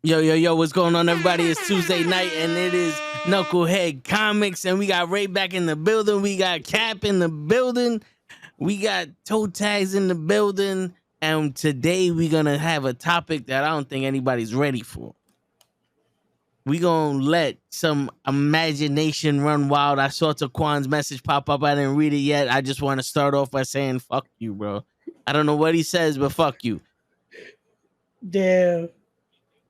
Yo, yo, yo, what's going on, everybody? It's Tuesday night, and it is Nukkle HeDD Comics, and we got Ray back in the building. We got Cap in the building. We got toe tags in the building. And today we're going to have a topic that I don't think anybody's ready for. We're going to let some imagination run wild. I saw Taquan's message pop up. I didn't read it yet. I just want to start off by saying, fuck you, bro. I don't know what he says, but fuck you. Damn.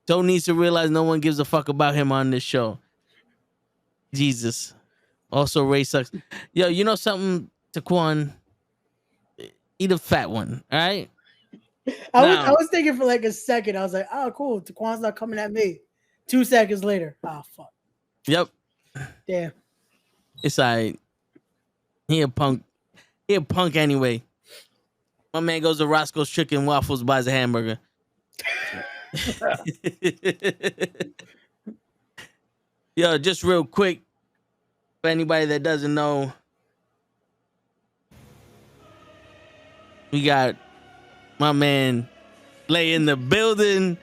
Toe needs to realize no one gives a fuck about him on this show. Jesus. Also, Ray sucks. Yo, you know something, Taquan? Eat a fat one, all right? I was thinking for like a second. I was like, oh, cool. Taquan's not coming at me. 2 seconds later. Oh, fuck. Yep. Damn. It's all right. He a punk. He a punk anyway. My man goes to Roscoe's Chicken Waffles, buys a hamburger. Yo, just real quick, for anybody that doesn't know, we got my man Lay in the building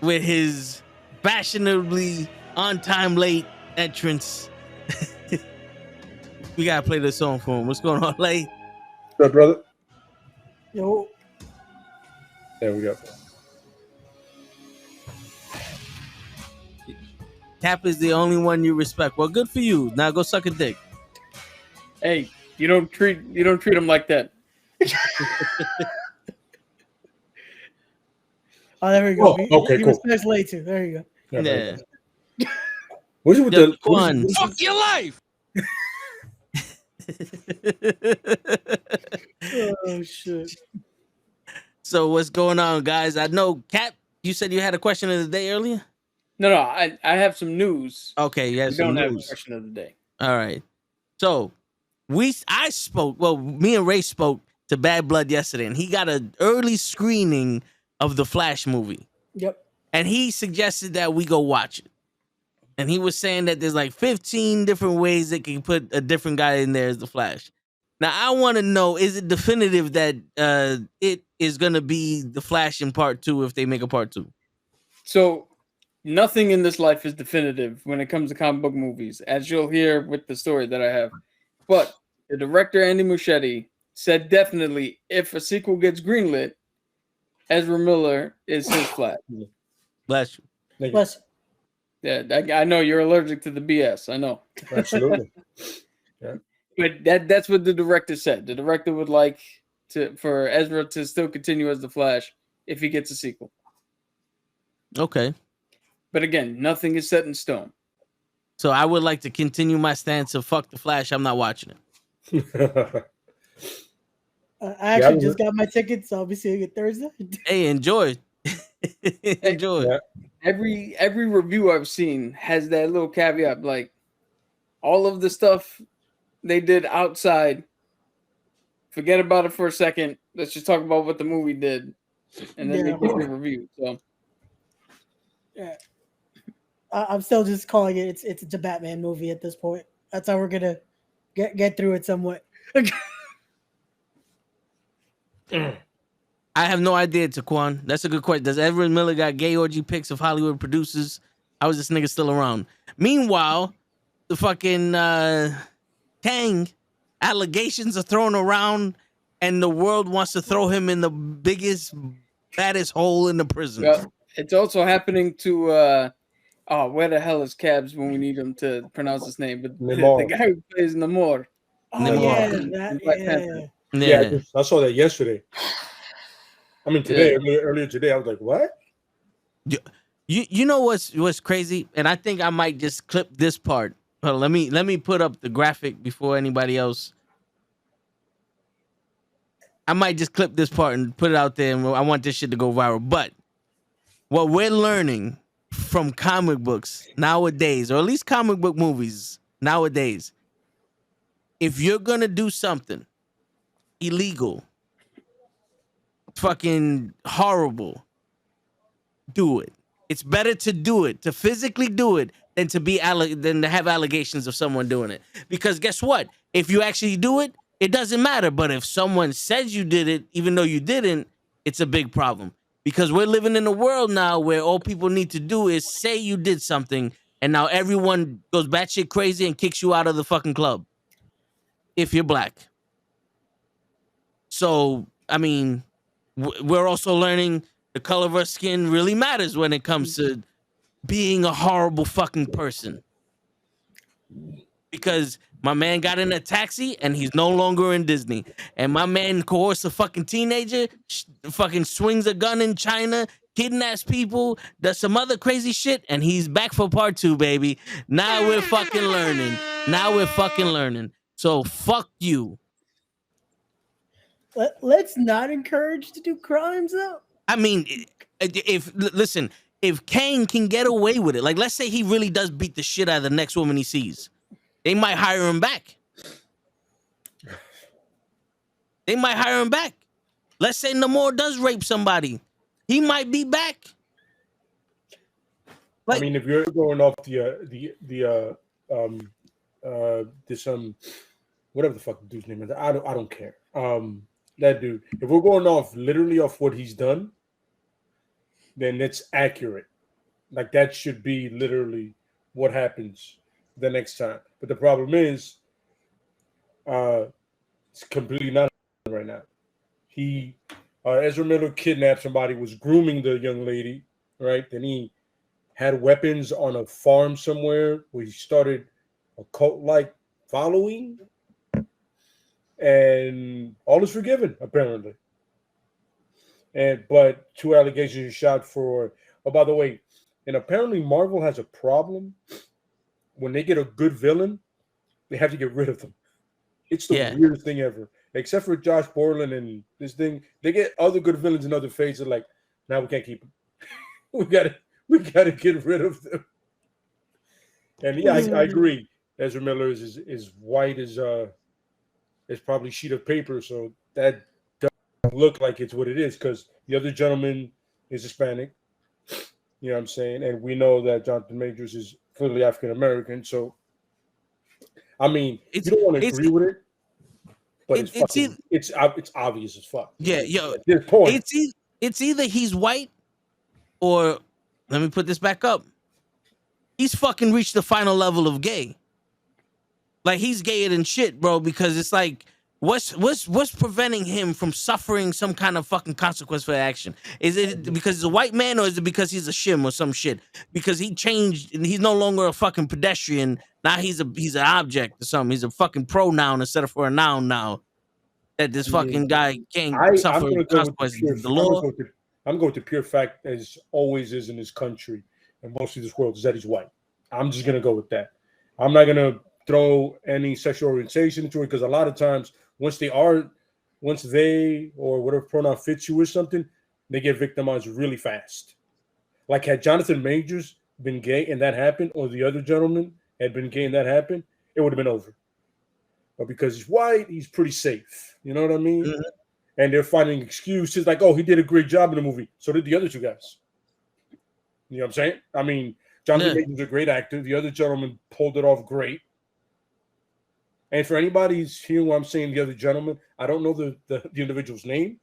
with his fashionably on time late entrance. We gotta play this song for him. What's going on, Lay? What's up, brother? Yo. There we go. Cap is the only one you respect. Well, good for you. Now go suck a dick. Hey, you don't treat him like that. Oh, there we go. Oh, okay, he cool. respects late too. There you go. Yeah. What's it with Yo, the Quan. Fuck your life. Oh shit. So what's going on, guys? I know, Cap, you said you had a question of the day earlier? No, I have some news. Okay, you have We some don't have a news. question of the day. All right. So me and Ray spoke to Bad Blood yesterday, and he got an early screening of the Flash movie. Yep. And he suggested that we go watch it. And he was saying that there's like 15 different ways they can put a different guy in there as the Flash. Now, I want to know, is it definitive that it is going to be the Flash in part 2 if they make a part 2? So nothing in this life is definitive when it comes to comic book movies, as you'll hear with the story that I have. But the director, Andy Muschietti, said definitely if a sequel gets greenlit, Ezra Miller is his Flash. Bless you. Thank you. Bless. Yeah, I know you're allergic to the BS. I know. Absolutely. But that's what the director said. The director would like for Ezra to still continue as the Flash if he gets a sequel. Okay. But again, nothing is set in stone. So I would like to continue my stance of fuck the Flash. I'm not watching it. I actually just got my ticket, so I'll be seeing it Thursday. Hey, enjoy. Enjoy. Yeah. Every review I've seen has that little caveat, like all of the stuff they did outside. Forget about it for a second. Let's just talk about what the movie did, and then they give the review. So, Yeah. I'm still just calling it. It's a Batman movie at this point. That's how we're gonna get through it somewhat. I have no idea, Taquan. That's a good question. Does Ezra Miller got gay orgy pics of Hollywood producers? How is this nigga still around? Meanwhile, the fucking Kang allegations are thrown around, and the world wants to throw him in the biggest, baddest hole in the prison. yeah, it's also happening to where the hell is Cabs when we need him to pronounce his name? But the guy who plays Namor. Oh Namor. yeah, Black Panther. Yeah, I saw that yesterday. I mean, today, earlier today, I was like, what? You know what's crazy? And I think I might just clip this part. Hold on, let me put up the graphic before anybody else. I might just clip this part and put it out there, and I want this shit to go viral. But what we're learning from comic books nowadays, or at least comic book movies nowadays, if you're gonna do something illegal, fucking horrible, do it. It's better to do it, to physically do it, than to have allegations of someone doing it. Because guess what? If you actually do it, it doesn't matter. But if someone says you did it, even though you didn't, it's a big problem. because we're living in a world now where all people need to do is say you did something, and now everyone goes batshit crazy and kicks you out of the fucking club if you're black. So, I mean, we're also learning the color of our skin really matters when it comes to being a horrible fucking person. Because my man got in a taxi and he's no longer in Disney. And my man coerced a fucking teenager, fucking swings a gun in China, kidnaps people, does some other crazy shit, and he's back for part 2, baby. Now we're fucking learning. So fuck you. Let's not encourage to do crimes though. I mean, if Kane can get away with it, like let's say he really does beat the shit out of the next woman he sees, they might hire him back. Let's say Namor does rape somebody, he might be back. I mean, if you're going off this whatever the fuck the dude's name is, I don't care. That dude. If we're going off literally off what he's done, then it's accurate. Like that should be literally what happens the next time. But the problem is, it's completely not right now. He, Ezra Miller kidnapped somebody, was grooming the young lady, right? Then he had weapons on a farm somewhere where he started a cult-like following. And all is forgiven, apparently. But 2 allegations are shot for. Oh, by the way, and apparently Marvel has a problem when they get a good villain, they have to get rid of them. It's the weirdest thing ever. Except for Josh Brolin and this thing, they get other good villains in other phases. Like, now we can't keep them. we gotta get rid of them. And yeah, I agree. Ezra Miller is white as it's probably sheet of paper, so that doesn't look like it's what it is, because the other gentleman is Hispanic. You know what I'm saying? And we know that Jonathan Majors is clearly African American. So, I mean, you don't want to agree with it, but it's obvious as fuck. Yeah, yo. At this point, it's either he's white, or let me put this back up. He's fucking reached the final level of gay. Like, he's gayer than shit, bro, because it's like, what's preventing him from suffering some kind of fucking consequence for action? Is it because he's a white man, or is it because he's a shim or some shit? Because he changed and he's no longer a fucking pedestrian. Now he's an object or something. He's a fucking pronoun instead of for a noun now. That this fucking guy can't suffer consequences. I'm going to pure fact, as always is in this country and most of this world, is that he's white. I'm just gonna go with that. I'm not gonna throw any sexual orientation into it, because a lot of times once they or whatever pronoun fits you or something, they get victimized really fast. Like, had Jonathan Majors been gay and that happened, or the other gentleman had been gay and that happened, it would have been over. But because he's white, he's pretty safe. You know what I mean? Mm-hmm. And they're finding excuses like, oh, he did a great job in the movie. So did the other 2 guys. You know what I'm saying? I mean, Jonathan Majors is a great actor. The other gentleman pulled it off great. And for anybody who's hearing what I'm saying, the other gentleman, I don't know the individual's name.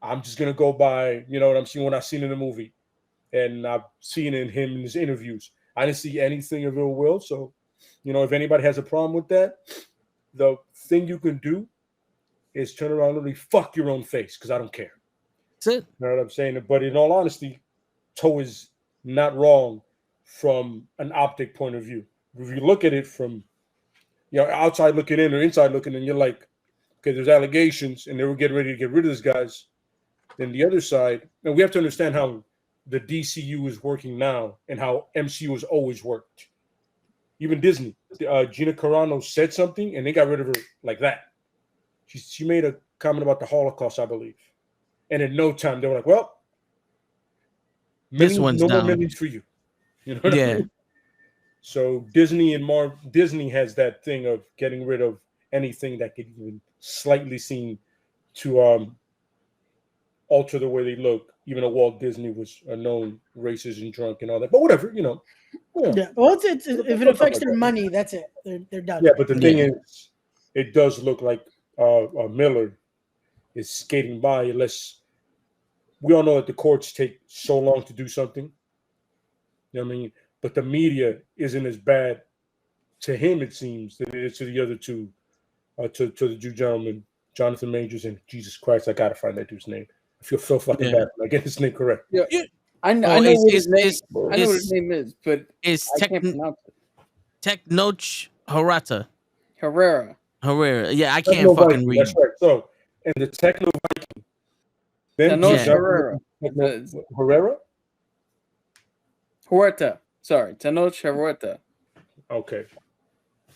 I'm just going to go by, you know what I'm seeing, what I've seen in the movie. And I've seen in him in his interviews. I didn't see anything of ill will. So, you know, if anybody has a problem with that, the thing you can do is turn around and literally fuck your own face, because I don't care. That's it. You know what I'm saying? But in all honesty, Toe is not wrong from an optic point of view. If you look at it from, you know, outside looking in or inside looking in, you're like, okay, there's allegations and they were getting ready to get rid of these guys. Then the other side, and we have to understand how the DCU is working now and how MCU has always worked. Even Disney, Gina Carano said something and they got rid of her like that. She made a comment about the Holocaust, I believe. And in no time, they were like, well, this one's no down. more millions for you. You know what I mean? So Disney has that thing of getting rid of anything that could even slightly seem to alter the way they look. Even though Walt Disney was a known racist and drunk and all that, but whatever, you know. Yeah. Well, it's if it affects their money, that's it. They're done. Yeah, but the thing is, it does look like Miller is skating by, unless we all know that the courts take so long to do something. You know what I mean? But the media isn't as bad to him, it seems, than it is to the other two, to the two gentlemen, Jonathan Majors and Jesus Christ. I gotta find that dude's name. I feel so fucking bad. I get his name correct. Yeah. I know what his name is, but it's I can't pronounce it. Technoch Hirata. Herrera. Yeah, I Techno can't fucking Viking, read. that's right. So, and the Techno Viking. Then Thanos Giuseppe Herrera. Herrera? Huerta. Sorry, Tenoch Huerta. Okay.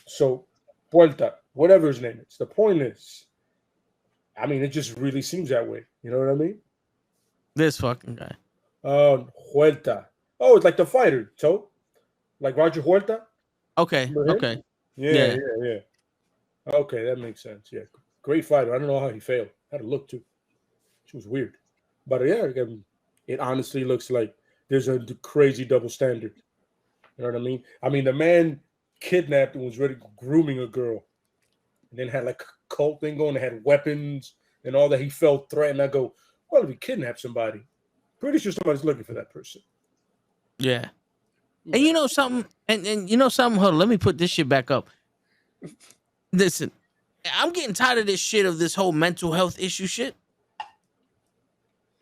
So, Puerta, whatever his name is. The point is, I mean, it just really seems that way. You know what I mean? This fucking guy. Huerta. Oh, it's like the fighter, so like Roger Huerta. Okay. Remember him? Okay. Yeah. Okay, that makes sense. Yeah, great fighter. I don't know how he failed. Had to look too. She was weird, but yeah, it honestly looks like there's a crazy double standard. You know what I mean? I mean, the man kidnapped and was ready grooming a girl, and then had like a cult thing going. They had weapons and all that. He felt threatened. I go, well, if he kidnapped somebody, pretty sure somebody's looking for that person. Yeah. And you know something? And you know something? Hold on, let me put this shit back up. Listen, I'm getting tired of this shit, of this whole mental health issue shit.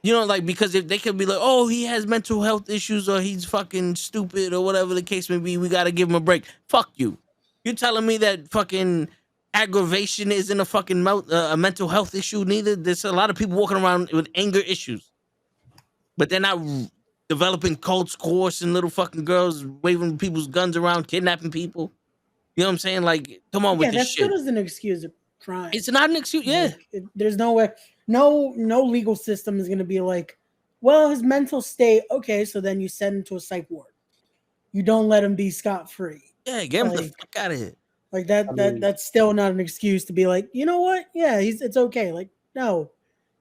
You know, like, because if they could be like, oh, he has mental health issues or he's fucking stupid or whatever the case may be, we got to give him a break. Fuck you. You're telling me that fucking aggravation isn't a fucking a mental health issue neither? There's a lot of people walking around with anger issues, but they're not developing cults, coercing little fucking girls, waving people's guns around, kidnapping people. You know what I'm saying? Like, come on with this shit. Yeah, that still doesn't excuse a crime. It's not an excuse. Yeah. Like, there's no way. No legal system is going to be like, well, his mental state. Okay, so then you send him to a psych ward. You don't let him be scot-free. Yeah, get him the fuck out of here. Like that's still not an excuse to be like, you know what? Yeah, it's okay. Like, no,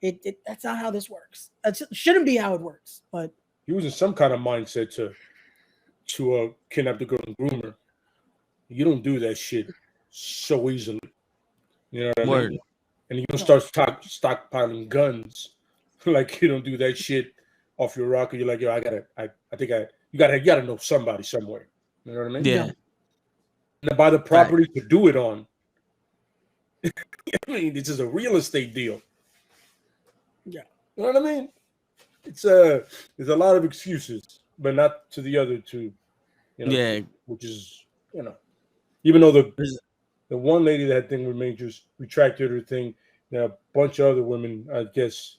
that's not how this works. That shouldn't be how it works. But he was in some kind of mindset to kidnap the girl and groom her. You don't do that shit so easily. You know what I mean? And you don't start stockpiling guns. Like, you don't do that shit off your rocker. You're like, yo, you gotta know somebody somewhere. You know what I mean? Yeah. And buy the property to do it on. I mean, this is a real estate deal. Yeah. You know what I mean? It's there's a lot of excuses, but not to the other two. You know, yeah. Which is, you know, even though the one lady that had thing with Majors retracted her thing, now a bunch of other women, I guess,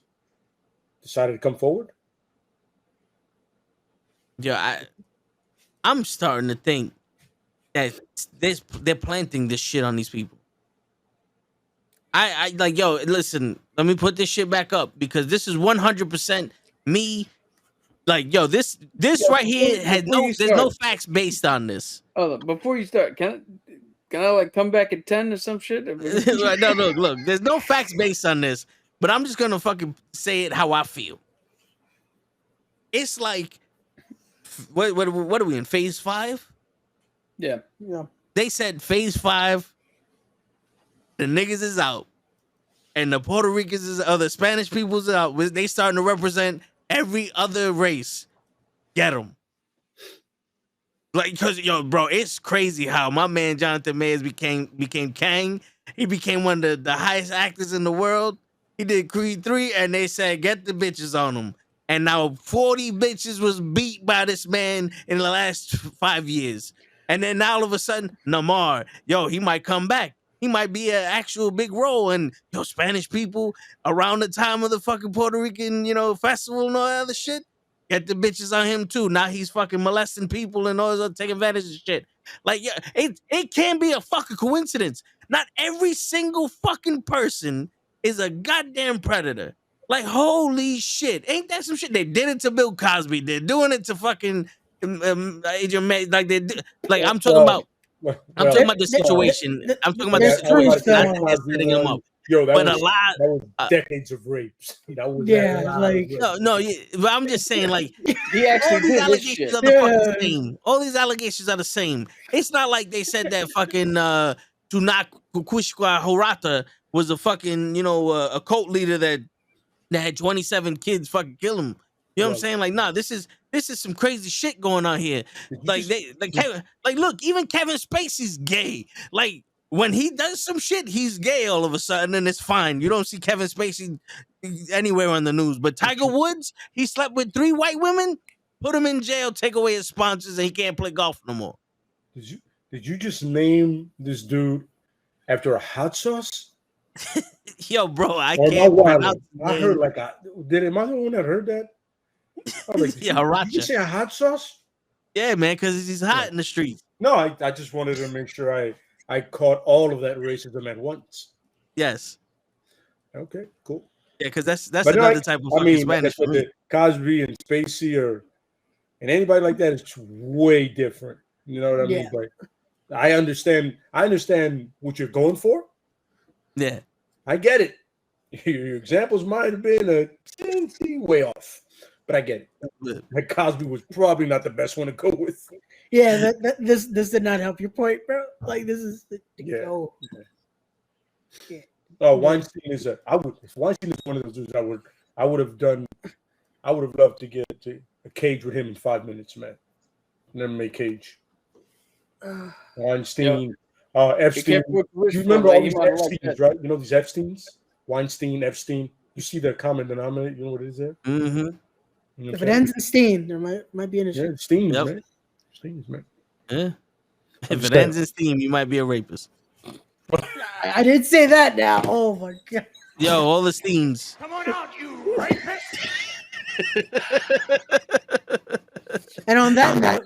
decided to come forward. Yeah, I'm starting to think that they're planting this shit on these people. I like, yo, listen, let me put this shit back up, because this is 100% me. Like, yo, this right here has there's no facts based on this. Oh, before you start, can I like come back at 10 or some shit? No, look, there's no facts based on this, but I'm just gonna fucking say it how I feel. It's like, what are we in, phase 5? Yeah. They said phase 5, the niggas is out, and the Puerto Ricans the Spanish people's out. They starting to represent every other race. Get them. Like, cause yo, bro, it's crazy how my man Jonathan Majors became Kang. He became one of the highest actors in the world. He did Creed 3, and they said, get the bitches on him. And now 40 bitches was beat by this man in the last 5 years. And then now all of a sudden, Namar, yo, he might come back. He might be an actual big role. And yo, Spanish people around the time of the fucking Puerto Rican, festival and all that other shit, get the bitches on him too. Now he's fucking molesting people and all this other, taking advantage of shit. Like, yeah, it can't be a fucking coincidence. Not every single fucking person is a goddamn predator. Like, holy shit. Ain't that some shit? They did it to Bill Cosby. They're doing it to fucking Adrian May. Like, I'm talking about the situation. I'm talking about the situation, not setting him up. Yo, that was decades of rapes. That was but I'm just saying, like, he actually all these allegations are the fucking same. All these allegations are the same. It's not like they said that fucking Tunak Kukushkwa Horata was a fucking, a cult leader that that had 27 kids fucking kill him. You know what I'm Right. saying? Like, nah, this is some crazy shit going on here. Like look, even Kevin Spacey's gay. Like when he does some shit, he's gay all of a sudden, and it's fine. You don't see Kevin Spacey anywhere on the news. But Tiger Woods, he slept with 3 white women, put him in jail, take away his sponsors, and he can't play golf no more. Did you just name this dude after a hot sauce? Yo, bro, I Or am I can't wilding? pronounce I his heard name. like am I the one that heard that? I was like, Yeah, did you say a hot sauce? Yeah, man, because he's hot in the streets. No, I just wanted to make sure I caught all of that racism at once. Yes. Okay, cool. Yeah, because that's But another type of fucking Spanish for me. Cosby and Spacey and anybody like that is way different. You know what I mean? But I understand what you're going for. Yeah. I get it. Your examples might have been a way off, but I get it. Like Cosby was probably not the best one to go with. Yeah, this did not help your point, bro. Like this is Oh, Weinstein is if Weinstein is one of those dudes I would have loved to get to a cage with him in 5 minutes, man. Never make cage. Weinstein, Epstein. You remember all these Epsteins, right? You know these Epsteins? Weinstein, Epstein. You see the common denominator? You know what it is there? Mm-hmm. You know if it ends in Steen, there might be an issue. Yeah, Steens, man. Steens, man. Yeah. If it ends in steam, you might be a rapist. I did say that now. Oh my god. Yo, all the steams. Come on out, you rapist! And on that note,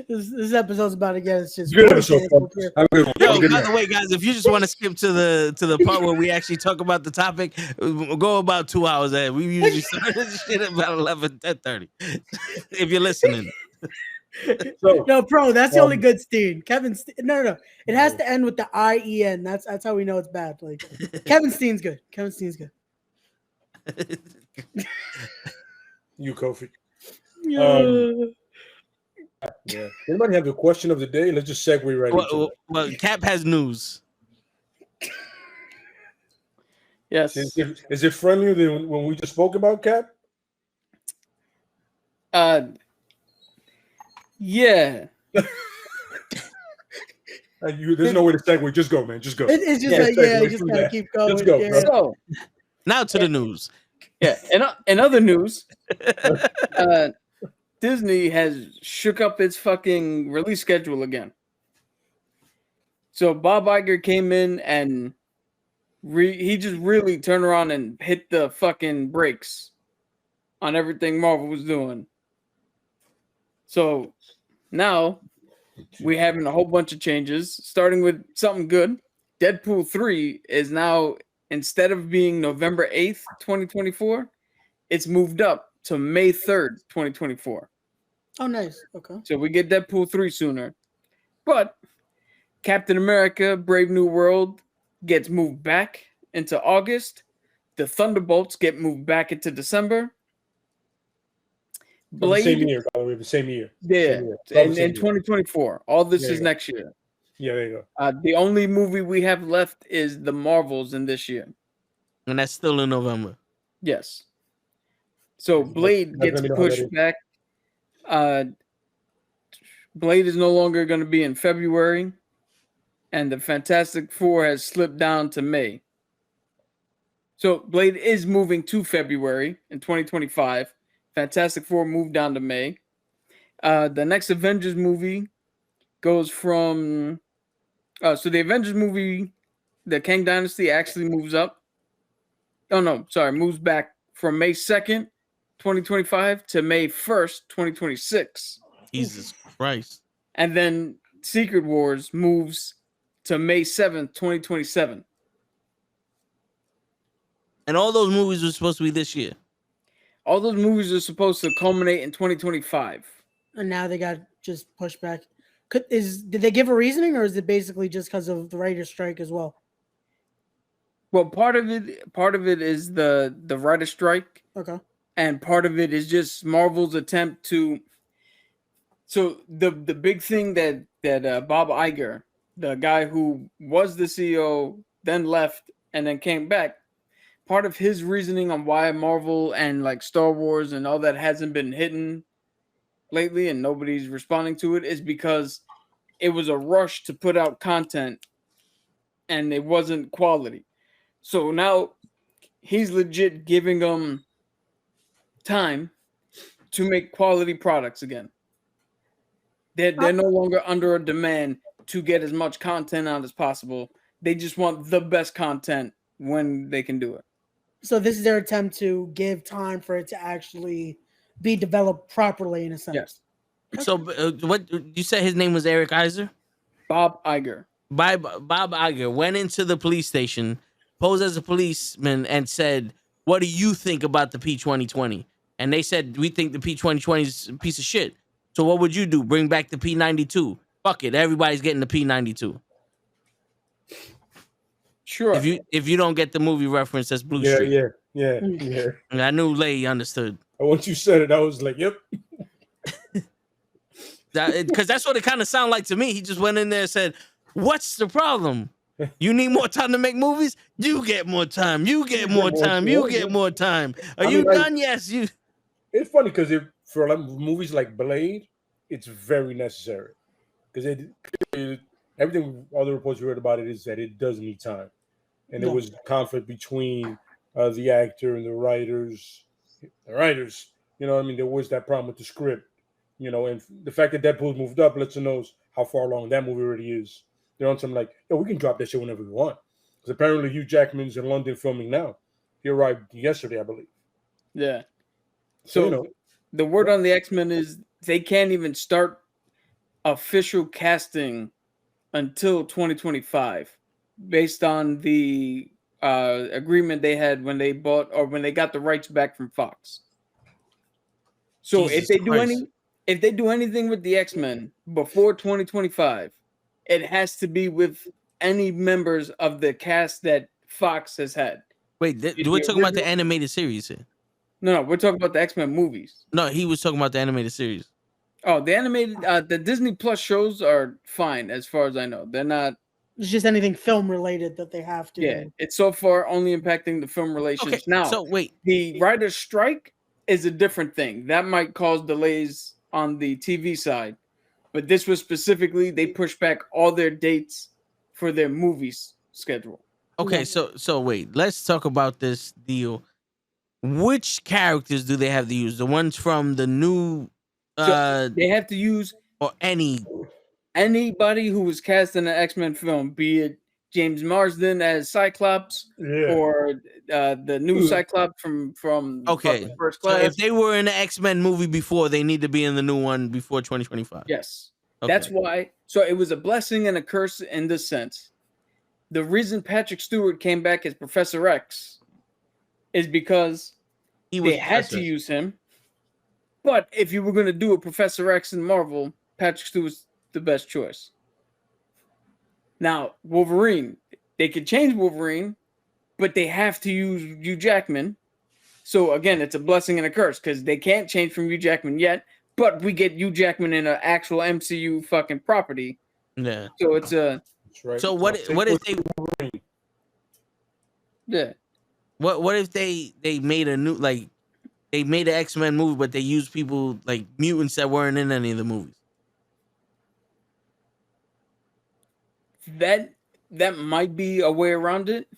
this episode's about to get us just good episode. Have a good one. Yo, by the way, guys, if you just want to skip to the part where we actually talk about the topic, we'll go about 2 hours ahead. We usually start this shit at about 10:30. If you're listening. So, no, bro, that's the only good Steen. Kevin Steen. No. It has to end with the IEN. That's how we know it's bad. Like Kevin Steen's good. Kevin Steen's good. You, Kofi. Yeah. Yeah. Anybody have the question of the day? Let's just segue right into it. Well, Cap has news. Yes. Is it friendlier than when we just spoke about Cap? Yeah. There's no way to segue. Just go, man. Just go. It's just you just gotta keep going. Let's go, bro. So, Now to the news. yeah. In other news, Disney has shook up its fucking release schedule again. So Bob Iger came in and he just really turned around and hit the fucking brakes on everything Marvel was doing. So now we're having a whole bunch of changes, starting with something good. Deadpool 3 is now, instead of being November 8th, 2024, it's moved up to May 3rd, 2024. Oh, nice. Okay. So we get Deadpool 3 sooner. But Captain America, Brave New World gets moved back into August. The Thunderbolts get moved back into December. Blade. The same year, by the way. The same year. Yeah. In 2024. All this is next year. Yeah, there you go. The only movie we have left is the Marvels in this year. And that's still in November. Yes. So Blade gets pushed back. Blade is no longer going to be in February, and the Fantastic Four has slipped down to May. So Blade is moving to February in 2025. Fantastic Four moved down to May. The next Avengers movie goes from... so the Avengers movie, the Kang Dynasty, actually moves up. Oh, no, sorry, moves back from May 2nd, 2025 to May 1st, 2026. Jesus Christ. And then Secret Wars moves to May 7th, 2027. And all those movies were supposed to be this year. All those movies are supposed to culminate in 2025. And now they got just pushed back. Did they give a reasoning, or is it basically just because of the writer's strike as well? Well, part of it is the writer's strike. Okay. And part of it is just Marvel's attempt to. So the big thing that Bob Iger, the guy who was the CEO, then left and then came back. Part of his reasoning on why Marvel and like Star Wars and all that hasn't been hitting lately and nobody's responding to it is because it was a rush to put out content and it wasn't quality. So now he's legit giving them time to make quality products again. They're no longer under a demand to get as much content out as possible. They just want the best content when they can do it. So this is their attempt to give time for it to actually be developed properly in a sense. Yes. So what you said his name was Eric Iser? Bob Iger. Bob Iger went into the police station, posed as a policeman, and said, "What do you think about the P2020?" And they said, "We think the P2020 is a piece of shit." So what would you do? Bring back the P92? Fuck it, everybody's getting the P92. Sure. If you don't get the movie reference, that's Blue Yeah, Street. yeah. And I knew Lay understood. And once you said it, I was like, "Yep." Because that's what it kind of sounded like to me. He just went in there and said, "What's the problem? You need more time to make movies? You get more time. You get more time. You get more time. Are you done? Yes, you." It's funny because for like movies like Blade, it's very necessary because everything all the reports you read about it is that it does need time, and there was conflict between the actor and the writers. The writers, you know what I mean? There was that problem with the script, you know, and the fact that Deadpool moved up lets us know how far along that movie already is. They're on something like, "Yo, we can drop that shit whenever we want." Because apparently Hugh Jackman's in London filming now. He arrived yesterday, I believe. Yeah. So, So you know, the word on the X-Men is they can't even start official casting until 2025 based on the agreement they had when they bought or when they got the rights back from Fox. So Jesus if they do anything with the X-Men before 2025, it has to be with any members of the cast that Fox has had. Wait, we're talking about the animated series here. No, we're talking about the X-Men movies. No, he was talking about the animated series. Oh, the animated, the Disney Plus shows are fine as far as I know. They're not. It's just anything film related that they have to. Yeah, it's so far only impacting the film relations. Okay, Now, so wait, the writer's strike is a different thing. That might cause delays on the TV side, but this was specifically they pushed back all their dates for their movies schedule. okay, so wait, let's talk about this deal. Which characters do they have to use? The ones from the new, They have to use or anybody who was cast in an X-Men film, be it James Marsden as Cyclops or the new Cyclops from Okay. First So Class. if they were in the X-Men movie before, they need to be in the new one before 2025. Yes. Okay. That's why. So it was a blessing and a curse in this sense. The reason Patrick Stewart came back as Professor X is because they had to use him. But if you were going to do a Professor X in Marvel, Patrick Stewart's the best choice. Now, Wolverine, they could change Wolverine, but they have to use Hugh Jackman. So again, it's a blessing and a curse because they can't change from Hugh Jackman yet, but we get Hugh Jackman in an actual MCU fucking property. Yeah. So it's a right. So what if they yeah. what if they made a new, like, they made an X-Men movie, but they used people like mutants that weren't in any of the movies? That might be a way around it,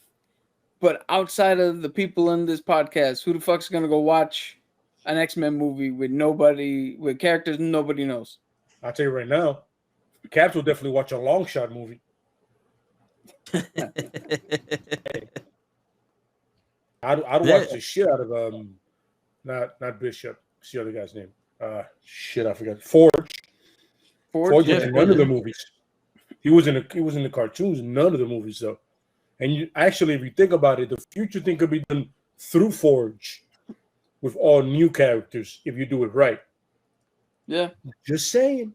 but outside of the people in this podcast, who the fuck's gonna go watch an X-Men movie with characters nobody knows? I'll tell you right now, Caps will definitely watch a long shot movie. I'd watch the shit out of not Bishop. What's the other guy's name? Shit, I forgot. Forge was in none of the movies. He was in the cartoons, none of the movies though. And actually, if you think about it, the future thing could be done through Forge with all new characters if you do it right. Yeah. Just saying.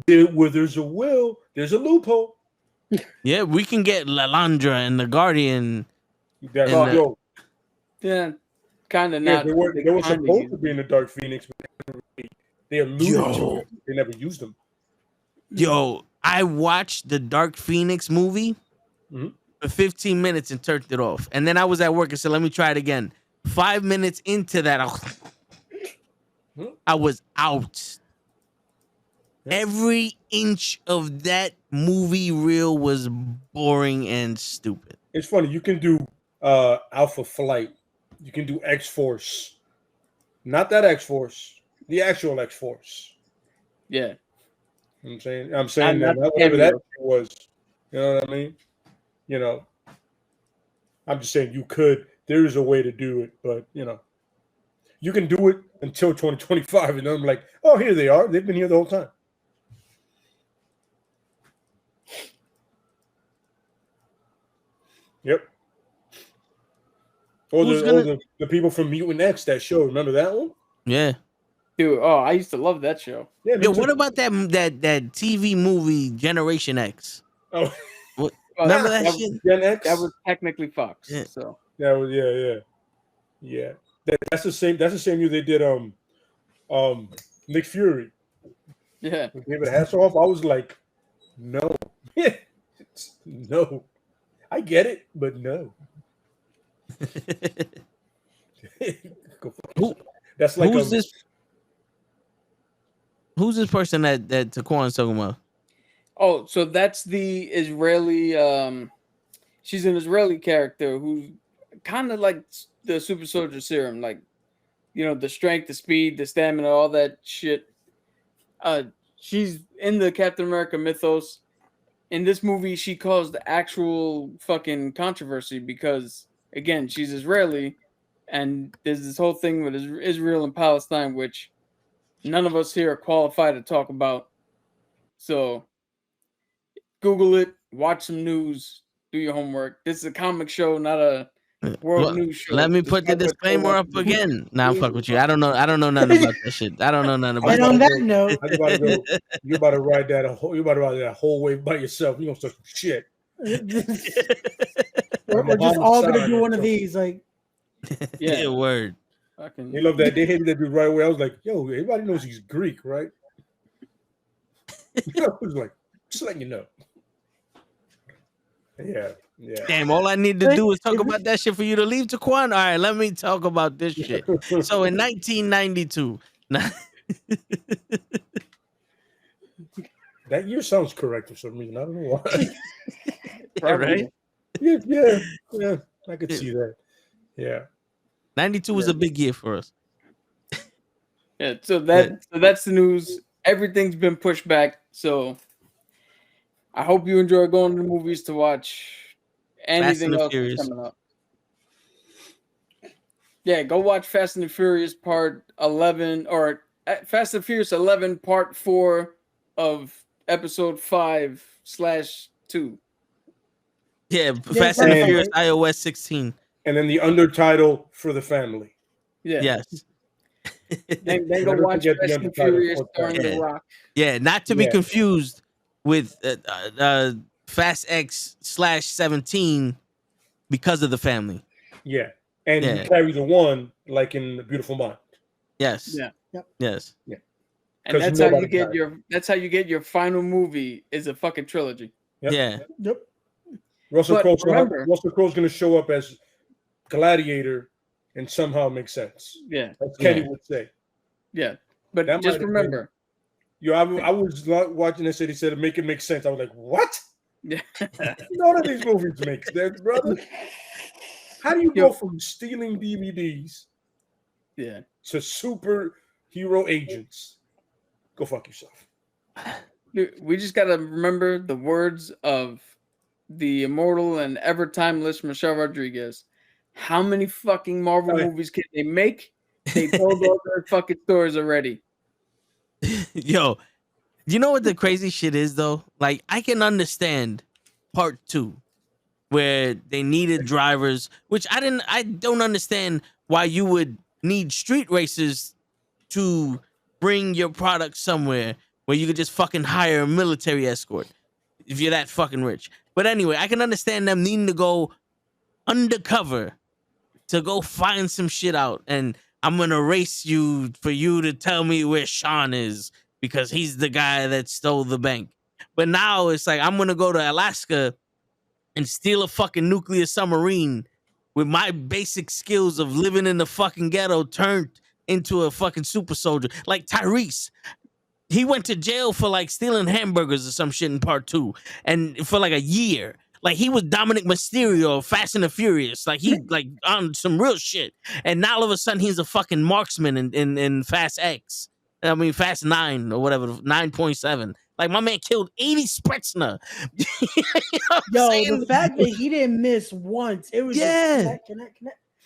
Where there's a will, there's a loophole. Yeah, we can get Lalandra and the Guardian. Yeah, kind of Yeah, not. they were supposed to be in the Dark Phoenix, but they alluded to it. They never used them. Yo, I watched the Dark Phoenix movie. Mm-hmm. for 15 minutes and turned it off. And then I was at work and said, let me try it again. 5 minutes into that, I was out. Every inch of that movie reel was boring and stupid. It's funny. You can do Alpha Flight. You can do X Force. Not that X Force. The actual X Force. Yeah. I'm saying Not that whatever that was. You know what I mean? You know. I'm just saying you could. There is a way to do it, but you know, you can do it until 2025, and I'm like, oh, here they are. They've been here the whole time. Yep. Or the people from Mutant X, that show. Remember that one? Yeah. Dude, I used to love that show. Yeah. Yo, what about that TV movie Generation X? Oh, What, remember that shit? Gen X? That was technically Fox. Yeah. So That was yeah. That's the same. That's the same year they did Nick Fury. yeah. David Hasselhoff. I was like, no, no. I get it, but no. That's like Who's this? Who's this person that Taquan's talking about? Oh, so that's the Israeli. She's an Israeli character who's kind of like the super soldier serum, like, you know, the strength, the speed, the stamina, all that shit. She's in the Captain America mythos. In this movie, she caused actual fucking controversy because, again, she's Israeli, and there's this whole thing with Israel and Palestine, which none of us here are qualified to talk about. So, Google it, watch some news, do your homework. This is a comic show, not a world news show. Let me put the disclaimer up again. Nah, I'm fuck with you. I don't know nothing about that shit. I don't know nothing about And that. on that note, You're about to ride that whole wave by yourself. You're gonna start some shit. we're just all gonna do one of these. Like, Yeah, word. They love that. They hated that dude right away. I was like, yo, everybody knows he's Greek, right? I was like, just letting you know. Yeah. Damn, all I need to do is talk about that shit for you to leave, Taquan. All right, let me talk about this shit. So in 1992, that year sounds correct for some reason. I don't know why. right? Yeah. I could see that. Yeah. 92 was a big year for us. Yeah, so that's the news. Everything's been pushed back. So I hope you enjoy going to the movies to watch anything else that's coming up. Yeah, go watch Fast and the Furious Part 11 or Fast and Furious 11 Part 4 of Episode 5/2. Yeah, Fast and the Furious iOS 16. And then the undertitle for the family. Yeah. Yes. Then go watch Fast and Furious starring The Rock. Yeah, not to be confused with Fast X/17 because of the family. Yeah. And you carry the one like in The Beautiful Mind. Yes. Yeah. Yep. Yes. Yeah. And that's how you get your final movie is a fucking trilogy. Yep. Yeah. Yep. Russell Crowe's going to show up as Gladiator and somehow make sense. Yeah. As Kenny would say. Yeah. But That just remember. I was watching this and he said, make it make sense. I was like, what? Yeah. None of these movies make sense, brother. How do you go from stealing DVDs to superhero agents? Go fuck yourself. Dude, we just got to remember the words of the immortal and ever timeless Michelle Rodriguez. How many fucking Marvel movies can they make? They told all their fucking stories already. Yo, you know what the crazy shit is though? Like, I can understand Part 2 where they needed drivers, which I don't understand why you would need street racers to bring your product somewhere where you could just fucking hire a military escort if you're that fucking rich. But anyway, I can understand them needing to go undercover to go find some shit out, and I'm gonna race you for you to tell me where Sean is because he's the guy that stole the bank. But now it's like I'm gonna go to Alaska and steal a fucking nuclear submarine with my basic skills of living in the fucking ghetto turned into a fucking super soldier. Like Tyrese. He went to jail for like stealing hamburgers or some shit in part 2, and for like a year. Like he was Dominic Mysterio, Fast and the Furious. Like he like on some real shit. And now all of a sudden he's a fucking marksman in Fast X. I mean Fast 9 or whatever, 9.7. Like my man killed 80 Spritzner. You know what I'm Yo, saying? the fact that he didn't miss once, it was Yeah. just connect.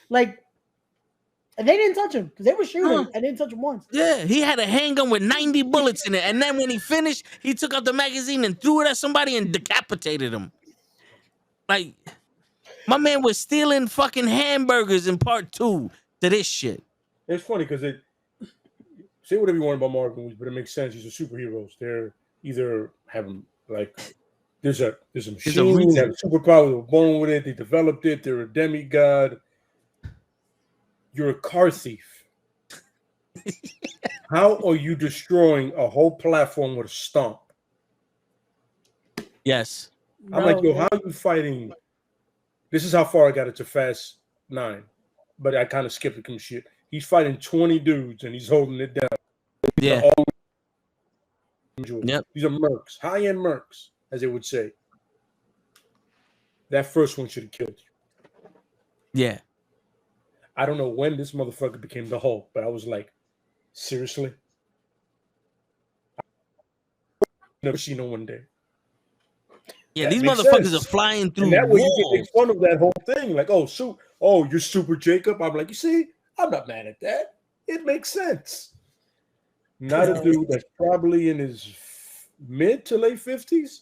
Like, and they didn't touch him because they were shooting. I didn't touch him once. Yeah, he had a handgun with 90 bullets in it. And then when he finished, he took out the magazine and threw it at somebody and decapitated him. Like, my man was stealing fucking hamburgers in part 2 to this shit. It's funny because it say whatever you want about Marvel movies, but it makes sense. These are superheroes. They're either having like there's a machine, they have a superpower, they were born with it, they developed it, they're a demigod. You're a car thief. How are you destroying a whole platform with a stomp? Yes. I'm like, yo, how are you fighting? This is how far I got it to Fast 9, but I kind of skipped some shit. He's fighting 20 dudes and he's holding it down. Yeah. Yep. These are mercs, high-end mercs, as they would say. That first one should have killed you. Yeah. I don't know when this motherfucker became the Hulk, but I was like, seriously? I've never seen no one day. Yeah, That these makes motherfuckers sense. are flying through And that way walls. you can make fun of that whole thing. Like, oh, you're Super Jacob. I'm like, you see, I'm not mad at that. It makes sense. Not a dude that's probably in his mid to late 50s.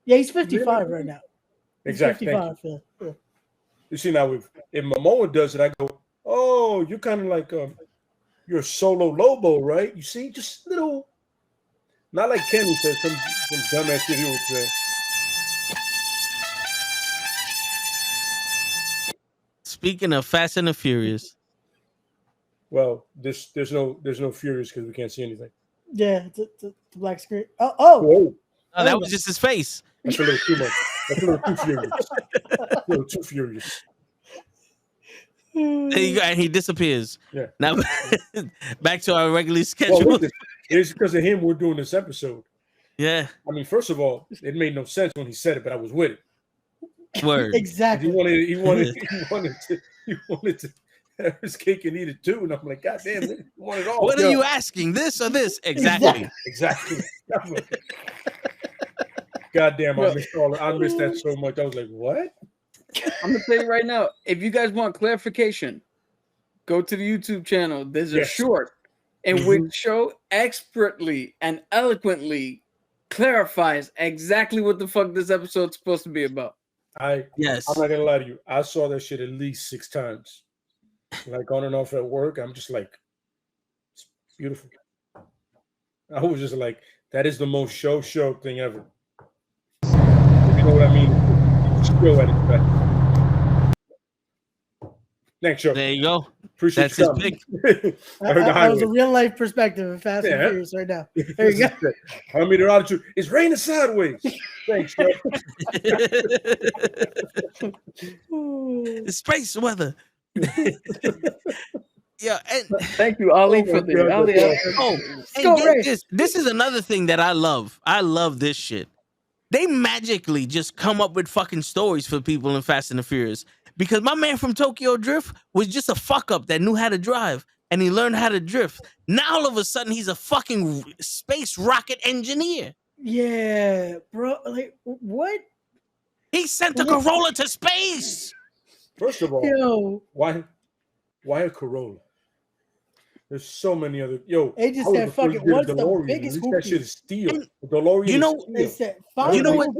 Yeah, he's 55 right now. He's Exactly. 55. Yeah. You see, now if Momoa does it, I go, oh, you're kind of like you're a solo Lobo, right? You see, just little, not like Kenny said, some dumbass shit he would say. Speaking of Fast and the Furious. Well, there's no Furious because we can't see anything. Yeah, the black screen. Oh, Whoa. Oh, that was just his face. That's a little too much. That's a little too furious. A little too furious. There you go, and he disappears. Yeah. Now back to our regularly scheduled. Well, it's because of him we're doing this episode. Yeah. I mean, first of all, it made no sense when he said it, but I was with it. Word. exactly. He wanted to have his cake and eat it too, and I'm like, God damn it, you want it all. What are you asking? This or this? Exactly. Exactly. God damn, I missed that so much. I was like, what? I'm gonna tell you right now, if you guys want clarification, go to the YouTube channel. There's a short in which show expertly and eloquently clarifies exactly what the fuck this episode's supposed to be about. I'm not gonna lie to you. I saw that shit at least 6 times. Like on and off at work. I'm just like, it's beautiful. I was just like, that is the most show thing ever. If you know what I mean? It's still at its best. Thanks, Joe. There you go. Appreciate That's you his coming. pick. That was a real life perspective of Fast and Furious right now. There you go. I mean, attitude. It's raining sideways. Thanks, Joe. It's space weather. Yeah, and thank you, Ali, for the Ali. And this is another thing that I love. I love this shit. They magically just come up with fucking stories for people in Fast and the Furious. Because my man from Tokyo Drift was just a fuck up that knew how to drive and he learned how to drift. Now all of a sudden he's a fucking space rocket engineer. Yeah, bro. Like what? He sent the Corolla to space. First of all, why a Corolla? There's so many other. They just said, "Fuck it." What's the biggest that shit is steel. The DeLorean. You know, they said, you know what?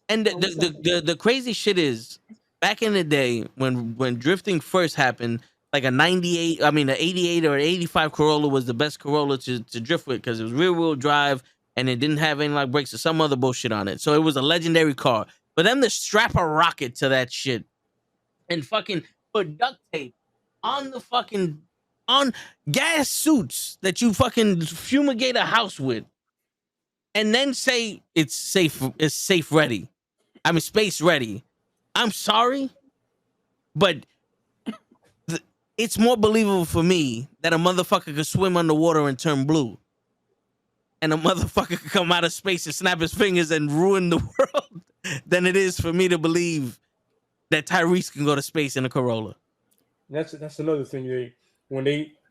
And the crazy shit is, back in the day when drifting first happened, like an 88 or an 85 Corolla was the best Corolla to drift with because it was rear wheel drive and it didn't have any like brakes or some other bullshit on it. So it was a legendary car. But then to strap a rocket to that shit and fucking put duct tape on gas suits that you fucking fumigate a house with, and then say it's safe ready. I mean, space ready. I'm sorry, but it's more believable for me that a motherfucker could swim underwater and turn blue, and a motherfucker could come out of space and snap his fingers and ruin the world than it is for me to believe that Tyrese can go to space in a Corolla. That's another thing.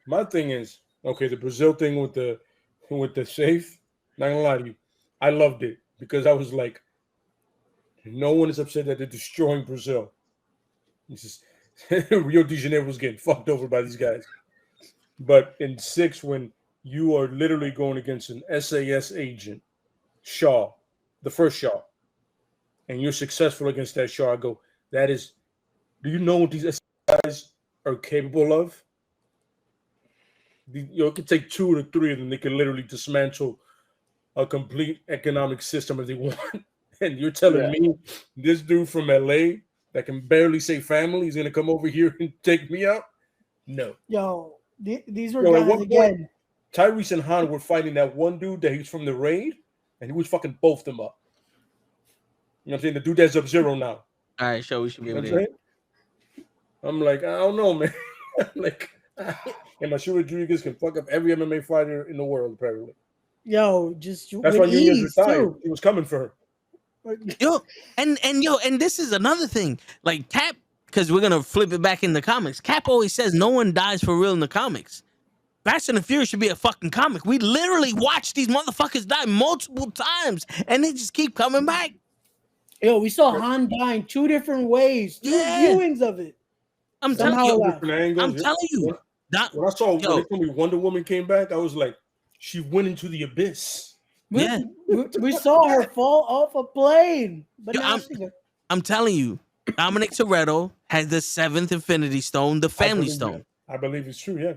My thing is, okay, the Brazil thing with the safe. Not gonna lie to you, I loved it because I was like, no one is upset that they're destroying Brazil. This is Rio de Janeiro was getting fucked over by these guys. But in 6, when you are literally going against an SAS agent, Shaw, the first Shaw, and you're successful against that Shaw, I go, that is, do you know what these SAS guys are capable of? It could take 2 or 3 of them. They can literally dismantle a complete economic system if they want. And you're telling me this dude from LA that can barely say family is going to come over here and take me out? No. Yo, these were guys again. Tyrese and Han were fighting that one dude that he's from the raid, and he was fucking both them up. You know what I'm saying? The dude that's Sub-Zero now. All right, show we should be You know able to. I'm like, I don't know, man. Like, and Mashu Rodriguez can fuck up every MMA fighter in the world, apparently. Yo, just that's why Nunez retired. He was coming for her. And this is another thing. Like Cap, because we're gonna flip it back in the comics. Cap always says no one dies for real in the comics. Fast and the Furious should be a fucking comic. We literally watch these motherfuckers die multiple times, and they just keep coming back. Yo, we saw Han dying 2 different ways, 2 viewings of it. I'm telling you. When I saw when they told me Wonder Woman came back, I was like, she went into the abyss. We saw her fall off a plane. But I'm telling you, Dominic Toretto has the 7th Infinity Stone, the Family Stone. I believe it's true, yeah.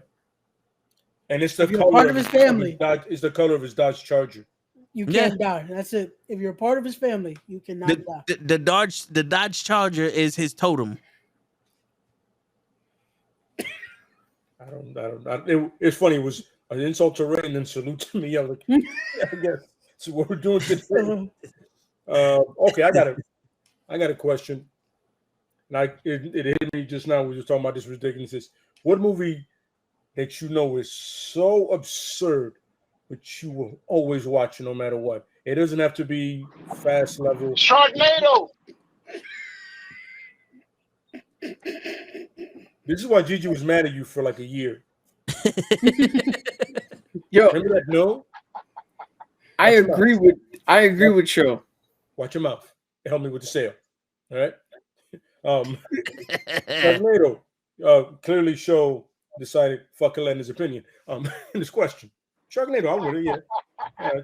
And it's the color part of his family. It's the color of his Dodge Charger. You can't die. That's it. If you're a part of his family, you cannot die. The Dodge Charger is his totem. It's funny. It was an insult to Ray and then salute to me. I was like, yeah, I guess. So what we're doing today. Okay, I got a question. And it hit me just now. We were talking about this ridiculousness. What movie that you know is so absurd, but you will always watch it no matter what? It doesn't have to be fast level. Sharknado. This is why Gigi was mad at you for like a year. Yo, remember that? No, I agree with Show. Watch your mouth. It helped me with the sale. All right. Sharknado. Clearly, Show decided fuck Atlanta's opinion. In this question, Sharknado, I would have, yeah.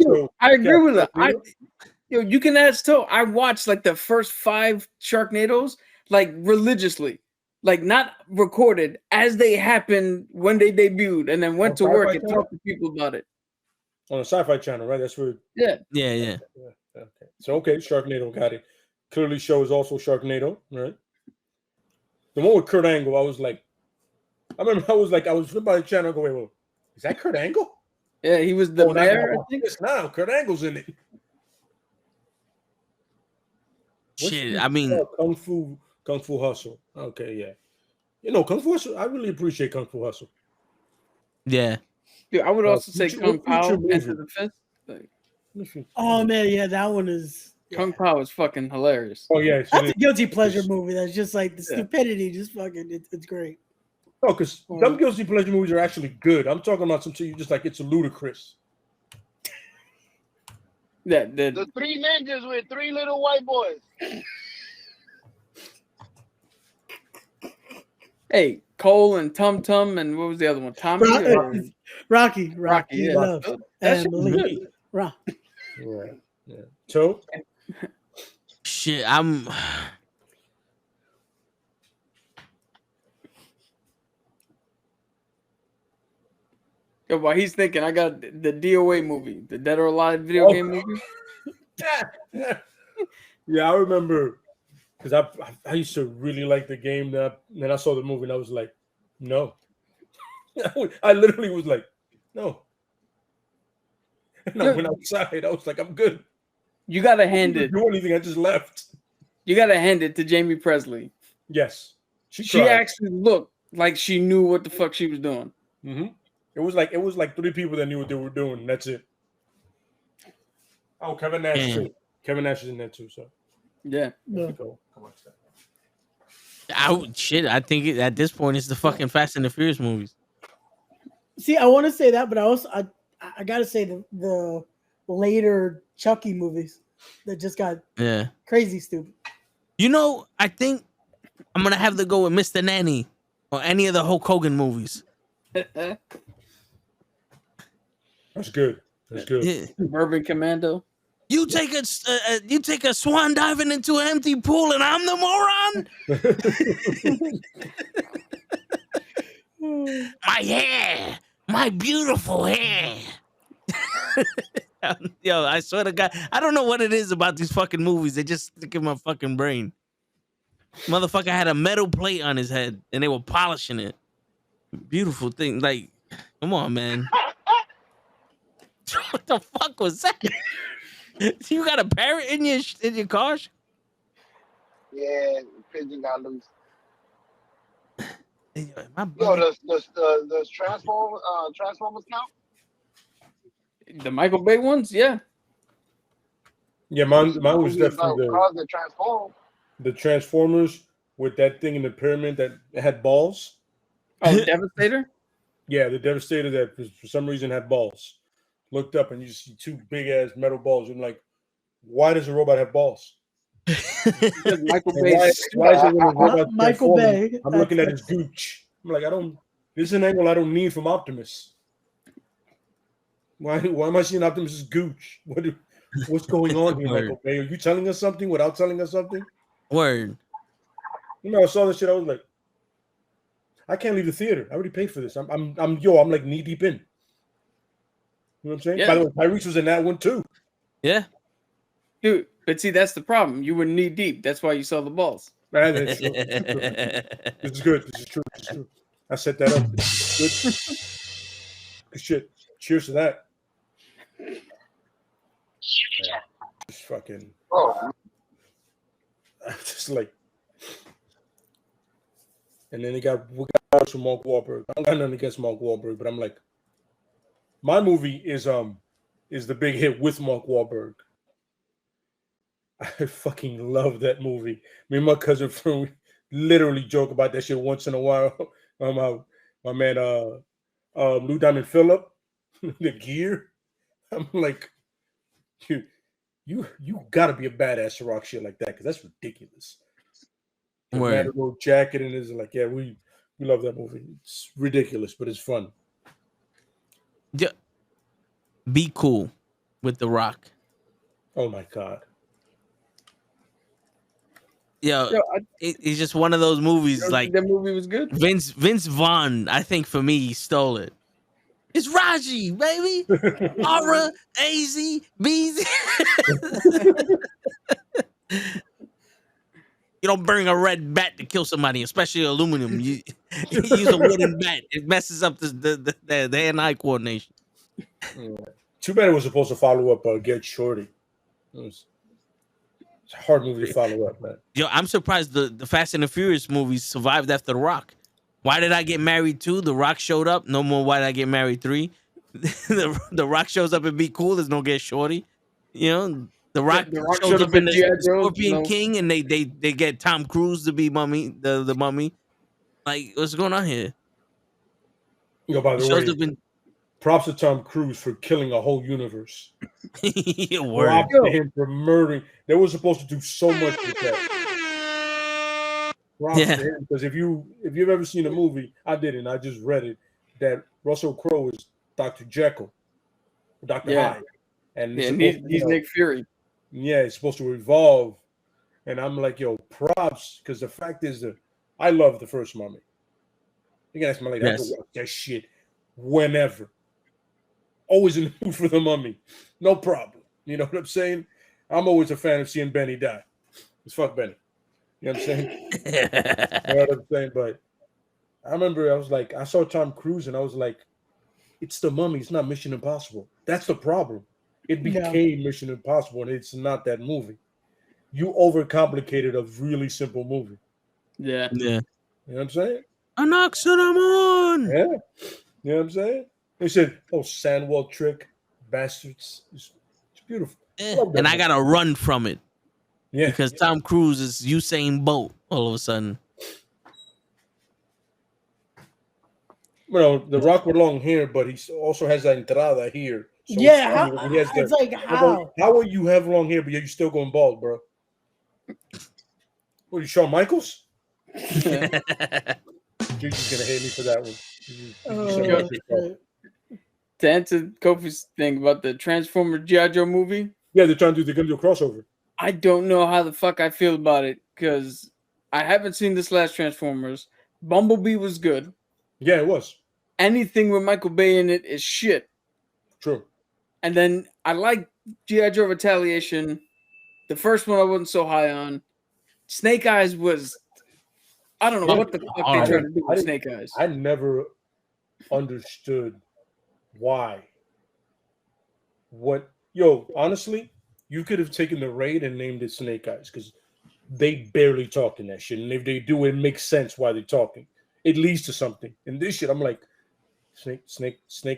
So I agree with that. You can ask Toe. I watched like the first 5 Sharknadoes like religiously. Like not recorded as they happened when they debuted, and then went to work and talked to people about it on the Sci-Fi Channel, right? That's where. Yeah. Okay. So Sharknado got it. Clearly, Show is also Sharknado, right? The one with Kurt Angle, I was like, I was flipping by the channel. Wait, is that Kurt Angle? Yeah, he was the mayor. I think it's now Kurt Angle's in it. Shit, I mean, Kung Fu Hustle. Okay, yeah. Kung Fu Hustle, I really appreciate Kung Fu Hustle. Yeah. Dude, I would also say Kung Pao Enter the Fist. Oh, man, yeah, that one is... Kung Pao is fucking hilarious. Oh, yeah. That's a guilty pleasure movie. That's just like the stupidity, just fucking, it's great. No, because some guilty pleasure movies are actually good. I'm talking about some shit you just like, it's ludicrous. The 3 ninjas with 3 little white boys. Hey, Cole and Tum Tum, and what was the other one? Tommy? Rocky. Yeah. Love. That's good. Yeah. So? Shit, I'm... Yo, while he's thinking, I got the DOA movie, the Dead or Alive video game movie. Yeah, I remember because I used to really like the game. Then I saw the movie and I was like, no. I literally was like, no. And I went outside. I was like, I'm good. You gotta hand it. Do anything? I just left. you got to hand it to Jamie Presley. Yes, She tried. actually looked like she knew what the fuck she was doing. Mm-hmm. It was like 3 people that knew what they were doing. That's it. Oh, Kevin Nash too. Kevin Nash is in there too. So Yeah. go. Come on, I think at this point it's the fucking Fast and the Furious movies. See, I want to say that, but I gotta say the later Chucky movies that just got crazy stupid. You know, I think I'm gonna have to go with Mr. Nanny or any of the Hulk Hogan movies. That's good. That's good. Yeah. Urban Commando. You take a swan diving into an empty pool, and I'm the moron. My hair, my beautiful hair. Yo, I swear to God, I don't know what it is about these fucking movies. They just stick in my fucking brain. Motherfucker had a metal plate on his head, and they were polishing it. Beautiful thing. Like, come on, man. What the fuck was that? You got a parrot in your car? Yeah, the pigeon got loose. Hey, Yo, does Transformers count? The Michael Bay ones, yeah. Yeah, mine was definitely the the Transformers with that thing in the pyramid that had balls. Oh, Devastator? Yeah, the Devastator that for some reason had balls. Looked up and you just see 2 big ass metal balls. I'm like, why does a robot have balls? Michael Bay. Why is it when a robot Michael Bay? I'm looking at his gooch. I'm like, this is an angle I don't need from Optimus. Why am I seeing Optimus's gooch? What's going on here, Michael Bay? Are you telling us something without telling us something? Word. You know, I saw this shit. I was like, I can't leave the theater. I already paid for this. I'm like knee deep in. You know what I'm saying? Yeah. By the way, Tyrese was in that one too. Yeah. Dude, but see, that's the problem. You were knee deep. That's why you saw the balls. Man, this is good. This is true. I set that up. Good shit. Cheers to that. Yeah. Just fucking. Oh, just like. And then we got some Mark Wahlberg. I don't got nothing against Mark Wahlberg, but I'm like, my movie is the big hit with Mark Wahlberg. I fucking love that movie. Me and my cousin Fern literally joke about that shit once in a while. My man Lou Diamond Phillip, the gear. I'm like, you gotta be a badass to rock shit like that, because that's ridiculous. The little jacket and is like, yeah, we love that movie. It's ridiculous, but it's fun. Yeah. Be Cool with The Rock. Oh my God. It's just one of those movies. Like, that movie was good. Vince Vaughn, I think for me, he stole it. It's Raji, baby. Aura, AZ, BZ. You don't bring a red bat to kill somebody, especially aluminum. You use a wooden bat. It messes up the hand-eye coordination. Yeah. Too bad it was supposed to follow up Get Shorty. It's a hard movie to follow up, man. Yo, I'm surprised the Fast and the Furious movies survived after The Rock. Why Did I Get Married 2? The Rock showed up. No more Why Did I Get Married 3? the Rock shows up and Be Cool. There's no Get Shorty. You know, The Rock shows up in the Scorpion King, and they get Tom Cruise to be Mummy, the Mummy. Like, what's going on here? Yo, by the way, props to Tom Cruise for killing a whole universe. Props to him for murdering. They were supposed to do so much with that. Props to him, because if you've ever seen a movie, I didn't. I just read it, that Russell Crowe is Dr. Jekyll, Dr. Hyde, and he's Nick Fury. Yeah, it's supposed to evolve, and I'm like, yo, props, because the fact is that I love the first Mummy. You can ask my lady, I can watch that shit whenever. Always in the mood for the Mummy, no problem. You know what I'm saying? I'm always a fan of seeing Benny die. It's fuck Benny. You know what I'm saying? You know what I'm saying? But I remember I saw Tom Cruise and I was like, it's the Mummy. It's not Mission Impossible. That's the problem. It became Mission Impossible, and it's not that movie. you overcomplicated a really simple movie. Yeah. Yeah. You know what I'm saying? Anaximon. Yeah. You know what I'm saying? They said, "Oh, Sandwell trick, bastards." It's beautiful. Love that And I movie. gotta run from it Yeah. because Tom Cruise is Usain Bolt all of a sudden. You The Rock with long hair, but he also has that entrada here. So Yeah, funny when he has it's the- like how? How will you have long hair, but you're still going bald, bro? What are you, Shawn Michaels? Gigi's gonna hate me for that one. Oh, shit. To answer Kofi's thing about the Transformers G.I. Joe movie, Yeah, they're gonna do a crossover. I don't know how the fuck I feel about it because I haven't seen this last Transformers. Bumblebee was good. Yeah, it was. Anything with Michael Bay in it is shit. True. And then I like G.I. Joe Retaliation. The first one I wasn't so high on. Snake Eyes was, I don't know what the fuck they trying to do with Snake Eyes. I never understood why. Honestly, you could have taken the raid and named it Snake Eyes because they barely talk in that shit. And if they do, it makes sense why they're talking. It leads to something. In this shit, I'm like, Snake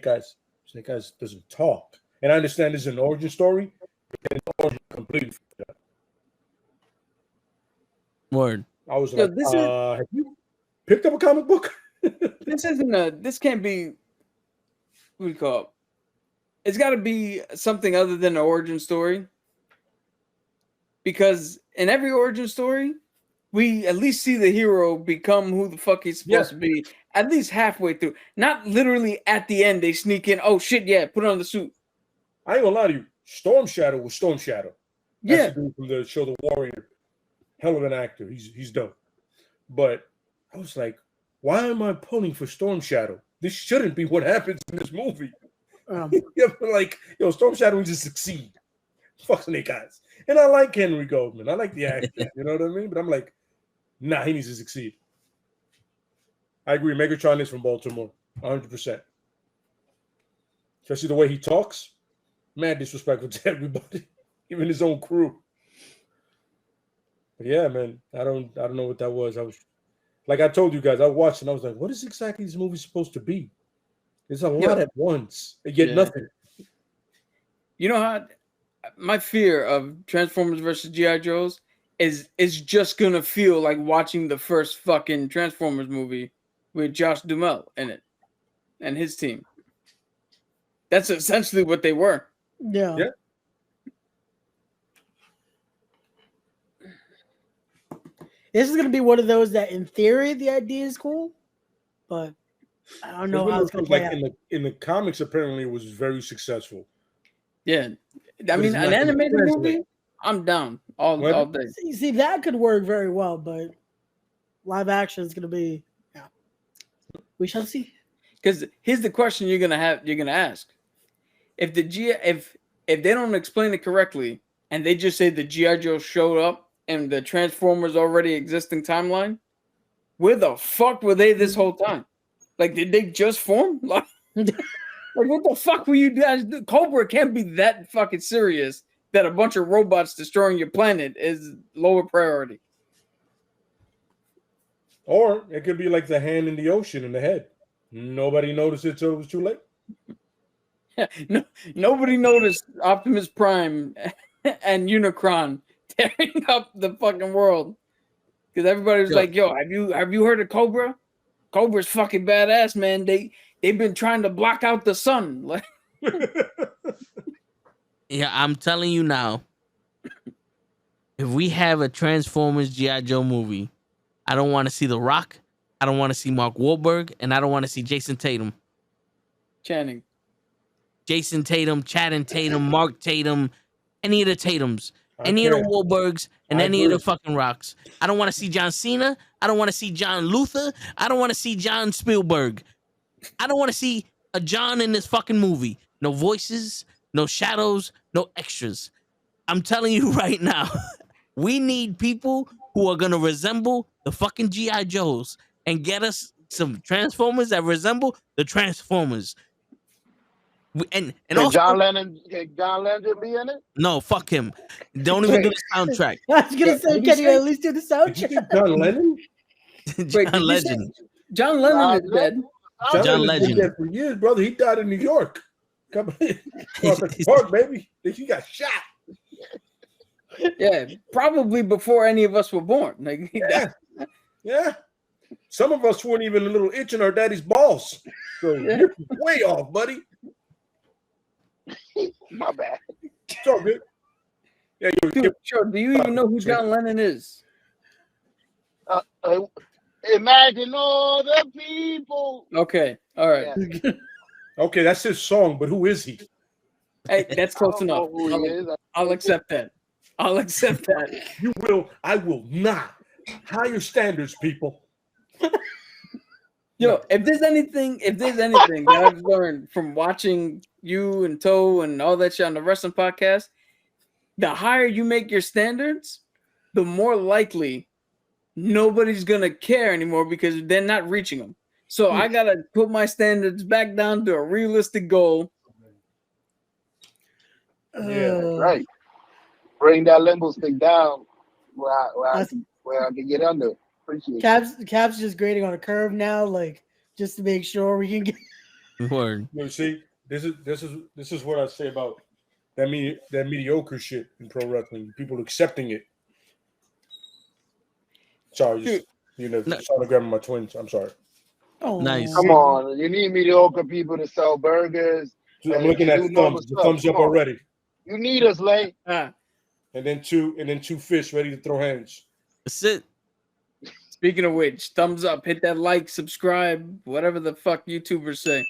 Eyes. Snake Eyes doesn't talk. And I understand this is an origin story, but an origin completely. Word. I was Yo, like, have you picked up a comic book? This can't be, what do you call it? It's got to be something other than an origin story. Because in every origin story, we at least see the hero become who the fuck he's supposed to be at least halfway through. Not literally at the end, they sneak in, oh shit, yeah, put on the suit. I ain't gonna lie to you. Storm Shadow was Storm Shadow. Yeah. That's the dude from the show The Warrior. Hell of an actor. He's dope. But I was like, why am I pulling for Storm Shadow? This shouldn't be what happens in this movie. Like, Storm Shadow needs to succeed. Fuck Snake Eyes. And I like Henry Goldman. I like the actor. You know what I mean? But I'm like, nah, he needs to succeed. I agree. Megatron is from Baltimore. 100%. Especially the way he talks. Mad disrespectful to everybody. Even his own crew. But yeah, man. I don't know what that was. I was like I told you guys, I watched and I was like, what is exactly this movie supposed to be? There's a lot at once. And yet nothing. You know how my fear of Transformers versus G.I. Joes is just gonna feel like watching the first fucking Transformers movie with Josh Duhamel in it and his team. That's essentially what they were. Yeah. This is gonna be one of those that, in theory, the idea is cool, but I don't know how it's gonna play out. In the comics, apparently, it was very successful. Yeah, I mean, an animated movie, I'm down all day. See, that could work very well, but live action is gonna be, we shall see. Because here's the question you're gonna ask: if they don't explain it correctly and they just say the G.I. Joe showed up and the Transformers already existing timeline, where the fuck were they this whole time? Like, did they just form? Like what the fuck were you guys doing? Cobra can't be that fucking serious that a bunch of robots destroying your planet is lower priority. Or it could be like the hand in the ocean in the head. Nobody noticed it till it was too late. Yeah, nobody noticed Optimus Prime and Unicron tearing up the fucking world because everybody was like, "Yo, have you heard of Cobra? Cobra's fucking badass, man. They've been trying to block out the sun." Like, yeah, I'm telling you now. If we have a Transformers G.I. Joe movie, I don't want to see The Rock. I don't want to see Mark Wahlberg, and I don't want to see Jason Tatum. Jason Tatum, Channing Tatum, Mark Tatum, any of the Tatums, any of the Wahlbergs, and any of the fucking Rocks. I don't want to see John Cena. I don't want to see John Luther. I don't want to see John Spielberg. I don't want to see a John in this fucking movie. No voices, no shadows, no extras. I'm telling you right now, we need people who are going to resemble the fucking G.I. Joes and get us some Transformers that resemble the Transformers. And Can also, John Lennon be in it? no, fuck him. Don't even do the soundtrack. I was gonna say, What'd can you you say? at least do the Did you soundtrack? say John Lennon? Wait, John did you say Legend. John Lennon is dead? John John Lennon's been Legend. dead for years, brother. He died in New York. Come across the park, baby. He got shot. Yeah, probably before any of us were born. Like, Yeah. Yeah. Some of us weren't even a little itch in our daddy's balls. So you're way off, buddy. My bad. It's all good. Yeah, Dude, sure. Do you even know who John Lennon is? Imagine all the people. Okay, all right. Yeah. okay, that's his song, but who is he? Hey, that's I close don't know enough. who he is. I'll accept that. I'll accept that. I will not. Higher standards, people. Yo, if there's anything that I've learned from watching you and Toe and all that shit on the wrestling podcast, the higher you make your standards, the more likely nobody's gonna care anymore because they're not reaching them. So I gotta put my standards back down to a realistic goal. Yeah, Right. Bring that limbo stick down where I can get under. Appreciate it. Cap's just grading on a curve now, like just to make sure we can get. Word. You see, this is what I say about that mediocre shit in pro wrestling. People accepting it. Sorry, just, trying to grab my twins. I'm sorry. Oh, Nice. Come on, you need mediocre people to sell burgers. I'm looking at the thumbs up already. You need us, Lay. And then two fish ready to throw hands. That's it. Speaking of which, thumbs up, hit that like, subscribe, whatever the fuck YouTubers say.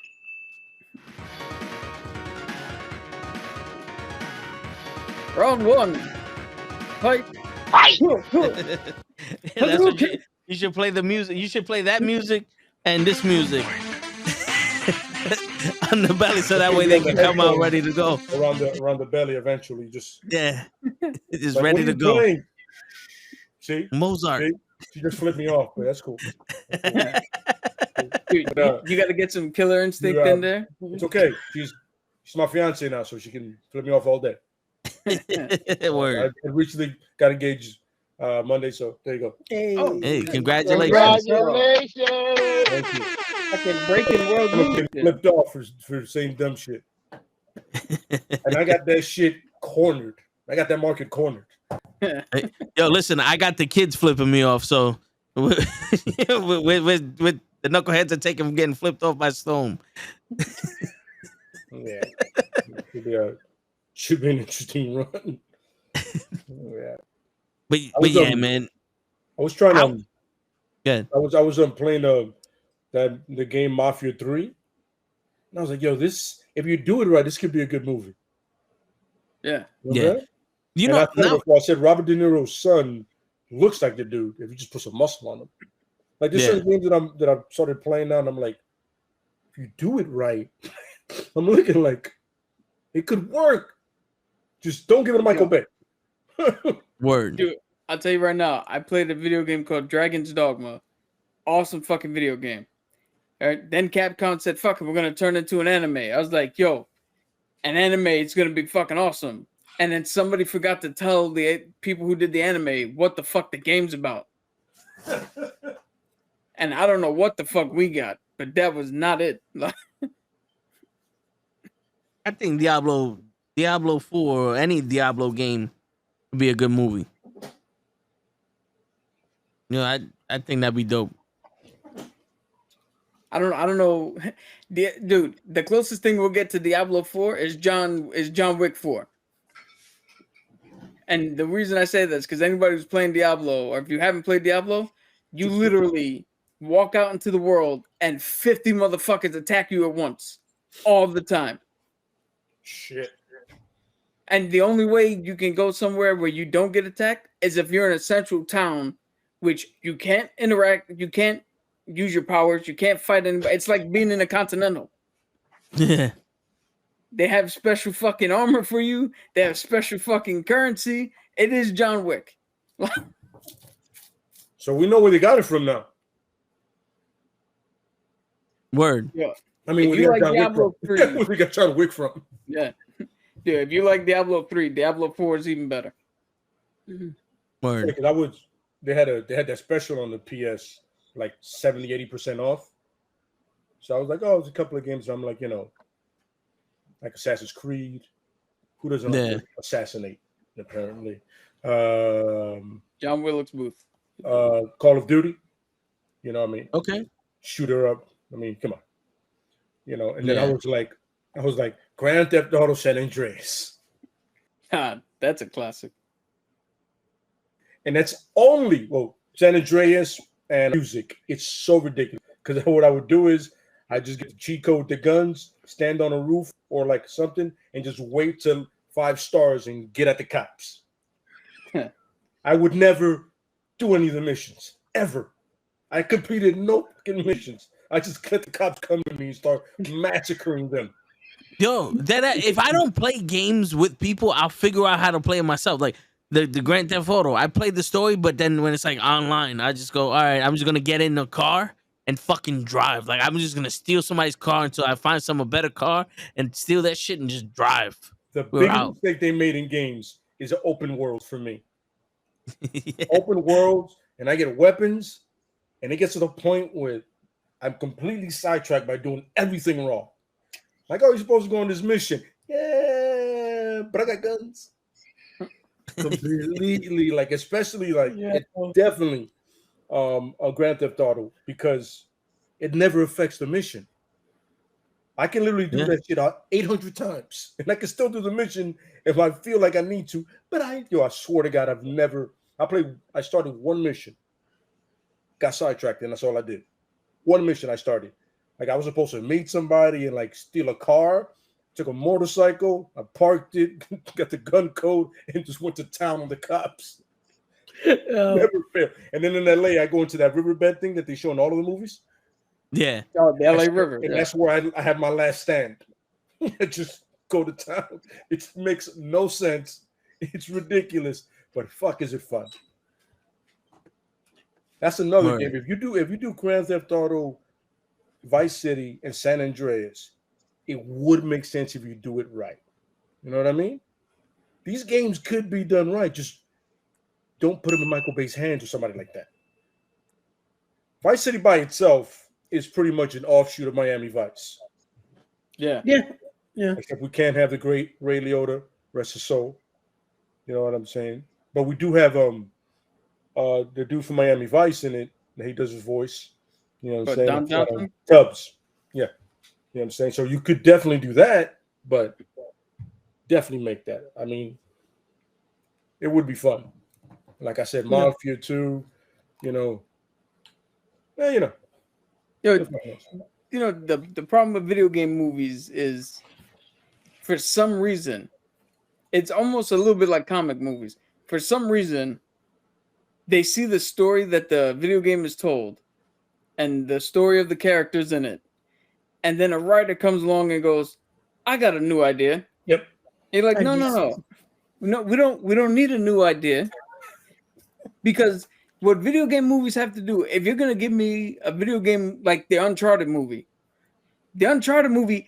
Round one. Fight. That's what you should play the music. You should play that music and this music on the belly, so that way they can come out ready to go. Around the belly eventually. Just just like, ready to go. Playing? See? Mozart. See? She just flipped me off, but that's cool. Dude, you got to get some killer instinct in there. It's okay. She's my fiance now, so she can flip me off all day. Word. I recently got engaged Monday, so there you go. Hey, congratulations. Congratulations. Thank you. Fucking breaking world I'm news. getting flipped off for saying dumb shit. And I got that shit cornered. I got that market cornered. Yo, listen, I got the kids flipping me off, so with the knuckleheads are taking from getting flipped off by Stone. Yeah. Should be an interesting run. Yeah. But yeah, man. I was trying to Good. I was playing the game Mafia 3. And I was like, yo, this, if you do it right, this could be a good movie. Yeah. Yeah. You and know, I said before, I said Robert De Niro's son looks like the dude if you just put some muscle on him. Like there's certain games that I've started playing now, and I'm like, if you do it right, I'm looking like it could work. Just don't give it to Michael Bay. Word. Dude, I'll tell you right now, I played a video game called Dragon's Dogma. Awesome fucking video game. All right. Then Capcom said, fuck it, we're going to turn it into an anime. I was like, yo, an anime, it's going to be fucking awesome. And then somebody forgot to tell the people who did the anime what the fuck the game's about. And I don't know what the fuck we got, but that was not it. I think Diablo 4 or any Diablo game would be a good movie. You know, I think that'd be dope. I don't know. Dude, the closest thing we'll get to Diablo 4 is John Wick 4. And the reason I say this, because anybody who's playing Diablo, or if you haven't played Diablo, you literally walk out into the world and 50 motherfuckers attack you at once. All the time. Shit. And the only way you can go somewhere where you don't get attacked is if you're in a central town, which you can't interact, you can't use your powers, you can't fight anybody. It's like being in a Continental. Yeah. They have special fucking armor for you. They have special fucking currency. It is John Wick. So we know where they got it from now. Word. Yeah. I mean, If where you they like got John Wick Diablo from. 3. Where we got John Wick from. Yeah. Dude, if you like Diablo 3, Diablo 4 is even better. Word. Because they had that special on the PS, like 70-80% off. So I was like, oh, it's a couple of games. I'm like, like Assassin's Creed. Who doesn't like to assassinate? Apparently, John Wilkes Booth. Call of Duty. You know what I mean? Okay. Shooter up. I mean, come on. And then Yeah. I was like, Grand Theft Auto San Andreas. God, that's a classic. And that's only San Andreas and music. It's so ridiculous. Because what I would do is I just get the cheat code, the guns, stand on a roof or like something, and just wait till 5 stars and get at the cops. I would never do any of the missions ever. I completed no fucking missions. I just let the cops come to me and start massacring them. Yo, if I don't play games with people, I'll figure out how to play it myself. Like the Grand Theft Auto, I played the story, but then when it's like online, I just go, all right, I'm just gonna get in the car and fucking drive. Like I'm just gonna steal somebody's car until I find a better car and steal that shit and just drive. The biggest mistake they made in games is an open world for me. Yeah. Open worlds, and I get weapons, and it gets to the point where I'm completely sidetracked by doing everything wrong. Like, oh, you're supposed to go on this mission. Yeah, but I got guns. Completely, like, especially, like, it's definitely a Grand Theft Auto because it never affects the mission. I can literally do that shit 800 times, and I can still do the mission if I feel like I need to. But I swear to God, I started one mission, got sidetracked, and that's all I did. One mission I started. Like I was supposed to meet somebody and like steal a car, took a motorcycle, I parked it, got the gun code, and just went to town on the cops. Never failed. And then in LA, I go into that riverbed thing that they show in all of the movies. Yeah. Oh, the LA River. And that's where I had my last stand. I just go to town. It makes no sense. It's ridiculous, but fuck, is it fun? That's another game. If you do Grand Theft Auto, Vice City, and San Andreas, it would make sense if you do it right. You know what I mean? These games could be done right. Just don't put them in Michael Bay's hands or somebody like that. Vice City by itself is pretty much an offshoot of Miami Vice. Yeah. Except we can't have the great Ray Liotta, rest his soul. You know what I'm saying? But we do have the dude from Miami Vice in it. He does his voice. You know what I'm saying? Don Johnson? Tubbs. Yeah. You know what I'm saying? So you could definitely do that, but definitely make that. I mean, it would be fun. Like I said, Mafia 2, Yo, the problem with video game movies is for some reason, it's almost a little bit like comic movies. For some reason, they see the story that the video game is told and the story of the characters in it. And then a writer comes along and goes, I got a new idea. Yep. You're like, no, we don't need a new idea. Because what video game movies have to do, if you're going to give me a video game like the Uncharted movie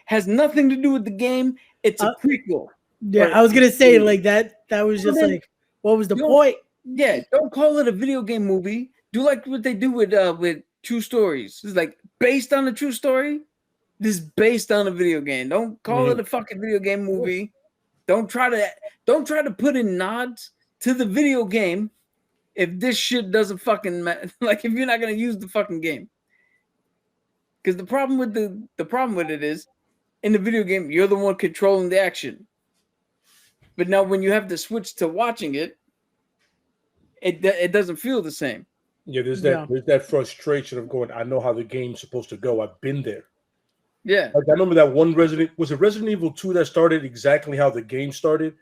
has nothing to do with the game. It's a prequel. Yeah, I was going to say like that was just like, what was the point? Yeah, don't call it a video game movie. Do like what they do with true stories. It's like based on a true story. This is based on a video game. Don't call it a fucking video game movie. Don't try to put in nods to the video game if this shit doesn't fucking like if you're not gonna use the fucking game. Because the problem with it is in the video game you're the one controlling the action. But now when you have to switch to watching it, it doesn't feel the same. Yeah, there's that frustration of going, I know how the game's supposed to go. I've been there. Yeah. Like I remember that one Resident Evil 2 that started exactly how the game started,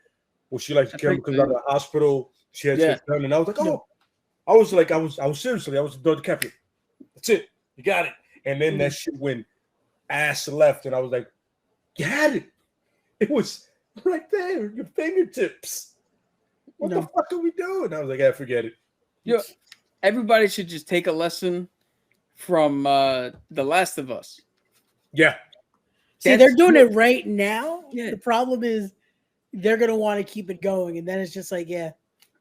where she like comes out of the hospital, she has her gun, and I was like, oh, I was seriously, I was the captain. That's it, you got it. And then that shit went ass left, and I was like, you had it. It was right there, your fingertips. What the fuck are we doing? I was like, I forget it. Yo, everybody should just take a lesson from The Last of Us. Yeah. See, they're doing it right now. Yeah. The problem is they're gonna want to keep it going, and then it's just like, yeah,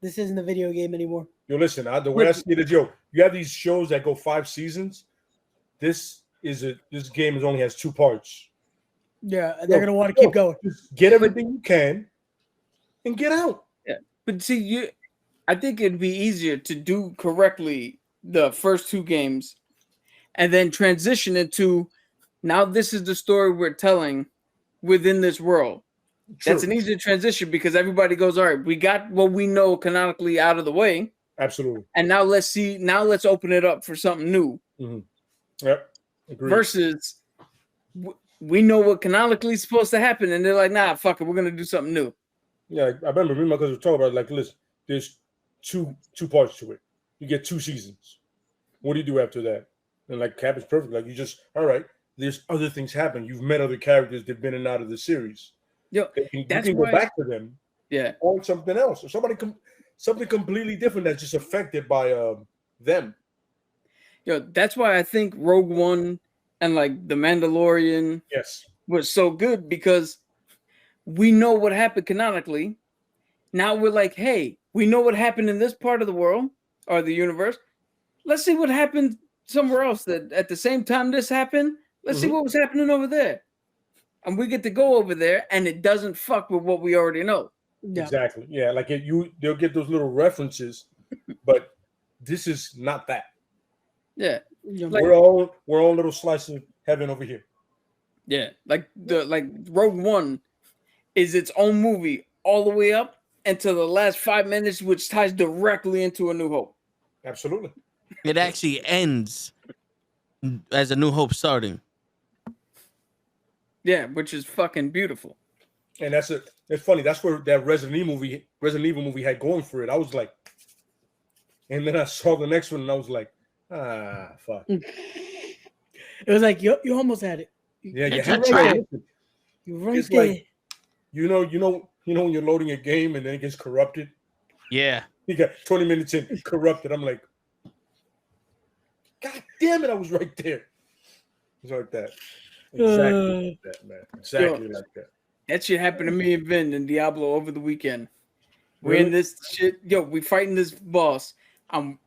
this isn't a video game anymore. Yo, listen, the way I see it is, yo, you have these shows that go 5 seasons. This game only has 2 parts. Yeah, and they're gonna want to keep going. Just get everything you can and get out. Yeah, but see, I think it'd be easier to do correctly the first 2 games, and then transition into now this is the story we're telling within this world. True. That's an easier transition because everybody goes, all right, we got what we know canonically out of the way. Absolutely. And now let's open it up for something new. Mm-hmm. Yep. Agreed. Versus we know what canonically is supposed to happen, and they're like, nah, fuck it, we're gonna do something new. Yeah, I remember me and my cousin were talking about it, like, listen, there's two parts to it. You get 2 seasons. What do you do after that? And like Cap is perfect. Like you just, all right, there's other things happen. You've met other characters that've been in and out of the series. Yo, you can go back to them. Yeah. Or something else. Or something completely different that's just affected by them. Yo, that's why I think Rogue One and like The Mandalorian was so good, because we know what happened canonically. Now we're like, hey, we know what happened in this part of the world or the universe. Let's see what happened somewhere else that at the same time this happened. Let's see what was happening over there. And we get to go over there, and it doesn't fuck with what we already know. Yeah. Exactly. Yeah, like they'll get those little references, but this is not that. Yeah. Like, we're all little slice of heaven over here. Yeah. Like Rogue One is its own movie all the way up until the last 5 minutes, which ties directly into A New Hope. Absolutely. It actually ends as A New Hope starting. Yeah, which is fucking beautiful. And it's funny. That's where that Resident Evil movie had going for it. I was like, and then I saw the next one and I was like, fuck. It was like you almost had it. Yeah, you It's had a trap. it. You're right It's there. like, you know when you're loading a game and then it gets corrupted. Yeah. You got 20 minutes in, corrupted. I'm like, God damn it! I was right there. It's like that. Exactly like that, man. Exactly like that. That shit happened to me and Vin in Diablo over the weekend. We're in this shit. Yo, we fighting this boss.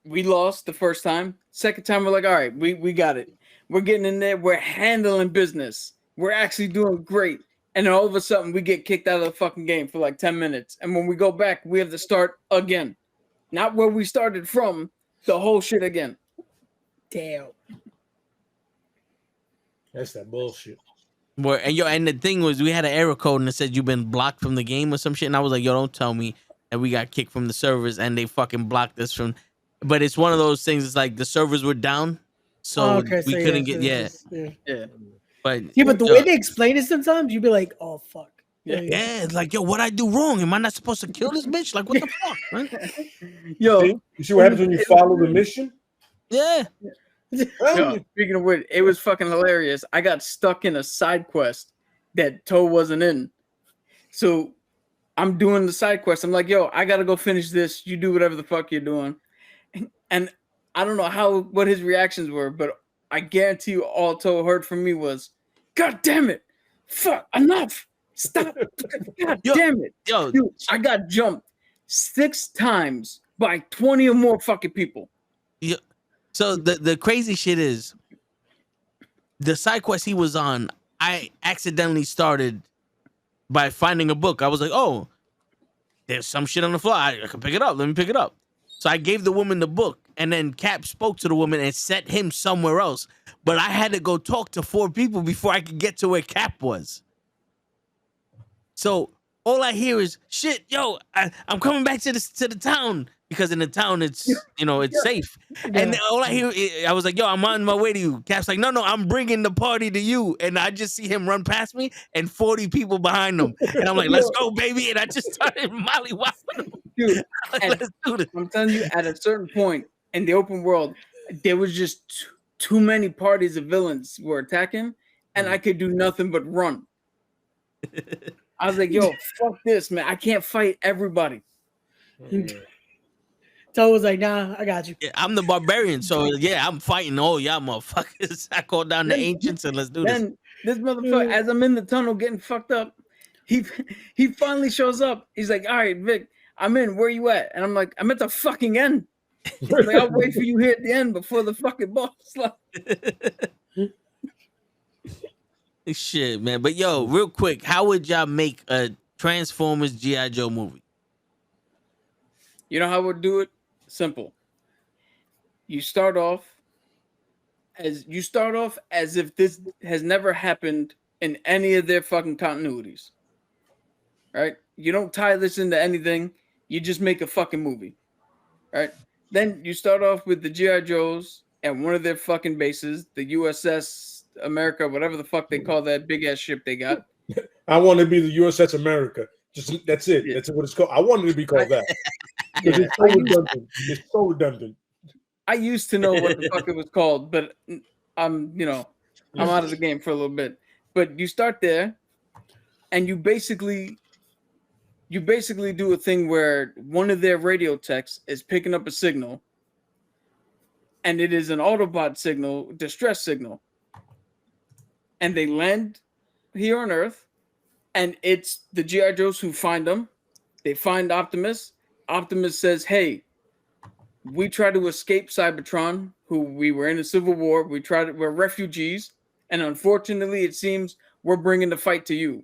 We lost the first time. Second time, we're like, all right, we got it. We're getting in there. We're handling business. We're actually doing great. And then all of a sudden, we get kicked out of the fucking game for like 10 minutes. And when we go back, we have to start again. Not where we started from, the whole shit again. Damn. That's that bullshit. And the thing was, we had an error code and it said you've been blocked from the game or some shit. And I was like, yo, don't tell me that we got kicked from the servers and they fucking blocked us from. But it's one of those things. It's like the servers were down, so we couldn't get. Yeah. But the way they explain it sometimes, you'd be like, oh fuck. Yeah, it's like, yo, what I do wrong? Am I not supposed to kill this bitch? Like, what the fuck, man? Yo, you see what happens when you follow the mission? Yeah. Yo, speaking of which, it was fucking hilarious. I got stuck in a side quest that Toe wasn't in. So I'm doing the side quest. I'm like, yo, I gotta go finish this. You do whatever the fuck you're doing. And I don't know what his reactions were, but I guarantee you all Toe heard from me was, God damn it. Fuck, enough. Stop. God damn it. Yo, dude, I got jumped 6 times by 20 or more fucking people. Yeah. So the crazy shit is the side quest he was on, I accidentally started by finding a book. I was like, oh, there's some shit on the floor. I can pick it up. Let me pick it up. So I gave the woman the book, and then Cap spoke to the woman and set him somewhere else. But I had to go talk to 4 people before I could get to where Cap was. So all I hear is, shit, yo, I'm coming back to the town. Because in the town, it's, it's safe. Yeah. And all I hear, I was like, yo, I'm on my way to you. Cap's like, no, I'm bringing the party to you. And I just see him run past me and 40 people behind him. And I'm like, let's go, baby. And I just started mollywopping him. Dude, let's do this. I'm telling you, at a certain point in the open world, there was just too many parties of villains were attacking, and I could do nothing but run. I was like, yo, fuck this, man. I can't fight everybody. So I was like, nah, I got you. Yeah, I'm the barbarian, so yeah, I'm fighting all y'all motherfuckers. I call down the ancients and let's do this. This motherfucker, as I'm in the tunnel getting fucked up, he finally shows up. He's like, all right, Vic, I'm in. Where you at? And I'm like, I'm at the fucking end. He's like, I'll wait for you here at the end before the fucking boss. Shit, man. But yo, real quick, how would y'all make a Transformers G.I. Joe movie? You know how we'll do it? Simple. You start off as if this has never happened in any of their fucking continuities. Right? You don't tie this into anything. You just make a fucking movie. Right? Then you start off with the G.I. Joes at one of their fucking bases, the USS America, whatever the fuck they call that big ass ship they got. I want to be the USS America. Just that's it. Yeah. That's what it's called. I wanted to be called that. Yeah. It's so redundant. It's so redundant. I used to know what the fuck it was called, but I'm out of the game for a little bit. But you start there, and you basically do a thing where one of their radio techs is picking up a signal, and it is an Autobot signal, distress signal. And they land here on Earth, and it's the G.I. Joes who find them. They find Optimus. Optimus says, hey, we tried to escape Cybertron, who we were in a civil war. We're refugees, and unfortunately, it seems we're bringing the fight to you.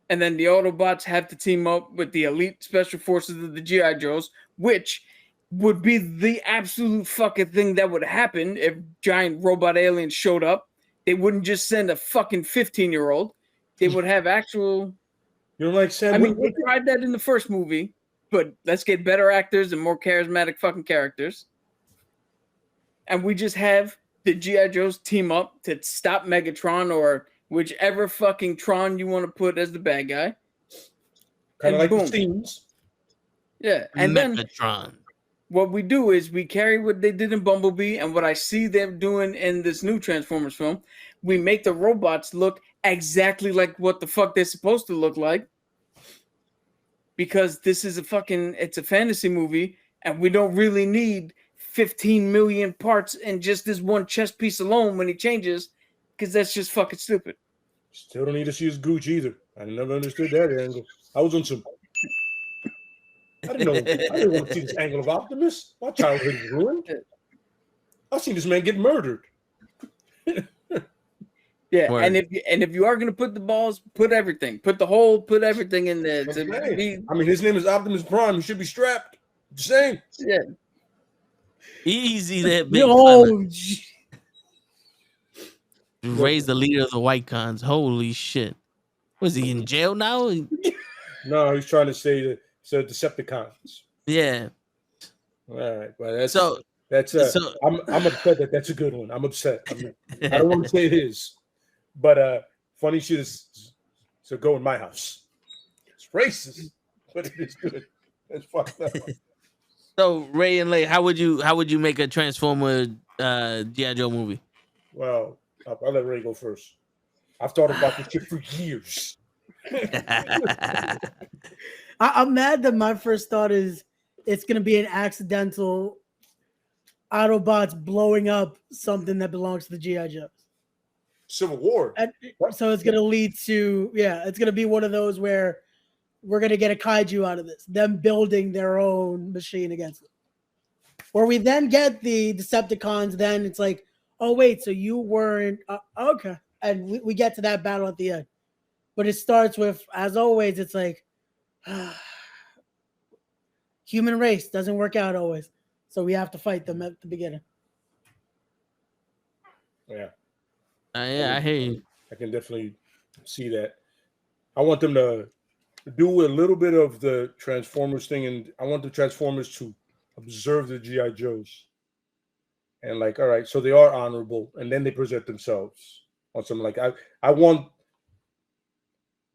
And then the Autobots have to team up with the elite special forces of the G.I. Joes, which would be the absolute fucking thing that would happen if giant robot aliens showed up. They wouldn't just send a fucking 15-year-old. They would have actual... You don't like Sam? I mean, they tried that in the first movie, but let's get better actors and more charismatic fucking characters. And we just have the G.I. Joes team up to stop Megatron or whichever fucking Tron you want to put as the bad guy. Kind of like boom. The scenes. Yeah. And Megatron. Then what we do is we carry what they did in Bumblebee and what I see them doing in this new Transformers film. We make the robots look exactly like what the fuck they're supposed to look like. Because this is it's a fantasy movie, and we don't really need 15 million parts in just this one chess piece alone when he changes, because that's just fucking stupid. Still don't need to see his gooch either. I never understood that angle. I was on some... I didn't want to see this angle of Optimus. My childhood is ruined. I've seen this man get murdered. Yeah, word. and if you are gonna put the balls, put everything. Put everything in there. I mean, his name is Optimus Prime. He should be strapped. The same. Yeah. Easy that big. Raise the leader of the White Cons. Holy shit. Was he in jail now? No, he's trying to say the Decepticons. Yeah. All right. Well, I'm upset that's a good one. I'm upset. I don't want to say it is. But funny shit is to go in my house. It's racist, but it is good. It's fucked up. So Ray and Lay, how would you make a Transformer G.I. Joe movie? Well, I'll let Ray go first. I've thought about this shit for years. I'm mad that my first thought is it's gonna be an accidental Autobots blowing up something that belongs to the G.I. Joes. Civil War. And so it's going to lead to, it's going to be one of those where we're going to get a kaiju out of this, them building their own machine against it. Where we then get the Decepticons, then it's like, oh, wait, so you weren't, okay. And we get to that battle at the end. But it starts with, as always, it's like, human race doesn't work out always. So we have to fight them at the beginning. Yeah. Yeah, I hear you. I can definitely see that. I want them to do a little bit of the Transformers thing, and I want the Transformers to observe the G.I. Joes. And like, all right, so they are honorable, and then they present themselves on something like I want,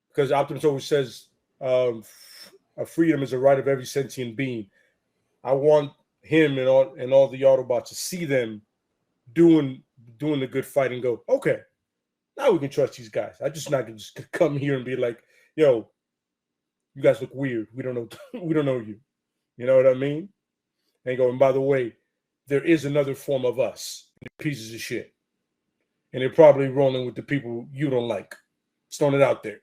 because Optimus always says a freedom is a right of every sentient being. I want him and all the Autobots to see them doing the good fight and go, okay, now we can trust these guys. I'm just not gonna just come here and be like, yo, you guys look weird. We don't know you. You know what I mean? And go, and by the way, there is another form of us, pieces of shit. and they're probably rolling with the people you don't like. Just throwing it out there.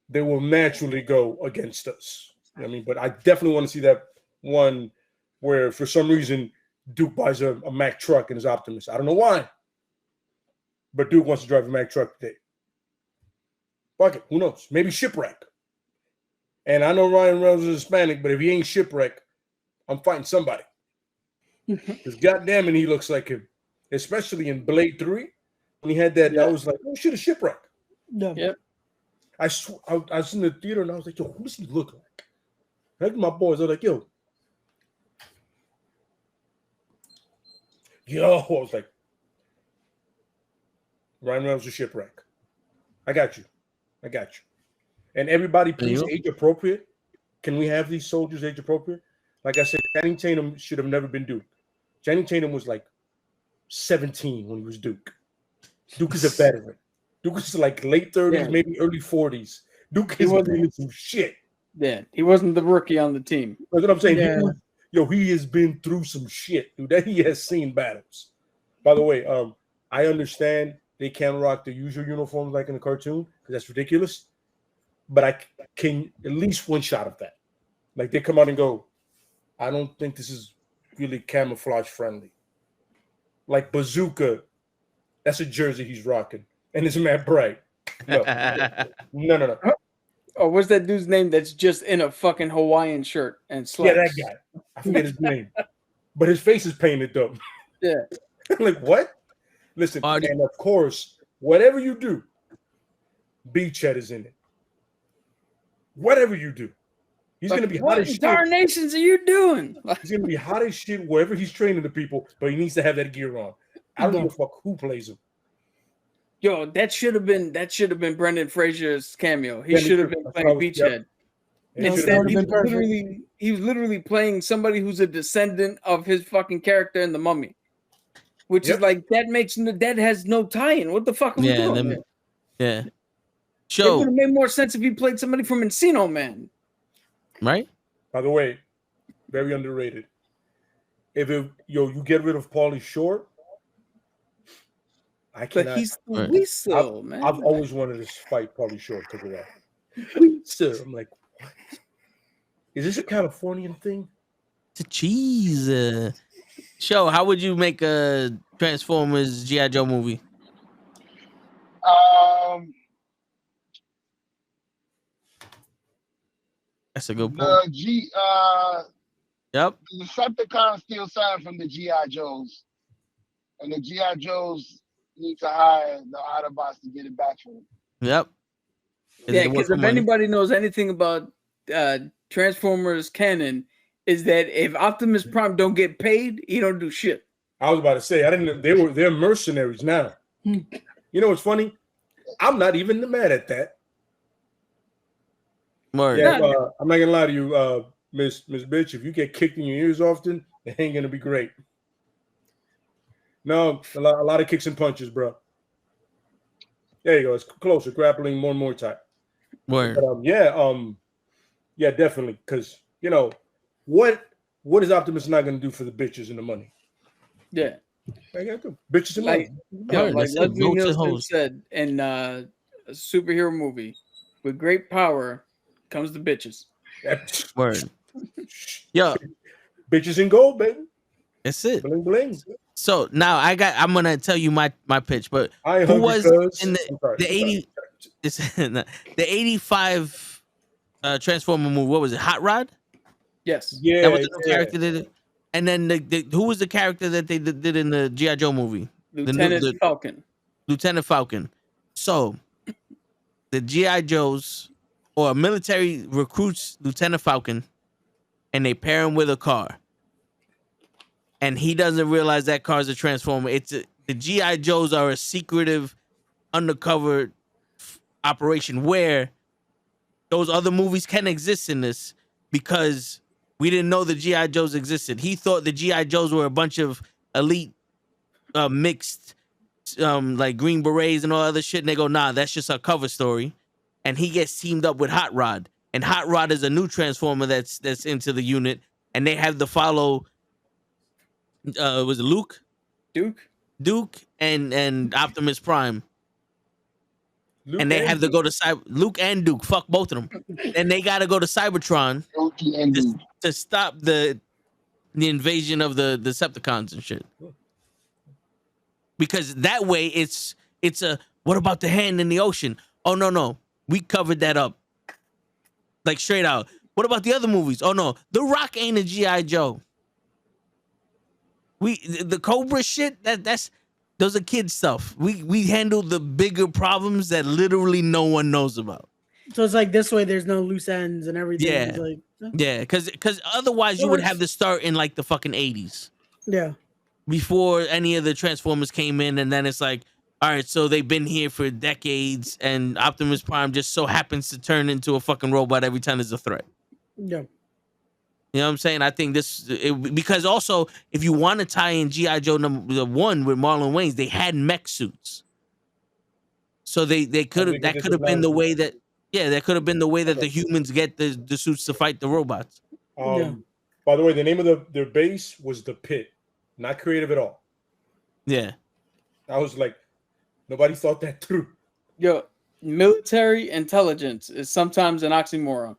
They will naturally go against us. You know what I mean, but I definitely want to see that one where for some reason Duke buys a Mack truck and is Optimus. I don't know why, but Duke wants to drive a Mack truck today. Fuck it, who knows? Maybe Shipwreck. And I know Ryan Reynolds is Hispanic, but if he ain't Shipwreck, I'm fighting somebody. Because goddamn it, he looks like him. Especially in Blade 3. When he had that, I was like, oh shit, a Shipwreck. No. Yep. I was in the theater and I was like, yo, who does he look like? I looked at my boys, I was like, yo. I was like, Ryan Reynolds is Shipwreck. I got you. And everybody, please, age appropriate. Can we have these soldiers age appropriate? Like I said, Channing Tatum should have never been Duke. Channing Tatum was like 17 when he was Duke. Duke is a veteran. Duke is like late 30s, maybe early 40s. Duke is doing some shit. Yeah, he wasn't the rookie on the team. That's what I'm saying. Yeah. He has been through some shit, dude. That he has seen battles. By the way, I understand they can't rock the usual uniforms like in the cartoon because that's ridiculous. But I can at least one shot of that. Like they come out and go, I don't think this is really camouflage friendly. Like Bazooka, that's a jersey he's rocking. And it's Matt Bright. No. Oh, what's that dude's name that's just in a fucking Hawaiian shirt and slacks? Yeah, that guy. I forget his name. But his face is painted though. Yeah. Like, what? Listen, and of course, whatever you do, Beachhead is in it. Whatever you do. He's going to be hot as shit. What nations are you doing? He's going to be hot as shit wherever he's training the people, but he needs to have that gear on. I don't give a fuck who plays him. Yo, that should have been Brendan Fraser's cameo. He should have been playing Beachhead. Instead, he was literally playing somebody who's a descendant of his fucking character in The Mummy. Which is like that has no tie-in. What the fuck are we doing? Yeah. It would have made more sense if he played somebody from Encino Man. Right? By the way, very underrated. You get rid of Pauly Shore, I cannot. But he's the whistle, man. I've always wanted to fight Pauly Shore. Took it out. I'm like, what? Is this a Californian thing? It's a cheese. Show, how would you make a Transformers G.I. Joe movie? That's a good point. The Decepticons steal something from the G.I. Joes. And the G.I. Joes need to hire the Autobots to get it back from them. Yep. Yeah, because if anybody knows anything about Transformers canon, is that if Optimus Prime don't get paid, he don't do shit. I was about to say, I didn't know they're mercenaries now. You know what's funny? I'm not even mad at that. Yeah, I'm not gonna lie to you, Miss Bitch. If you get kicked in your ears often, it ain't gonna be great. No, a lot of kicks and punches, bro. There you go. It's closer, grappling, more and more type. Word. But, yeah, definitely. Because what is Optimus not gonna do for the bitches and the money? Yeah, I got them bitches and money. Like Leslie Nielsen said in a superhero movie, with great power comes the bitches. Word. Yo, bitches in gold, baby. That's it. Bling bling. So now I'm gonna tell you my pitch, but who was in the 85 Transformer movie? What was it? Hot Rod? Yes. Yeah. That was the character that did it. And then who was the character that they did in the G.I. Joe movie? Lieutenant Falcon. Lieutenant Falcon. So the G.I. Joes or military recruits Lieutenant Falcon, and they pair him with a car. And he doesn't realize that car is a Transformer. The G.I. Joes are a secretive, undercover operation where those other movies can exist in this because we didn't know the G.I. Joes existed. He thought the G.I. Joes were a bunch of elite, mixed, like Green Berets and all other shit. And they go, nah, that's just a cover story. And he gets teamed up with Hot Rod. And Hot Rod is a new Transformer that's into the unit. And they have to follow, was it Luke? Duke? Duke and Optimus Prime, Luke and they have to Duke. go to Luke and Duke. Fuck both of them, and they got to go to Cybertron Loki and Duke. to stop the invasion of the Decepticons and shit. Because that way it's a what about the hand in the ocean? Oh no, we covered that up. Like straight out. What about the other movies? Oh no, The Rock ain't a G.I. Joe. The Cobra shit, that's those are kid stuff. We handle the bigger problems that literally no one knows about. So it's like this way. There's no loose ends and everything. Yeah. It's like, Yeah, because otherwise you would have to start in like the fucking 80s yeah. before any of the Transformers came in, and then it's like, all right, so they've been here for decades, and Optimus Prime just so happens to turn into a fucking robot every time there's a threat. Yeah. You know what I'm saying? I think because also if you want to tie in G.I. Joe #1 with Marlon Wayans, they had mech suits, so they could have that could have been the way that that could have been the way that the humans get the suits to fight the robots. By the way, the name of their base was the Pit, not creative at all. Yeah, I was like, nobody thought that through. Yo, military intelligence is sometimes an oxymoron.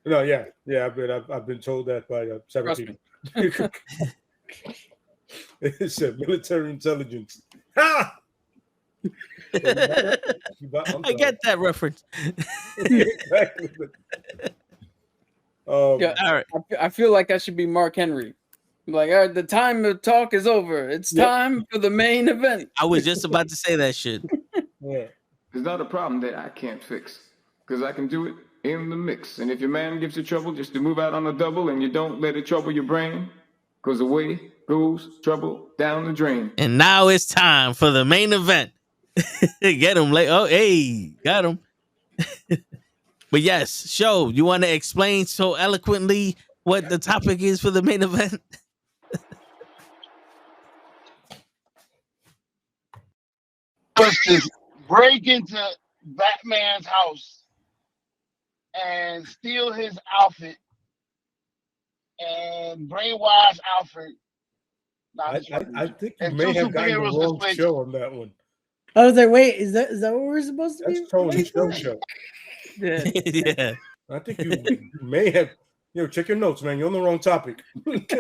No, yeah, I've been told that by several people. It's a military intelligence. Ha! I get that reference. Exactly. Yeah, all right. I feel like I should be Mark Henry. Like, all right, the time of talk is over. It's time for the main event. I was just about to say that shit. Yeah. It's not a problem that I can't fix, because I can do it in the mix. And if your man gives you trouble, just to move out on a double, and you don't let it trouble your brain, because away goes trouble down the drain. And now it's time for the main event. Get him late. Oh, hey, got him. But yes, Show, you want to explain so eloquently what the topic is for the main event? Was to break into Batman's house and steal his outfit and brainwash Alfred. I think you And may two have gotten the superheroes wrong was show on that one. I was like, wait, is that what we're supposed to be? That's Tony's show. Yeah. Yeah. I think you may have. Check your notes, man. You're on the wrong topic. If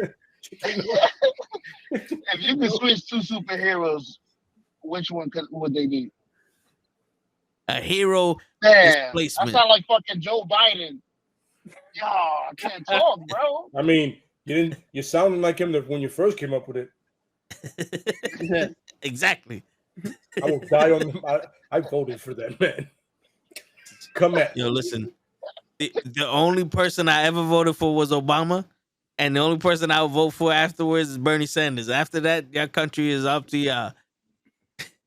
you could switch two superheroes, which one would they be? A hero Damn, I displacement. sound like fucking Joe Biden. Yo, I can't talk, bro. I mean, you sounded like him when you first came up with it. Exactly. I will die on them. I voted for that, man. Come at Yo, listen. The only person I ever voted for was Obama, and the only person I would vote for afterwards is Bernie Sanders. After that, your country is up to y'all.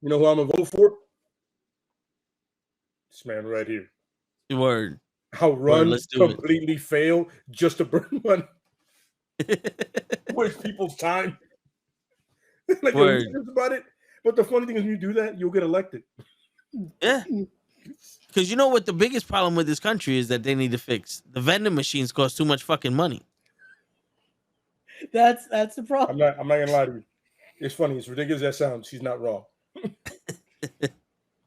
You know who I'm gonna vote for? This man right here. Word. I'll run, let's do it. completely fail just to burn money. Waste people's time. Like Word. about it. But the funny thing is, when you do that, you'll get elected. Yeah. Because you know what the biggest problem with this country is that they need to fix? The vending machines cost too much fucking money. That's the problem. I'm not gonna lie to you. It's funny. It's ridiculous as that sounds. She's not wrong.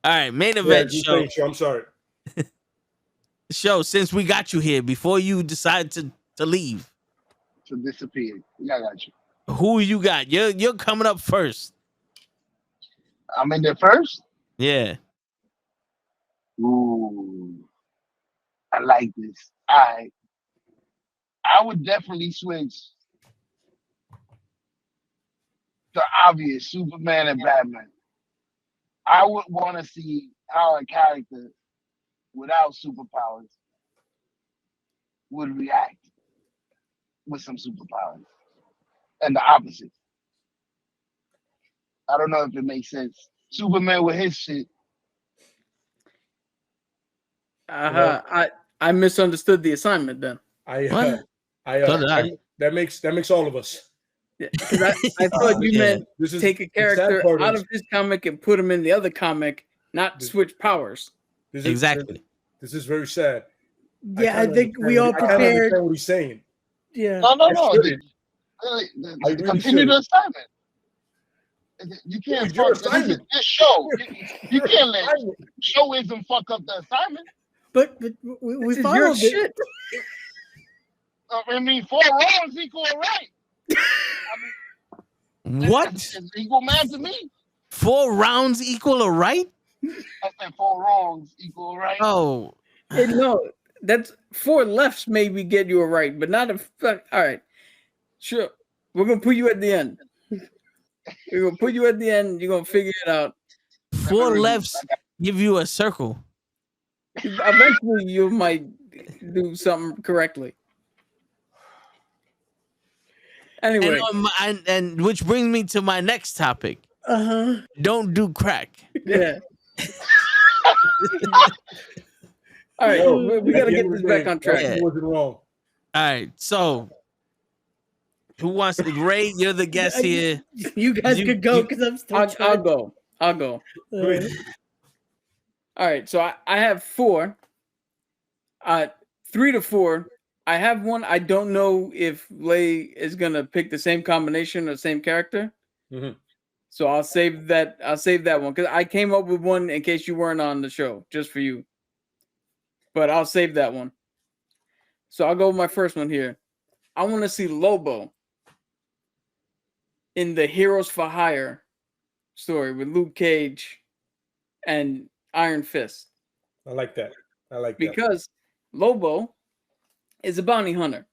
All right, main event show. I'm sorry. Show, since we got you here, before you decide to leave, To disappear. Yeah, I got you. who you got? You're coming up first. I'm in there first. Yeah. Ooh, I like this. I would definitely switch the obvious Superman and Batman. I would want to see how a character without superpowers would react with some superpowers, and the opposite. I don't know if it makes sense. Superman with his shit. I misunderstood the assignment then. What? So did I. That makes all of us. Yeah, because I thought you meant take a character out of his comic and put him in the other comic, not switch powers. Exactly. This is very sad. Yeah, I think we all I prepared. understand what he's saying. Yeah. No. I really Continue the assignment. You can't It's your fuck assignment. this show. You can't let Assignment. showism fuck up the assignment. But we This is your followed it. shit. I mean, 4 wrongs equal a right. What? It's equal math to me. 4 rounds equal a right? I said 4 wrongs equal a right. Oh, No, that's 4 lefts maybe get you a right, but not a fuck. All right, sure. We're gonna put you at the end. We're gonna put you at the end. You're gonna figure it out. 4 lefts give you a circle. Eventually, you might do something correctly. Anyway, And which brings me to my next topic. Don't do crack. yeah. All right, Yo, we gotta at the get end of this the back day, on track. Yeah. He wasn't wrong. All right, so who wants to? Ray, you're the guest here. You guys could go because I'm still I'll trying. go. I'll go. All right, so I have 4. 3 to 4. I have one. I don't know if Lay is gonna pick the same combination or same character. Mhm. So I'll save that. I'll save that one because I came up with one in case you weren't on the show, just for you. But I'll save that one. So I'll go with my first one here. I want to see Lobo in the Heroes for Hire story with Luke Cage and Iron Fist. I like that. Because Lobo is a bounty hunter.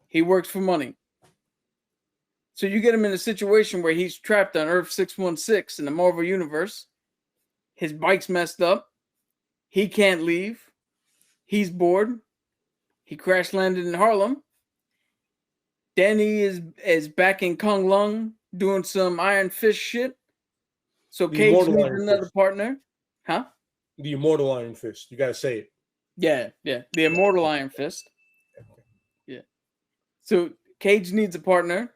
He works for money. So you get him in a situation where he's trapped on Earth 616 in the Marvel Universe. His bike's messed up. He can't leave. He's bored. He crash landed in Harlem. Danny is back in Kung Lung doing some Iron Fist shit. So The Cage immortal needs Iron another Fist. partner. Huh? The immortal Iron Fist. You gotta say it. Yeah. The immortal Iron Fist. Yeah. So Cage needs a partner.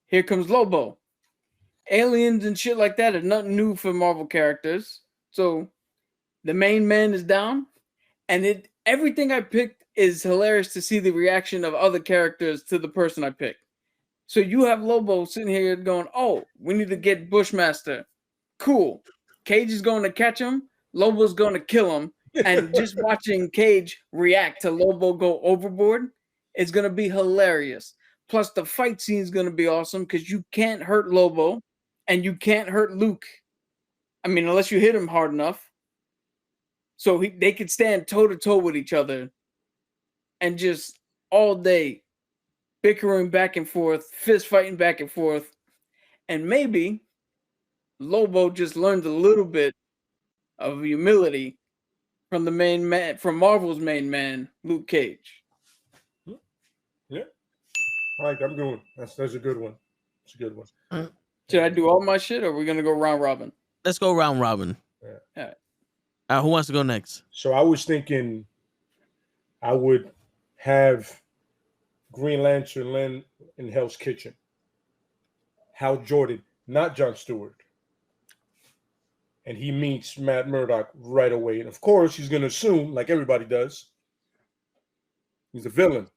Here comes Lobo. Aliens and shit like that are nothing new for Marvel characters. So the main man is down. And everything I picked is hilarious to see the reaction of other characters to the person I picked. So you have Lobo sitting here going, oh, we need to get Bushmaster. Cool. Cage is going to catch him. Lobo's going to kill him. And just watching Cage react to Lobo go overboard is going to be hilarious. Plus, the fight scene is going to be awesome because you can't hurt Lobo and you can't hurt Luke. I mean, unless you hit him hard enough. So they could stand toe-to-toe with each other and just all day bickering back and forth, fist fighting back and forth. And maybe Lobo just learned a little bit of humility from the main man, from Marvel's main man, Luke Cage. Yeah. All right, I'm going. That's a good one. It's a good one. Should I do all my shit or are we going to go round robin? Let's go round robin. Yeah. All right. Who wants to go next? So I was thinking I would have Green Lantern land in Hell's Kitchen. Hal Jordan, not Jon Stewart. And he meets Matt Murdock right away. And of course, he's going to assume, like everybody does, he's a villain,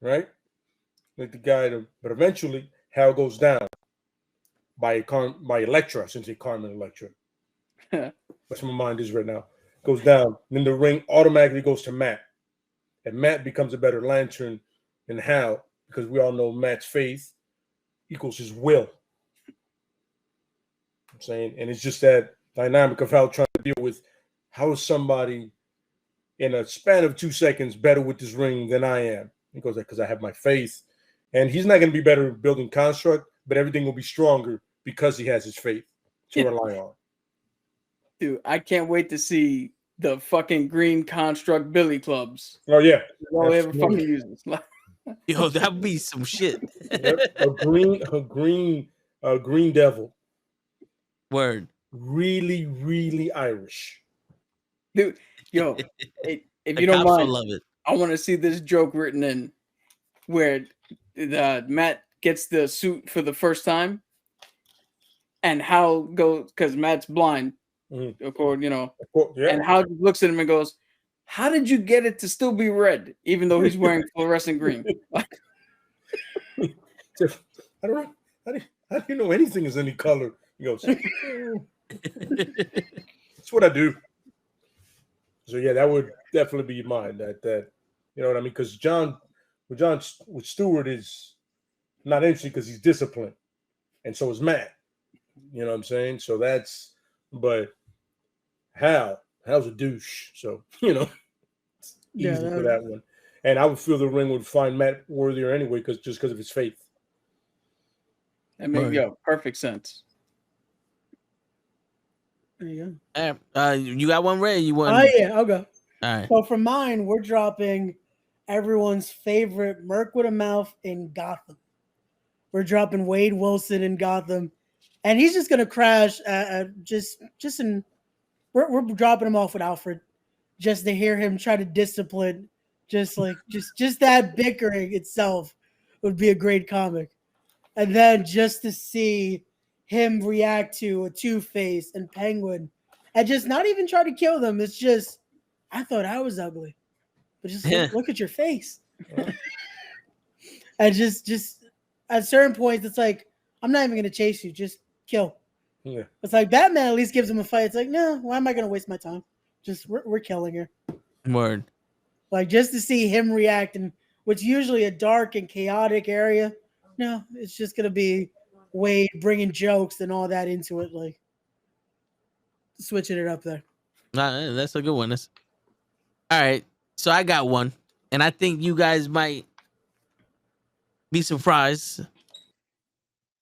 right? Like the guy, but eventually, Hal goes down by Elektra, since they Carmen Electra. That's what my mind is right now. Goes down. And then the ring automatically goes to Matt. And Matt becomes a better Lantern than Hal, because we all know Matt's faith equals his will. I'm saying, and it's just that dynamic of Hal trying to deal with how is somebody in a span of 2 seconds better with this ring than I am. He goes, because I have my faith. And he's not going to be better at building construct, but everything will be stronger because he has his faith to rely on. Dude, I can't wait to see the fucking green construct billy clubs. Oh, yeah. All they ever fucking uses. Yo, that would be some shit. Yep. A green devil. Word. Really, really Irish. Dude, yo, if The you don't cops will mind, love it. I want to see this joke written in where Matt gets the suit for the first time and Hal goes, because Matt's blind, of course, you know, Yeah. and Hal looks at him and goes, how did you get it to still be red, even though he's wearing fluorescent green? I don't know. How do you know anything is any color? He goes, that's what I do. So yeah, that would definitely be mine. That you know what I mean? Because with Stewart is not interesting because he's disciplined, and so is Matt. You know what I'm saying? So but Hal's a douche. So easy for that one. And I would feel the Ring would find Matt worthier anyway, because of his faith. I mean, perfect sense. There you You got one, Ray? You want? Oh yeah, I'll go. All right. So for mine, we're dropping everyone's favorite Merc with a Mouth in Gotham. We're dropping Wade Wilson in Gotham, and he's just gonna crash. We're dropping him off with Alfred, just to hear him try to discipline. Just that bickering itself would be a great comic, and then just to see him react to a Two-Face and Penguin, and just not even try to kill them. It's just, I thought I was ugly, but just look at your face. And just at certain points, it's like, I'm not even gonna chase you, just kill. Yeah. It's like Batman at least gives him a fight. It's like, no, why am I gonna waste my time? Just we're killing her. Word. Like, just to see him react in what's usually a dark and chaotic area. No, it's just gonna be Wade bringing jokes and all that into it, like switching it up there. Nah, that's a good one. All right. So I got one, and I think you guys might be surprised,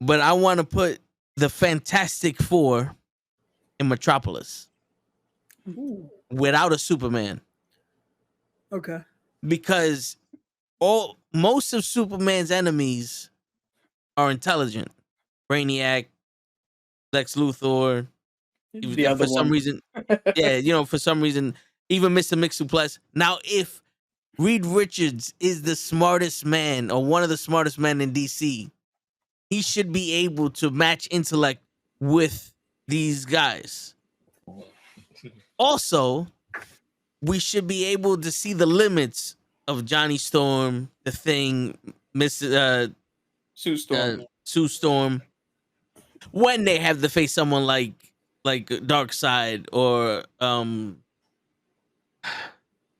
but I want to put the Fantastic Four in Metropolis without a Superman. Okay. Because most of Superman's enemies are intelligent. Brainiac, Lex Luthor. For some reason, even Mr. Mixoplex. Now, if Reed Richards is the smartest man or one of the smartest men in DC, he should be able to match intellect with these guys. Also, we should be able to see the limits of Johnny Storm, the Thing, Sue Storm. Sue Storm, when they have to face someone like Darkseid or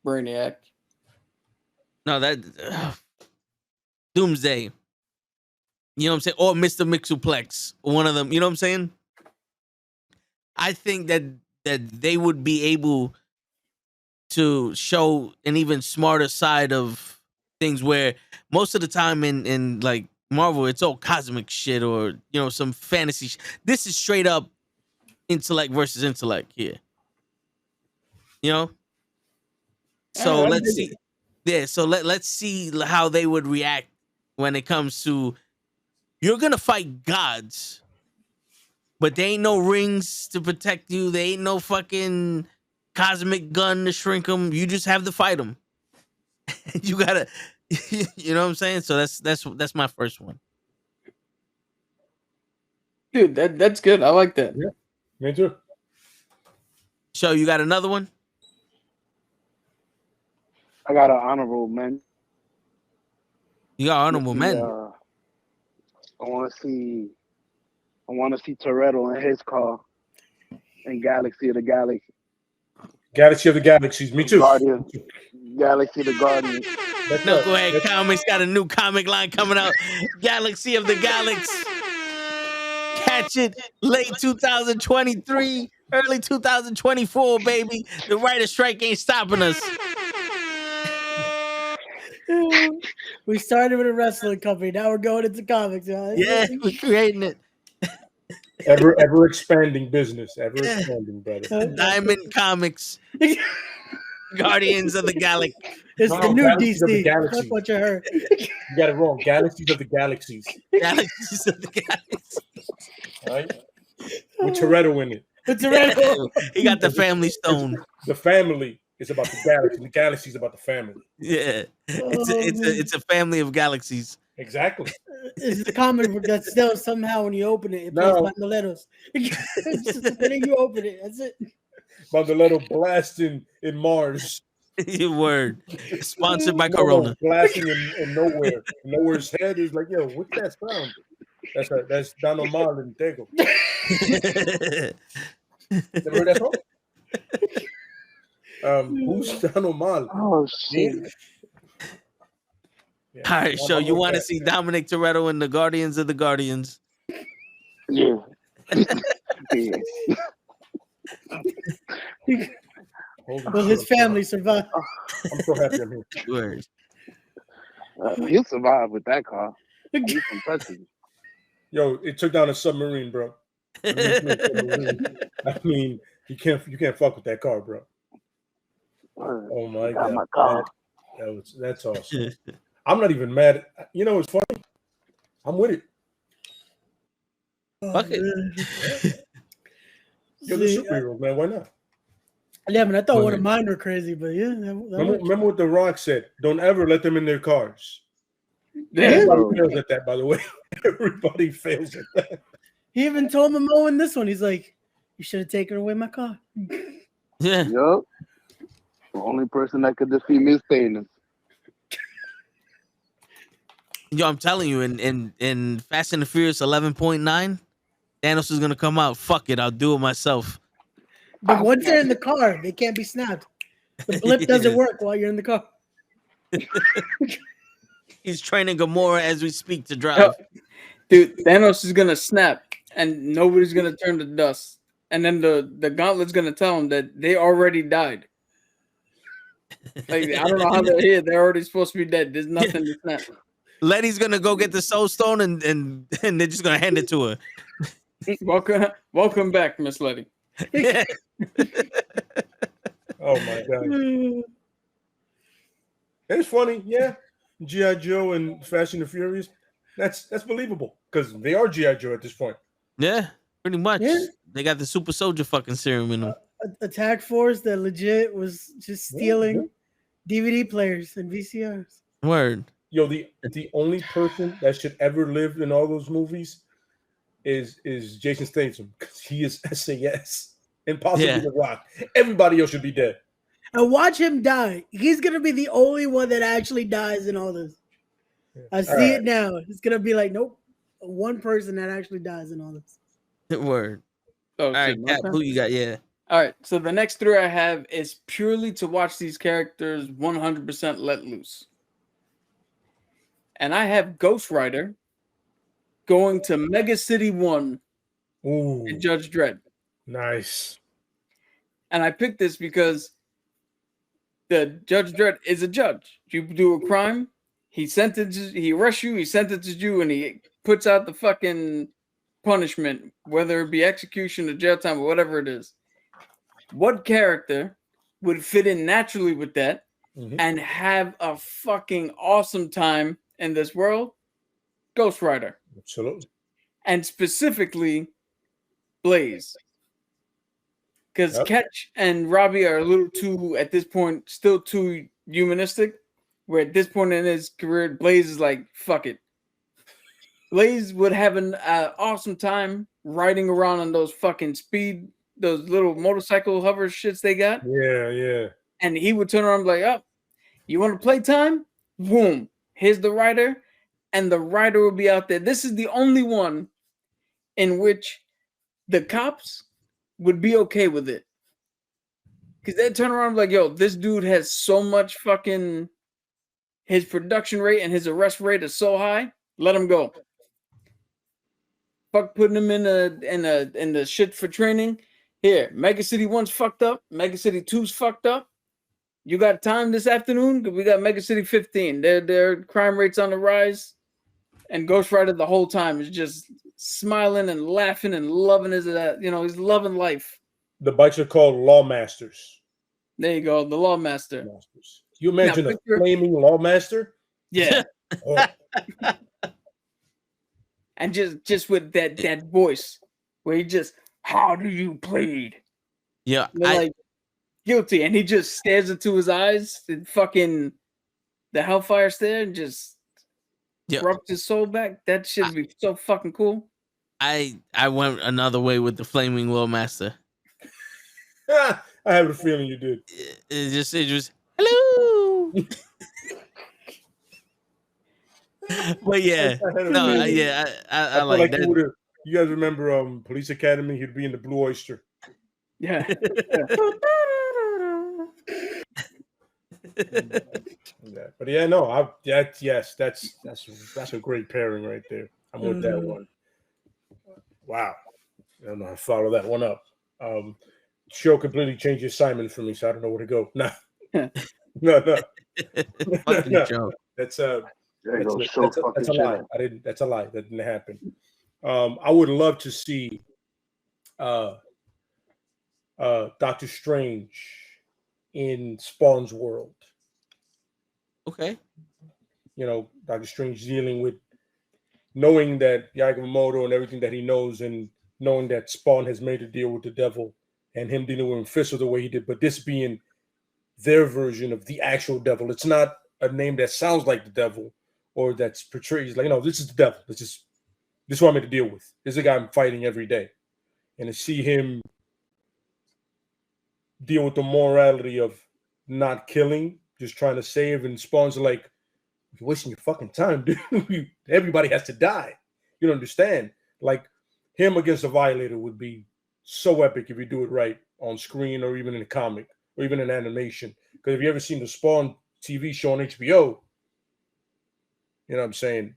Brainiac. No, that Doomsday. You know what I'm saying? Or Mr. Mixoplex, one of them. You know what I'm saying? I think that they would be able to show an even smarter side of things, where most of the time in like Marvel, it's all cosmic shit or some fantasy. This is straight up intellect versus intellect here. So let's see. Yeah, so let's see how they would react when it comes to, you're gonna fight gods, but there ain't no rings to protect you. There ain't no fucking cosmic gun to shrink them. You just have to fight them. You gotta, you know what I'm saying? So that's my first one. Dude, that's good. I like that. Yeah, me too. So you got another one? I got an honorable mention. You got honorable men. I want to see Toretto in his car in Galaxy of the Galaxy. Galaxy of the Galaxies. Me too. Galaxy of the Guardians. Nukkle HeDD Comics got a new comic line coming out. Galaxy of the Galaxy. Catch it late 2023, early 2024, baby. The writer strike ain't stopping us. We started with a wrestling company. Now we're going into comics. Right? Yeah, we're creating it. Ever expanding business. Ever expanding, brother. Diamond Comics. Guardians of the Galaxy. It's the new Galaxies of the DC. Galaxies. That's what you heard. You got it wrong. Galaxies of the Galaxies. Galaxies of the Galaxy. Right? With Toretto in it. It's Toretto. He got the family stone. The family is about the galaxy. The galaxy is about the family. Yeah. It's a family of galaxies. Exactly. It's the comic book that still somehow when you open it, it plays Bandoleros. Then you open it. That's it. Bandoletto blasting in Mars. Your word. Sponsored by Corona. Blasting in nowhere. Nowhere's head is like, yo, what's that sound? That's Don Omar and Tego. Never heard that song? Who's Don Omar? Oh shit! Yeah. All right, so you want to see Dominic Toretto in the Guardians of the Guardians? Yeah. Yeah. Will his family survive? I'm so happy I'm here. Word. He'll survive with that car. He's impressive. Yo, it took down a submarine, bro. I mean, you can't fuck with that car, bro. Oh my Got god, my car. that's awesome. I'm not even mad. You know, it's funny. I'm with it. Fuck it. You're the superhero, man. Why not? Yeah, man, I thought one of mine were crazy, but yeah. Remember what The Rock said? Don't ever let them in their cars. Yeah. Everybody fails at that, by the way. Everybody fails at that. He even told Momo in this one, he's like, you should have taken away my car. Yeah. Yup. The only person that could defeat me is Thanos. Yo, I'm telling you, in Fast and the Furious 11.9, Thanos is gonna come out. Fuck it, I'll do it myself. But once they're in the car, they can't be snapped. The blip doesn't work while you're in the car. He's training Gamora as we speak to drive. Dude, Thanos is gonna snap and nobody's gonna turn to dust. And then the gauntlet's gonna tell him that they already died. Like, I don't know how they're here. They're already supposed to be dead. There's nothing to snap. Letty's gonna go get the Soul Stone and they're just gonna hand it to her. Welcome back, Miss Letty. Oh my god. It's funny, yeah. G.I. Joe and Fast and the Furious. That's believable because they are G.I. Joe at this point. Yeah, pretty much. Yeah. They got the super soldier fucking serum in them. Attack Force that legit was just stealing DVD players and VCRs. Word. Yo, the only person that should ever live in all those movies is Jason Statham because he is SAS and possibly The Rock. Everybody else should be dead. And watch him die. He's gonna be the only one that actually dies in all this. I see it now. It's gonna be like, nope, one person that actually dies in all this. Word. Oh, all right, Cap, who you got? Yeah. All right, so the next three I have is purely to watch these characters 100% let loose. And I have Ghost Rider going to Mega City 1 and Judge Dredd. Nice. And I picked this because the Judge Dredd is a judge. You do a crime, he arrests you, he sentences you, and he puts out the fucking punishment, whether it be execution or jail time or whatever it is. What character would fit in naturally with that and have a fucking awesome time in this world? Ghost Rider. Absolutely. And specifically Blaze. Because Ketch and Robbie are a little too, at this point, still too humanistic. Where at this point in his career, Blaze is like, fuck it. Blaze would have an awesome time riding around on those fucking those little motorcycle hover shits they got. Yeah. And he would turn around and be like, oh, you want to play time? Boom. Here's the rider. And the rider will be out there. This is the only one in which the cops would be okay with it. Because they'd turn around and be like, yo, this dude has so much fucking, his production rate and his arrest rate is so high, let him go. Fuck putting him in the shit for training. Here, Mega City 1's fucked up. Mega City 2's fucked up. You got time this afternoon? We got Mega City 15. Their crime rate's on the rise. And Ghost Rider the whole time is just smiling and laughing and loving he's loving life. The bikes are called Lawmasters. There you go, the Lawmaster. You imagine a flaming Lawmaster? Yeah. And just with that voice where he just, how do you plead? Yeah. Like guilty. And he just stares into his eyes and fucking the hellfire stare and just rubs his soul back. That should be so fucking cool. I went another way with the flaming Lawmaster. I have a feeling you did. It just hello. But yeah, no, yeah, I I feel like like you that. would have. You guys remember Police Academy? He'd be in the Blue Oyster. Yeah. Yeah, but yeah, no, that's a great pairing right there. I'm with that one. Wow, I don't know how to follow that one up. Show completely changed the assignment for me, so I don't know where to go. No. Fucking Joe. That's There you go. So that's fucking a lie. chilling. That's a lie. That didn't happen. I would love to see Doctor Strange in Spawn's world. Okay. You know, Doctor Strange dealing with knowing that Yamamoto and everything that he knows, and knowing that Spawn has made a deal with the devil, and him dealing with Mephisto the way he did, but this being their version of the actual devil. It's not a name that sounds like the devil or that's portrayed like, this is the devil. This is what I'm going to deal with. This is a guy I'm fighting every day. And to see him deal with the morality of not killing, just trying to save, and Spawn's like, you're wasting your fucking time, dude. Everybody has to die. You don't understand. Like, him against a Violator would be so epic if you do it right on screen or even in a comic or even in animation. Because if you ever seen the Spawn TV show on HBO, you know what I'm saying?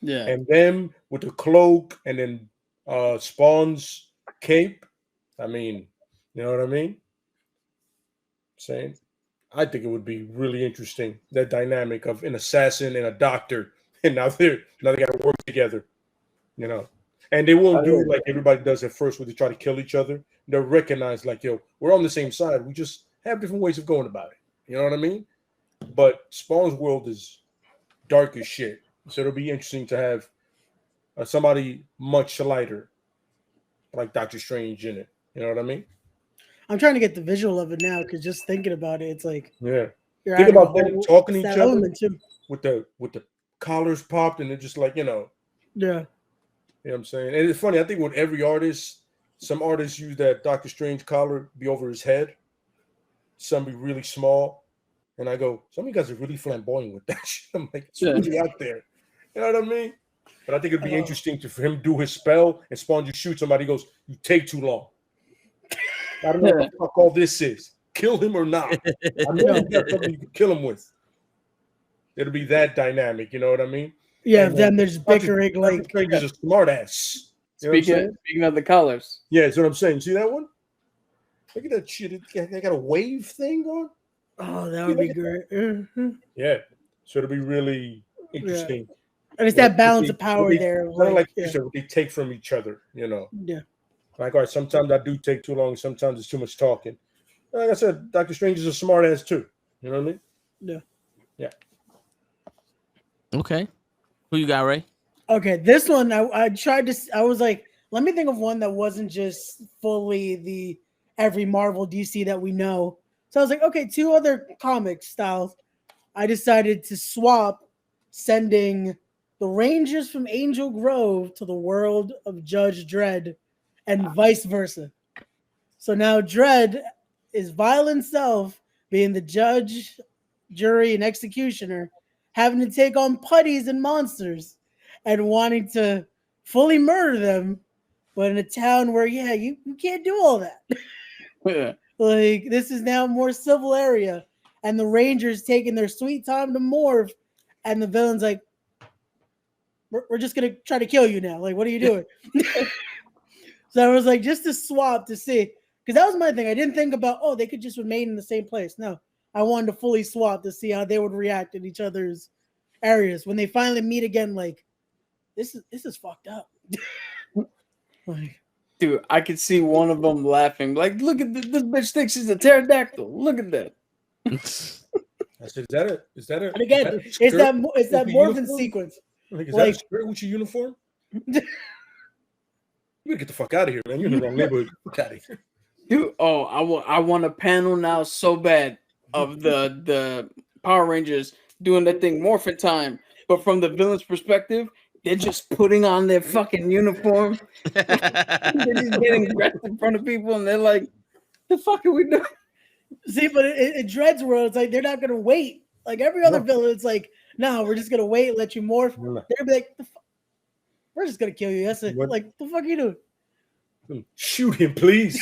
Yeah. And them with the cloak and then Spawn's cape. I mean, you know what I mean? Saying, I think it would be really interesting, that dynamic of an assassin and a doctor, and now they got to work together, And they won't do it like everybody does at first, where they try to kill each other. They'll recognize, like, yo, we're on the same side. We just have different ways of going about it. You know what I mean? But Spawn's world is dark as shit, so it'll be interesting to have somebody much lighter, like Doctor Strange, in it. You know what I mean? I'm trying to get the visual of it now, because just thinking about it, it's like, yeah. You're Think about them talking to each other too. with the collars popped, and they're just like, Yeah. You know what I'm saying? And it's funny, I think with every artist, some artists use that Doctor Strange collar be over his head, some be really small. And I go, some of you guys are really flamboyant with that shit. I'm like, it's really out there. You know what I mean? But I think it'd be interesting for him to do his spell and Spawn just shoot somebody. He goes, you take too long. I don't know what the fuck all this is. Kill him or not. I know you got something you can kill him with. It'll be that dynamic, you know what I mean? Yeah, then there's bickering like Strange is a smart ass. Speaking of the colors. Yeah, that's what I'm saying. See that one? Look at that shit. They got a wave thing going. Oh, that would be great. Mm-hmm. Yeah. So it'll be really interesting. Yeah. And it's that balance of power there. Kind of like you said, what they take from each other, Yeah. Like, all right, sometimes I do take too long. Sometimes it's too much talking. Like I said, Doctor Strange is a smart ass too. You know what I mean? Yeah. Yeah. Okay. Who you got, Ray? Okay, this one I tried to. I was like, let me think of one that wasn't just fully the every Marvel DC that we know. So I was like, okay, two other comic styles. I decided to swap, sending the Rangers from Angel Grove to the world of Judge Dredd, and vice versa. So now Dredd is violent self, being the judge, jury, and executioner, having to take on putties and monsters, and wanting to fully murder them, but in a town where, you can't do all that. Yeah. Like, this is now a more civil area, and the Rangers taking their sweet time to morph, and the villain's like, we're just going to try to kill you now. Like, what are you doing? So I was like, just to swap to see, because that was my thing. I didn't think about, they could just remain in the same place. No, I wanted to fully swap to see how they would react in each other's areas. When they finally meet again, like, this is fucked up. Like, dude, I could see one of them laughing. Like, look at this bitch thinks she's a pterodactyl. Look at that. I said, is that it? and again, it's that morphin sequence. Like, is that a skirt with your uniform? You better get the fuck out of here, man. You're in the wrong neighborhood. Get out of here. Dude, I want a panel now so bad of the Power Rangers doing that thing morphin time, but from the villain's perspective, they're just putting on their fucking uniform. They're just getting dressed in front of people, and they're like, "The fuck are we doing?" See, but in Dredd's world, it's like they're not gonna wait Like every other No. villain, it's like, no, we're just gonna wait, let you morph. No. They're be like, we're just gonna kill you. That's it. What? Like, the fuck you doing? Shoot him, please.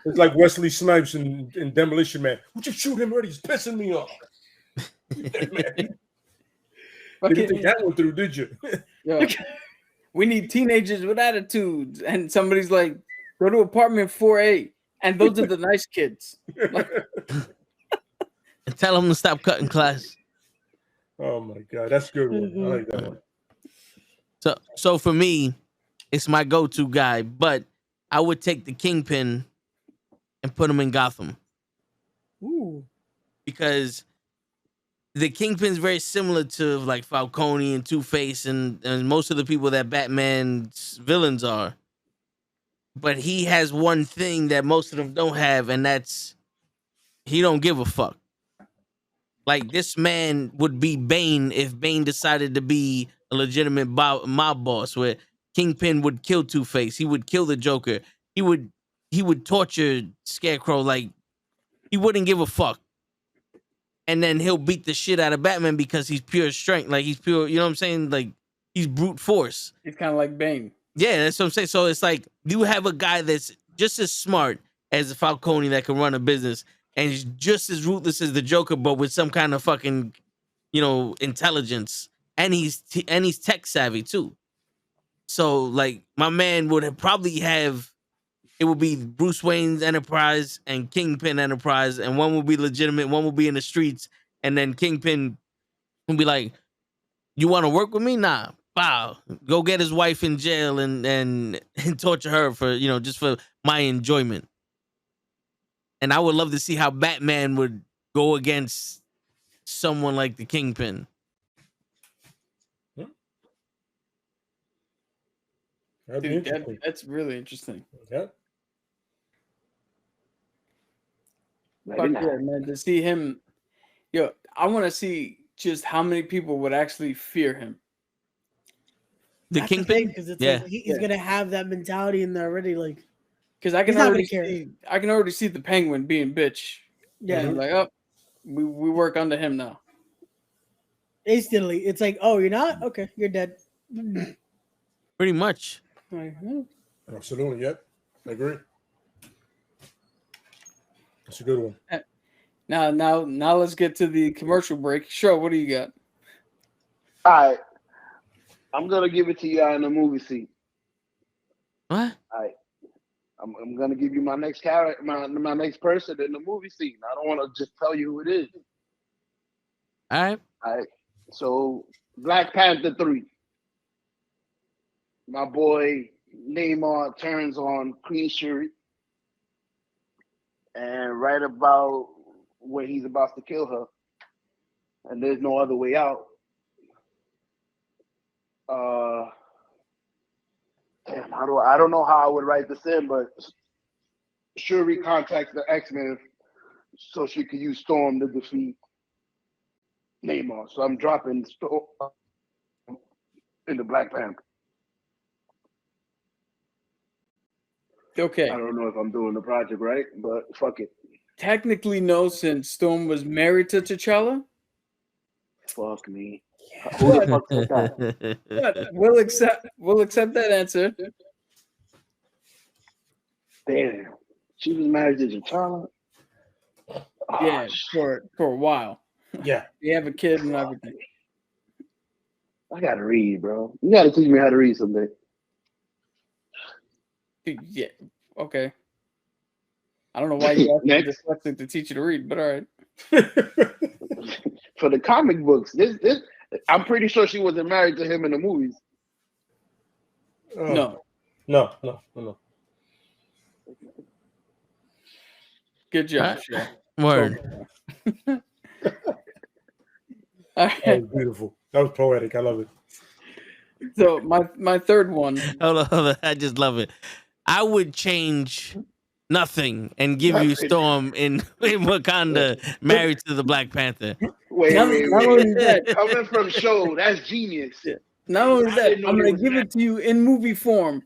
It's like Wesley Snipes in Demolition Man. Would you shoot him already? He's pissing me off. You dead man. You didn't think that one through, did you? Yeah. We need teenagers with attitudes, and somebody's like, go to apartment 4A, and those are the nice kids. And tell them to stop cutting class. Oh my god, that's a good one. I like that one. So for me, it's my go-to guy, but I would take the Kingpin and put him in Gotham Ooh. because the Kingpin's very similar to like Falcone and Two-Face and most of the people that Batman's villains are. But he has one thing that most of them don't have, and that's he don't give a fuck. Like, this man would be Bane if Bane decided to be a legitimate mob boss, where Kingpin would kill Two-Face. He would kill the Joker. He would torture Scarecrow. Like, he wouldn't give a fuck. And then he'll beat the shit out of Batman because he's pure strength. Like, he's pure, you know what I'm saying? Like, he's brute force. He's kind of like Bane. Yeah, that's what I'm saying. So it's like, you have a guy that's just as smart as Falcone that can run a business, and he's just as ruthless as the Joker, but with some kind of fucking, intelligence. And he's tech savvy too. So like, my man would probably have, it would be Bruce Wayne's enterprise and Kingpin enterprise, and one will be legitimate, one will be in the streets, and then Kingpin will be like, "You want to work with me? Nah, wow, go get his wife in jail and torture her for just for my enjoyment." And I would love to see how Batman would go against someone like the Kingpin. That'd be Dude, interesting. that's really interesting. Yeah. Fuck yeah, man, to see him, I want to see just how many people would actually fear him. The That's Kingpin, because it's yeah. like he's gonna have that mentality in there already. Like, Because I He's can not already gonna care. I can already see the Penguin being bitch. yeah, And I'm like, oh, we work under him now. instantly, it's like, oh, you're not okay, you're dead. Pretty much. Like, oh. Absolutely. Yep. I agree. That's a good one. Now let's get to the commercial break. Sure, what do you got? All right. I'm gonna give it to you in the movie scene. What? All right. I'm gonna give you my next character, my next person in the movie scene. I don't want to just tell you who it is. All right. All right. So Black Panther 3. My boy Neymar turns on Queen Shuri. And right about when he's about to kill her, and there's no other way out. I don't know how I would write this in, but Shuri contacts the X-Men so she could use Storm to defeat Neymar. So I'm dropping Storm into Black Panther. Okay. I don't know if I'm doing the project right, but fuck it. Technically, no, since Storm was married to T'Challa. Fuck me. Who the fuck said that? But we'll accept that answer. Damn. She was married to T'Challa? Oh, Yeah, for a while. Yeah. They have a kid and everything. I gotta read, bro. You gotta teach me how to read someday. Dude, yeah. Okay. I don't know why you asked me Next. dyslexic to teach you to read, but all right. For the comic books, this I'm pretty sure she wasn't married to him in the movies. Oh. No. No. Good job, Huh? Shay. Word. All That right. was beautiful. That was poetic. I love it. So my third one. Hold on. I just love it. I would change nothing and give you Nothing. Storm in Wakanda married to the Black Panther. Wait. Not only that, Coming from Show, that's genius. Not only I that, didn't know I'm there gonna was give that. it to you in movie form.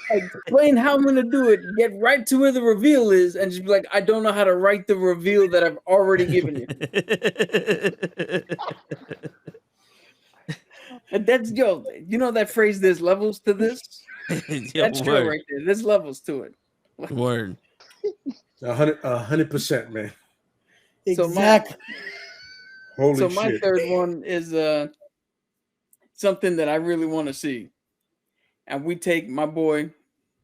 Explain how I'm gonna do it. Get right to where the reveal is, and just be like, I don't know how to write the reveal that I've already given you. And that's you know that phrase, there's levels to this? Yo, That's true word, right there. There's levels to it. word. 100%, man. So Exactly. Holy my shit. third one is something that I really want to see. And we take my boy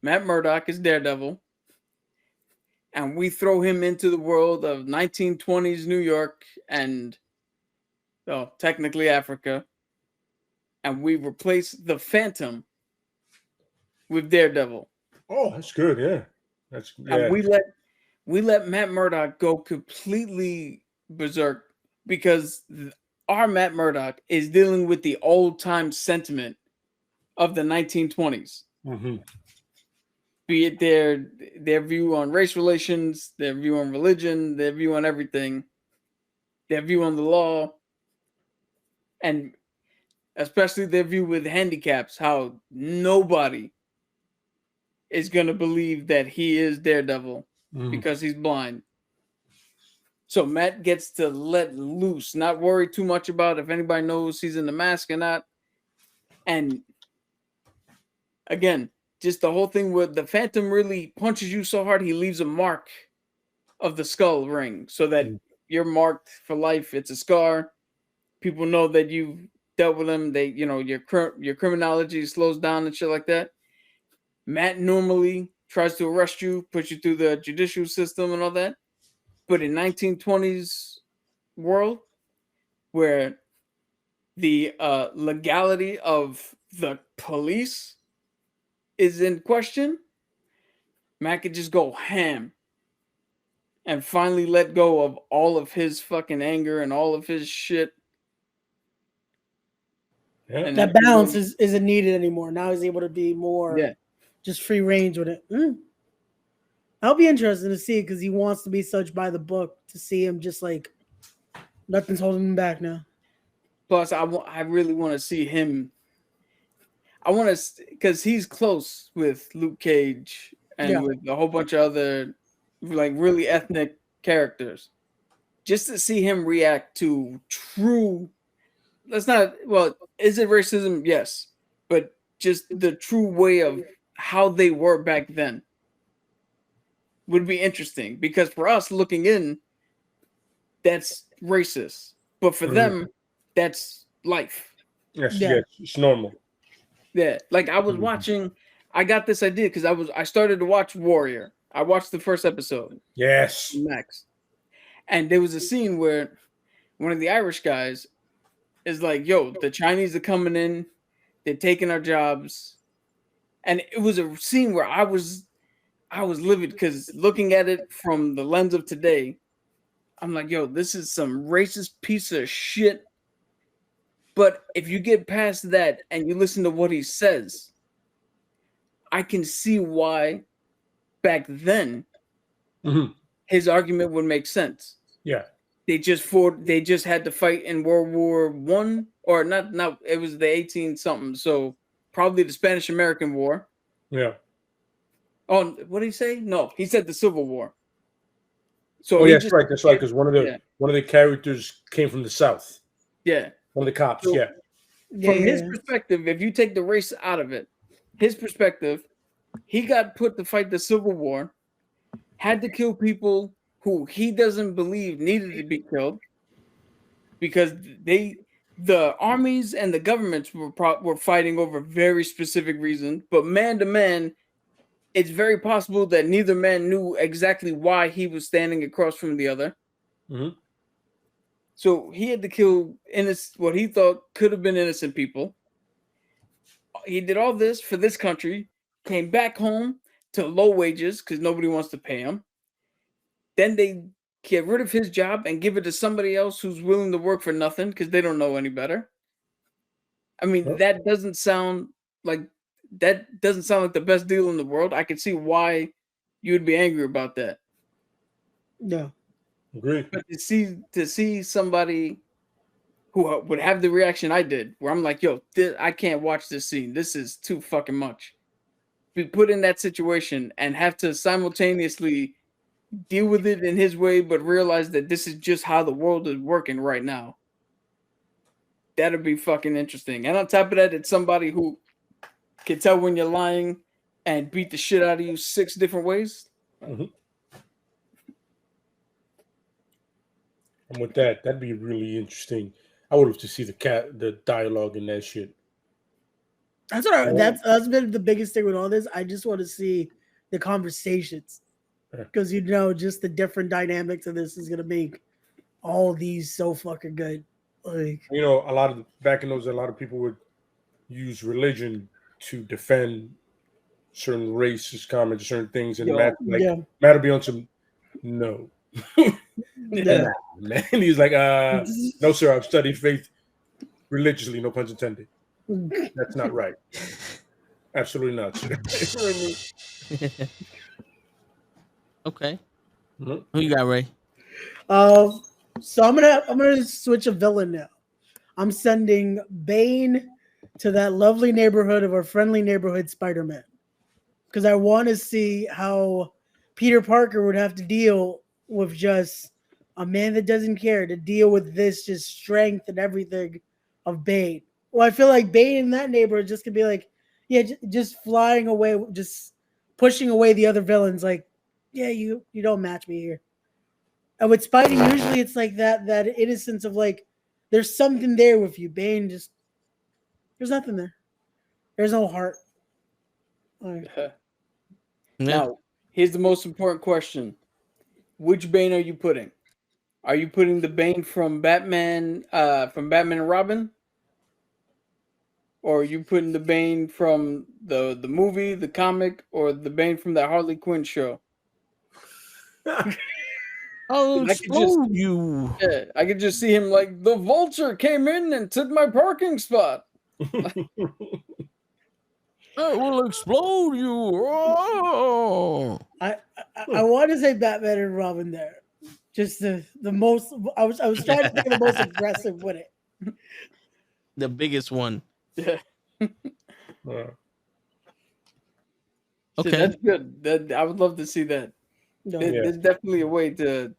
Matt Murdock as Daredevil, and we throw him into the world of 1920s New York and technically Africa, and we replace the Phantom with Daredevil. Oh, that's good. Yeah, And we let Matt Murdock go completely berserk because our Matt Murdock is dealing with the old time sentiment of the 1920s. Mm-hmm. Be it their view on race relations, their view on religion, their view on everything, their view on the law, and especially their view with handicaps, how nobody is going to believe that he is Daredevil because he's blind. So Matt gets to let loose, not worry too much about if anybody knows he's in the mask or not. And again, just the whole thing where the Phantom really punches you so hard, he leaves a mark of the skull ring so that you're marked for life. It's a scar. People know that you've dealt with him. They, your criminology slows down and shit like that. Matt normally tries to arrest you, put you through the judicial system and all that. But in 1920s world, where the legality of the police is in question, Matt could just go ham and finally let go of all of his fucking anger and all of his shit. Yeah. And That balance isn't needed anymore. Now he's able to be more just free range with it. That'll be interesting to see because he wants to be such by the book. To see him just like nothing's holding him back now. Plus, I really want to see him. I want to, because he's close with Luke Cage and with a whole bunch of other like really ethnic characters. Just to see him react to true. That's not, well, is it racism? Yes. But just the true way of how they were back then would be interesting, because for us looking in, that's racist. But for them, that's life. Yes, it's normal. Yeah. Like I was watching, I got this idea because I started to watch Warrior. I watched the first episode. Yes. Max. And there was a scene where one of the Irish guys is like, yo, the Chinese are coming in, they're taking our jobs. And it was a scene where I was livid because looking at it from the lens of today, I'm like, yo, this is some racist piece of shit. But if you get past that and you listen to what he says, I can see why back then his argument would make sense. Yeah. They just had to fight in World War I, or not, it was the 18 something, so probably the Spanish American War. Yeah. Oh, what did he say? No, he said the Civil War. So that's right. That's right. Because one of the characters came from the South. Yeah. One of the cops. So, yeah. From his perspective, if you take the race out of it, his perspective, he got put to fight the Civil War, had to kill people who he doesn't believe needed to be killed, because the armies and the governments were fighting over very specific reasons. But man to man, it's very possible that neither man knew exactly why he was standing across from the other. So he had to kill what he thought could have been innocent people. He did all this for this country, came back home to low wages because nobody wants to pay him. Then they get rid of his job and give it to somebody else who's willing to work for nothing because they don't know any better. I mean, that doesn't sound like the best deal in the world. I can see why you would be angry about that. Yeah. Agree. But to see somebody who would have the reaction I did, where I'm like, yo, I can't watch this scene. This is too fucking much. Be put in that situation and have to simultaneously deal with it in his way, but realize that this is just how the world is working right now. That'd be fucking interesting. And on top of that, it's somebody who can tell when you're lying and beat the shit out of you 6 different ways. Mm-hmm. And with that, that'd be really interesting. I would love to see the dialogue in that shit. That's been the biggest thing with all this. I just want to see the conversations, because just the different dynamics of this is gonna make all these so fucking good. Like, back in those, a lot of people would use religion to defend certain racist comments, certain things, and Matt would be on some no. Yeah. Man, he's like, no, sir, I've studied faith religiously, no pun intended. That's not right. Absolutely not, sir. Okay. Mm-hmm. Who you got, Ray? So I'm gonna switch a villain now. I'm sending Bane to that lovely neighborhood of our friendly neighborhood Spider-Man, because I want to see how Peter Parker would have to deal with just a man that doesn't care, to deal with this just strength and everything of Bane. Well, I feel like Bane in that neighborhood just could be like, yeah, just flying away, just pushing away the other villains. Like, yeah, you don't match me here. And with Spidey, usually it's like that innocence of like, there's something there with you. Bane just, there's nothing there. There's no heart. Like, Now, here's the most important question: which Bane are you putting? Are you putting the Bane from Batman and Robin? Or are you putting the Bane from the movie, the comic, or the Bane from that Harley Quinn show? I'll explode you. Yeah, I could just see him like, the Vulture came in and took my parking spot. I will explode you. Oh. I want to say Batman and Robin there. Just the most. I was trying to think of the most aggressive with it. The biggest one. Yeah. Yeah. Okay, that's good. I would love to see that. No. There's definitely a way to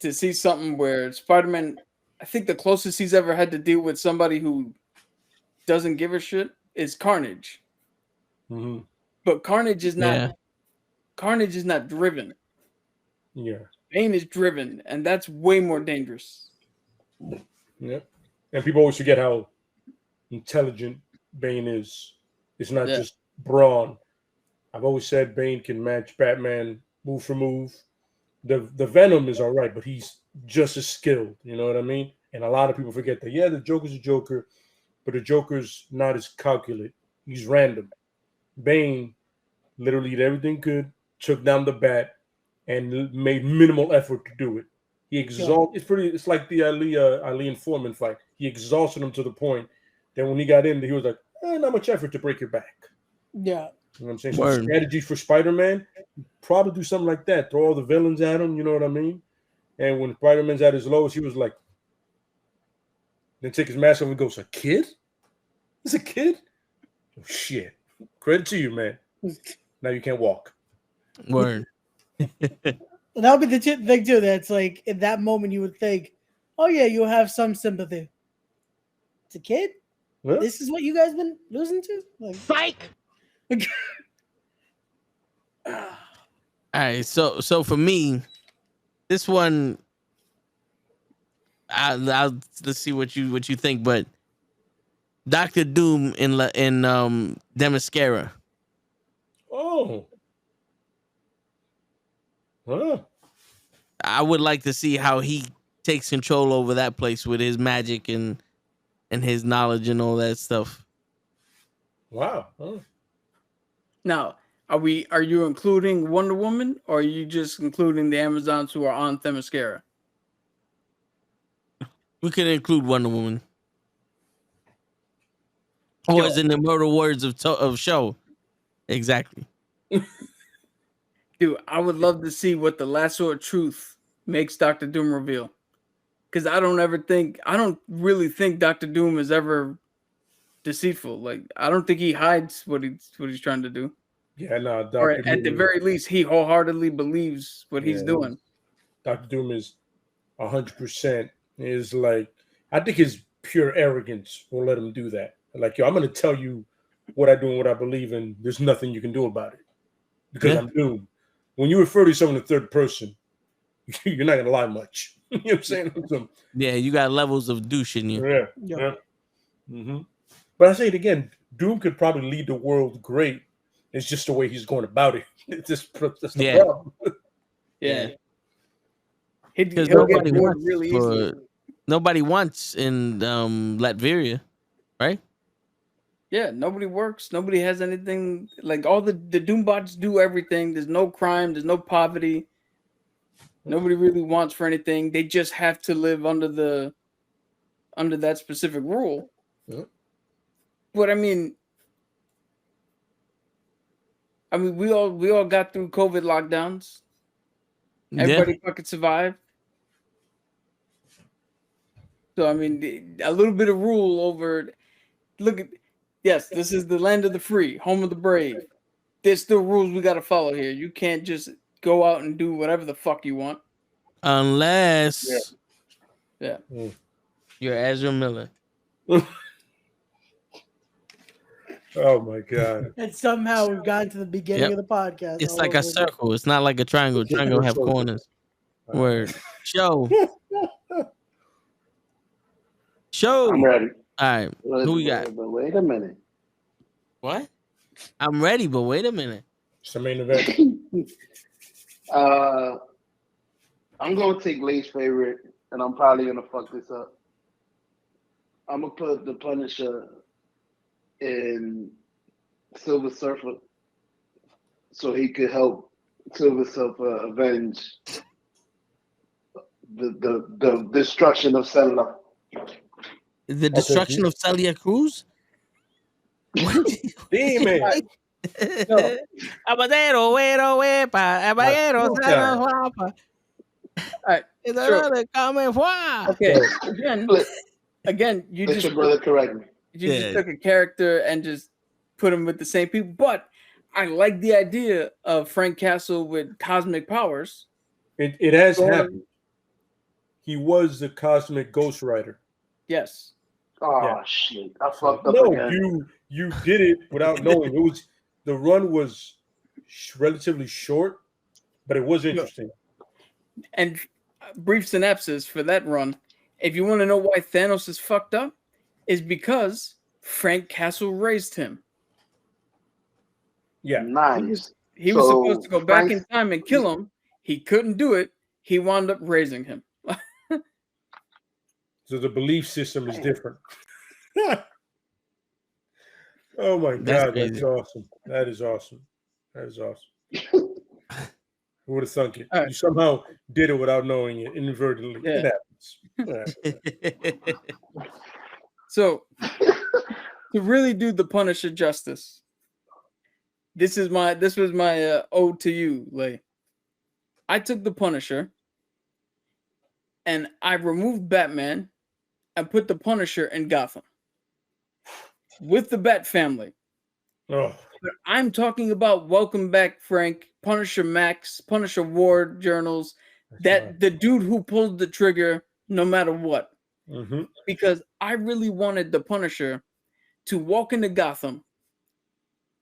see something where Spider-Man, I think the closest he's ever had to deal with somebody who doesn't give a shit is Carnage. Mm-hmm. But Carnage is not driven. Yeah. Bane is driven, and that's way more dangerous. Yeah. And people always forget how intelligent Bane is. It's not just brawn. I've always said Bane can match Batman move for move. The Venom is all right, but he's just as skilled. You know what I mean? And a lot of people forget that. Yeah, the Joker's a Joker, but the Joker's not as calculate. He's random. Bane literally did everything good, took down the Bat, and made minimal effort to do it. He exhausted. It's like the Ali and Foreman fight. He exhausted him to the point that when he got in, he was like, not much effort to break your back. Yeah. You know what I'm saying? So strategy for Spider-Man, probably do something like that. Throw all the villains at him, you know what I mean? And when Spider-Man's at his lowest, he was like, then take his mask off and goes, a kid? It's a kid? Oh, shit. Credit to you, man. Now you can't walk. Word. That'll be the thing too. That's like in that moment you would think, oh yeah, you'll have some sympathy. It's a kid. Huh? This is what you guys been losing to. Like, psych. All right, so for me, this one, I'll let's see what you think. But Dr. Doom in Themyscira. Oh. Huh. I would like to see how he takes control over that place with his magic and his knowledge and all that stuff. Wow. Huh. Now, are you including Wonder Woman, or are you just including the Amazons who are on Themyscira? We can include Wonder Woman. Or as in the murder words of show. Exactly. Dude, I would love to see what the lasso of truth makes Dr. Doom reveal. because I don't really think Dr. Doom is ever deceitful. Like, I don't think he hides what he's trying to do. Yeah, no, Or Doctor at the Doom. very least, he wholeheartedly believes what he's doing. Doctor Doom is 100%. Is like, I think his pure arrogance won't let him do that. Like, yo, I'm gonna tell you what I do and what I believe in. There's nothing you can do about it because I'm Doom. When you refer to someone in the third person, you're not gonna lie much. You know what I'm saying? Yeah, you got levels of douche in you. Yeah. Mm-hmm. But I say it again, Doom could probably lead the world great. It's just the way he's going about it. That's the problem. Yeah. Because nobody wants in Latveria, right? Yeah, nobody works. Nobody has anything. Like, all the Doombots do everything. There's no crime. There's no poverty. Nobody really wants for anything. They just have to live under that specific rule. Yeah. But I mean, we all got through COVID lockdowns. Everybody fucking survived. So I mean, a little bit of rule over. Look at, yes, this is the land of the free, home of the brave. There's still rules we got to follow here. You can't just go out and do whatever the fuck you want, unless you're Ezra Miller. Oh my god! And somehow we've gotten to the beginning of the podcast. It's like a circle. It's not like a triangle. Triangle have corners. Word. Show. I'm ready. All right. Who we got? But wait a minute. What? I'm ready, but wait a minute. It's the main event. I'm gonna take Lay's favorite, and I'm probably gonna fuck this up. I'm gonna put the Punisher in Silver Surfer, so he could help Silver Surfer avenge the destruction of Celia. The destruction of Celia Cruz? What? Dime. Abadero, güero, huepa, abadero, sano, guapa. Alright, Okay. Again, you Let just your brother correct me. You just took a character and just put him with the same people. But I like the idea of Frank Castle with cosmic powers. It has happened. He was the cosmic Ghost Rider. Yes. Oh shit! I fucked up again. You did it without knowing. The run was relatively short, but it was interesting. And brief synopsis for that run: if you want to know why Thanos is fucked up, is because Frank Castle raised him. Yeah, nice. He was supposed to go back in time and kill him. He couldn't do it. He wound up raising him. So the belief system is different. Oh my god, that's awesome. That is awesome. That is awesome. Who would have thunk it? Right. You somehow did it without knowing it inadvertently. Yeah. It happens. So to really do the Punisher justice, this was my ode to you, Lay. I took the Punisher and I removed Batman and put the Punisher in Gotham with the Bat family. Oh. But I'm talking about Welcome Back Frank, Punisher Max, Punisher War journals, the dude who pulled the trigger no matter what. Mm-hmm. Because I really wanted the Punisher to walk into Gotham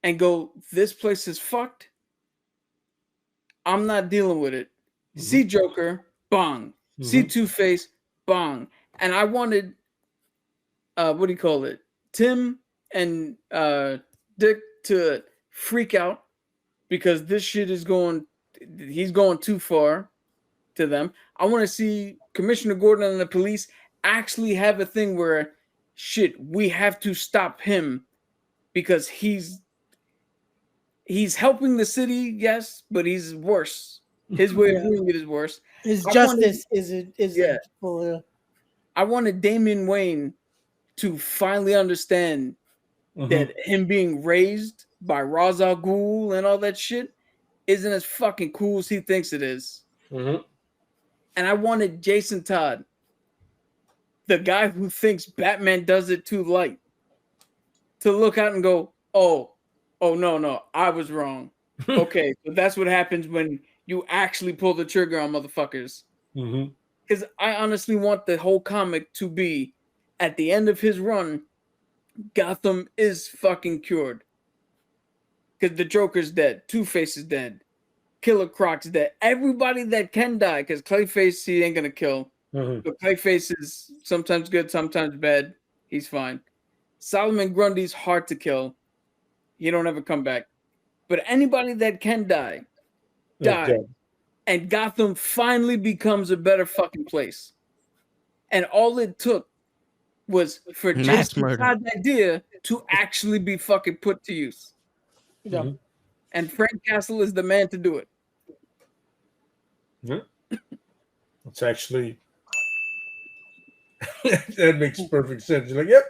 and go, this place is fucked. I'm not dealing with it. Mm-hmm. See Joker, bong. Mm-hmm. See Two-Face, bong. And I wanted, what do you call it? Tim and Dick to freak out because this shit is he's going too far to them. I want to see Commissioner Gordon and the police actually have a thing where, shit, we have to stop him because he's helping the city, yes, but he's worse. His way of doing it is worse. His justice is I wanted Damian Wayne to finally understand that him being raised by Ra's al Ghul and all that shit isn't as fucking cool as he thinks it is. Mm-hmm. And I wanted Jason Todd the guy who thinks Batman does it too light to look out and go, oh no, I was wrong. Okay, so that's what happens when you actually pull the trigger on motherfuckers. Mm-hmm. Because I honestly want the whole comic to be, at the end of his run, Gotham is fucking cured. Because the Joker's dead, Two-Face is dead, Killer Croc's dead. Everybody that can die, because Clayface, he ain't gonna kill. Mm-hmm. But Clayface is sometimes good, sometimes bad. He's fine. Solomon Grundy's hard to kill. He don't ever come back. But anybody that can die, die. Okay. And Gotham finally becomes a better fucking place. And all it took was for Mass Jason murder. Todd's idea to actually be fucking put to use. Mhm. And Frank Castle is the man to do it. Yeah. It's actually that makes perfect sense. You're like, yep,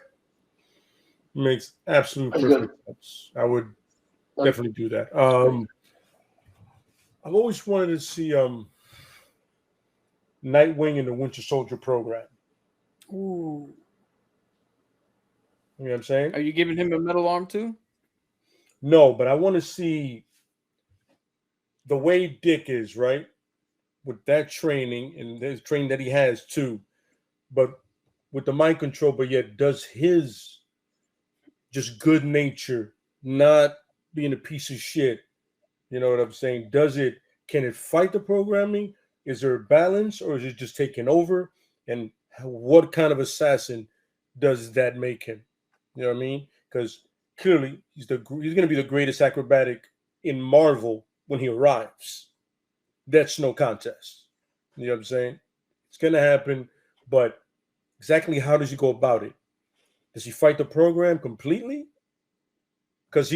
makes absolute That's perfect sense. I would definitely do that. I've always wanted to see Nightwing in the Winter Soldier program. Ooh. You know what I'm saying? Are you giving him a metal arm too? No, but I want to see the way Dick is, right? With that training and the training that he has too, but with the mind control, but yet does his just good nature, not being a piece of shit. You know what I'm saying? Can it fight the programming? Is there a balance, or is it just taking over? And what kind of assassin does that make him? You know what I mean? Because clearly he's going to be the greatest acrobatic in Marvel when he arrives. That's no contest. You know what I'm saying? It's going to happen, but exactly how does he go about it? Does he fight the program completely? Because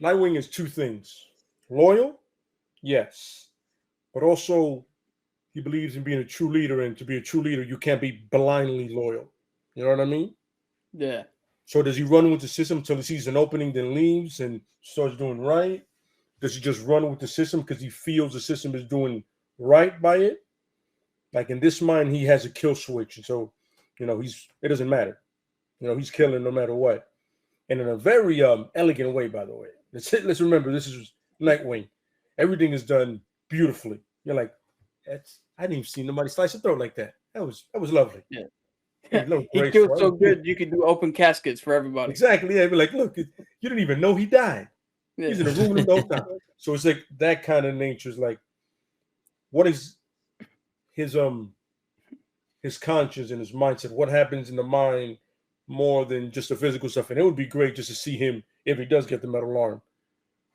Nightwing is two things. Loyal, yes, but also he believes in being a true leader, and to be a true leader, you can't be blindly loyal. You know what I mean? Yeah. So does he run with the system until he sees an opening, then leaves and starts doing right? Does he just run with the system because he feels the system is doing right by it? Like in this mind, he has a kill switch, and so it doesn't matter. He's killing no matter what, and in a very elegant way, by the way. Let's remember this is Nightwing. Everything is done beautifully. You're like, I didn't even see nobody slice a throat like that. That was lovely. Yeah. He He killed so good you could do open caskets for everybody. Exactly. Yeah, be like, look, you didn't even know he died. Yeah. He's in a room the whole time. So it's like that kind of nature is like, what is his conscience and his mindset? What happens in the mind more than just the physical stuff? And it would be great just to see him if he does get the metal arm.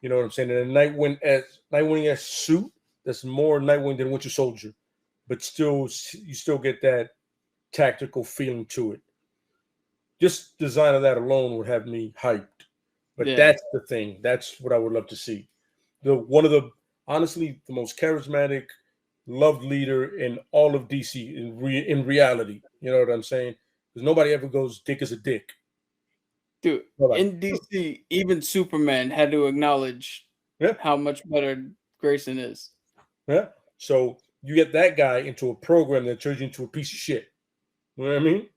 You know what I'm saying? And Nightwing as suit, that's more Nightwing than Winter Soldier, but still, you still get that tactical feeling to it. Just design of that alone would have me hyped. But that's the thing. That's what I would love to see. Honestly, the most charismatic, loved leader in all of DC in reality. You know what I'm saying? Because nobody ever goes, Dick is a dick. Dude, in DC, even Superman had to acknowledge how much better Grayson is. Yeah. So you get that guy into a program that turns you into a piece of shit. You know what I mean?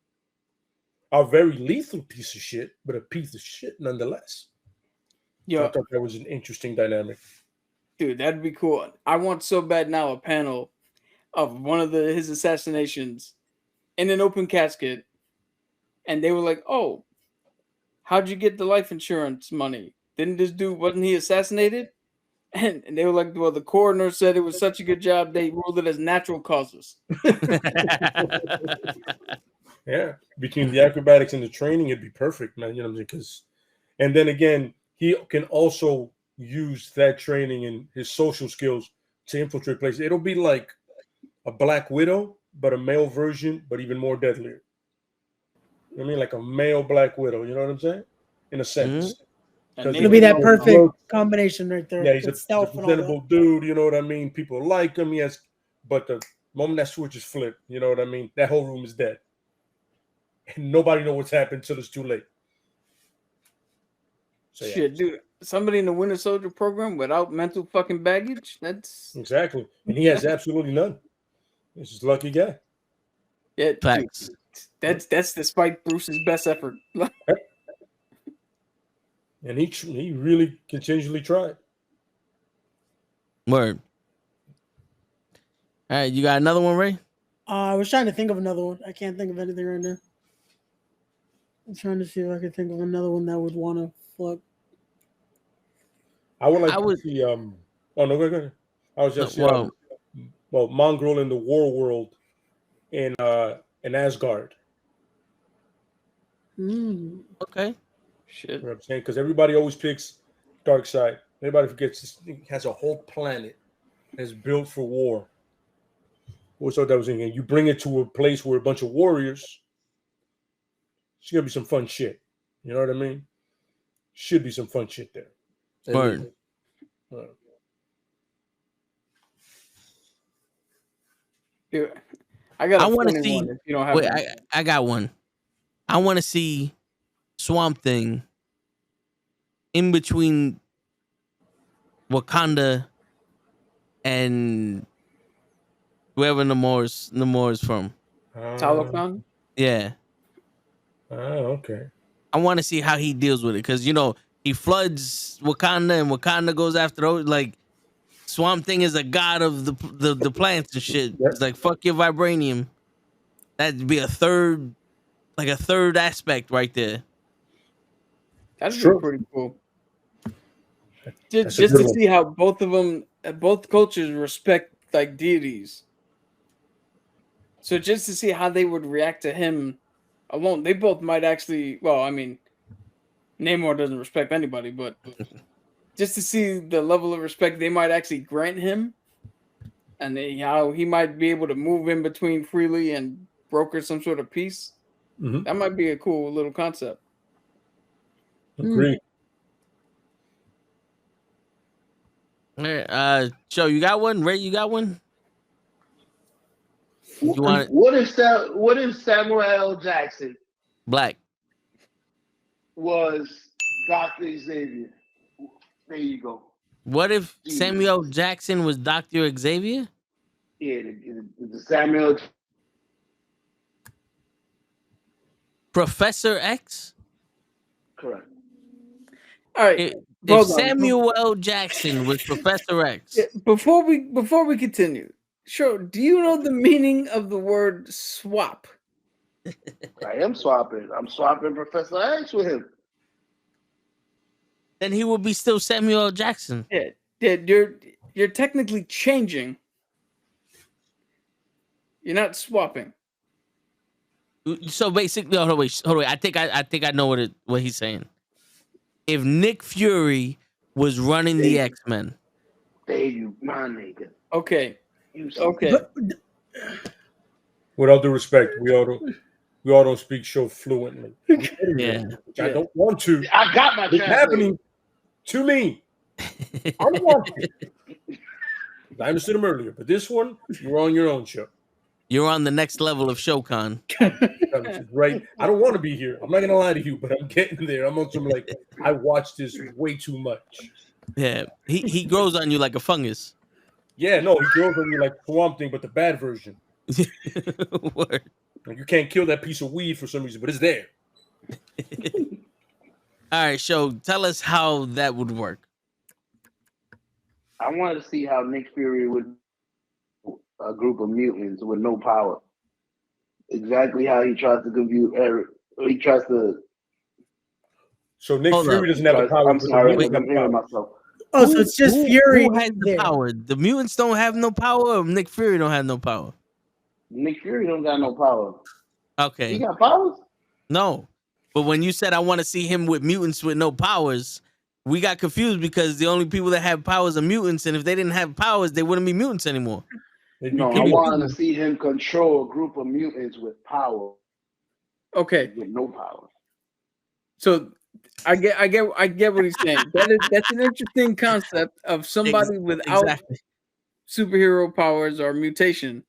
A very lethal piece of shit, but a piece of shit nonetheless. Yeah, I thought that was an interesting dynamic. Dude, that'd be cool. I want so bad now a panel of one of his assassinations in an open casket, and they were like, "Oh, how'd you get the life insurance money? Didn't this dude, wasn't he assassinated?" And they were like, "Well, the coroner said it was such a good job, they ruled it as natural causes." Yeah, between the acrobatics and the training, it'd be perfect, man. You know what I mean? And then again, he can also use that training and his social skills to infiltrate places. It'll be like a Black Widow, but a male version, but even more deadlier. You know what I mean? Like a male Black Widow. You know what I'm saying? In a sense. It'll be that perfect combination right there. Yeah, he's a presentable dude. You know what I mean? People like him. Yes, but the moment that switch is flipped, you know what I mean? That whole room is dead. And nobody knows what's happened until it's too late. So, yeah. Shit, dude. Somebody in the Winter Soldier program without mental fucking baggage? That's... Exactly. And he has absolutely none. He's just a lucky guy. Yeah, Facts. dude, that's despite Bruce's best effort. And he really continually tried. Word. All right, you got another one, Ray? I was trying to think of another one. I can't think of anything right now. I'm trying to see if I can think of another one that would want to flip. I would like I would- to see. Oh no, go ahead. I was just Well, Mongrel in the War World in Asgard. okay. Shit. You know what I'm saying? Because everybody always picks Darkseid. Everybody forgets this thing has a whole planet that's built for war. What's up that was in here? You bring it to a place where a bunch of warriors. It's gonna be some fun shit. You know what I mean? Should be some fun shit there. Word. Dude, I got. I a want to funny see. one if you don't have Wait, one. I got one. I want to see Swamp Thing in between Wakanda and wherever Namor is from. Talokan? Yeah, Okay. I want to see how he deals with it because he floods Wakanda and Wakanda goes after those. Like Swamp Thing is a god of the plants and shit. Yep. It's like fuck your vibranium. That'd be a third aspect right there. That'd be True. pretty cool. That's Just a good to one. see how both of them, both cultures respect like deities. So just to see how they would react to him alone, they both might actually. Well, I mean, Namor doesn't respect anybody, but just to see the level of respect they might actually grant him, and how he might be able to move in between freely and broker some sort of peace. Mhm. That might be a cool little concept. Agree. All right, Joe, you got one? Ray, you got one? You want it? What if Samuel L. Jackson Black? was Dr. Xavier? There you go. What if Jesus. Samuel Jackson was Dr. Xavier? Yeah, the Samuel. Professor X? Correct. All right. If hold on. Samuel L. Jackson was Professor X, Yeah, before we continue, sure. Do you know the meaning of the word swap? I am swapping. I'm swapping Professor X with him. then he would be still Samuel L. Jackson. Yeah, you're technically changing. You're not swapping. So basically, hold on, wait. I think I know what he's saying. If Nick Fury was running the X-Men, There you, my nigga. Okay. You Okay. With all due respect, we all don't speak so fluently. Yeah. Which I don't want to. I got my It's happening to me. I don't want to. I understood him earlier, but this one, you're on your own show. You're on the next level of Shokan. Right? I don't want to be here. I'm not gonna lie to you, but I'm getting there. I'm on some like I watched this way too much. Yeah, he grows on you like a fungus. Yeah, no, he grows on you like Swamp Thing, but the bad version. Word. You can't kill that piece of weed for some reason, but it's there. All right, Show, tell us how that would work. I wanted to see how Nick Fury would a group of mutants with no power. Exactly how he tries to confuse Eric. He tries to. So Nick Hold Fury up. doesn't have the power. I'm sorry, but I'm hearing myself. Oh, so it's just Fury. Who has the there. power? The mutants don't have no power, or Nick Fury don't have no power? Nick Fury don't got no power. He Okay. got powers? No. But when you said I want to see him with mutants with no powers, we got confused because the only people that have powers are mutants, and if they didn't have powers, they wouldn't be mutants anymore. No, I wanted to see him control a group of mutants with power. Okay. With no power. So I get what he's saying. That's an interesting concept of somebody without superhero powers or mutation.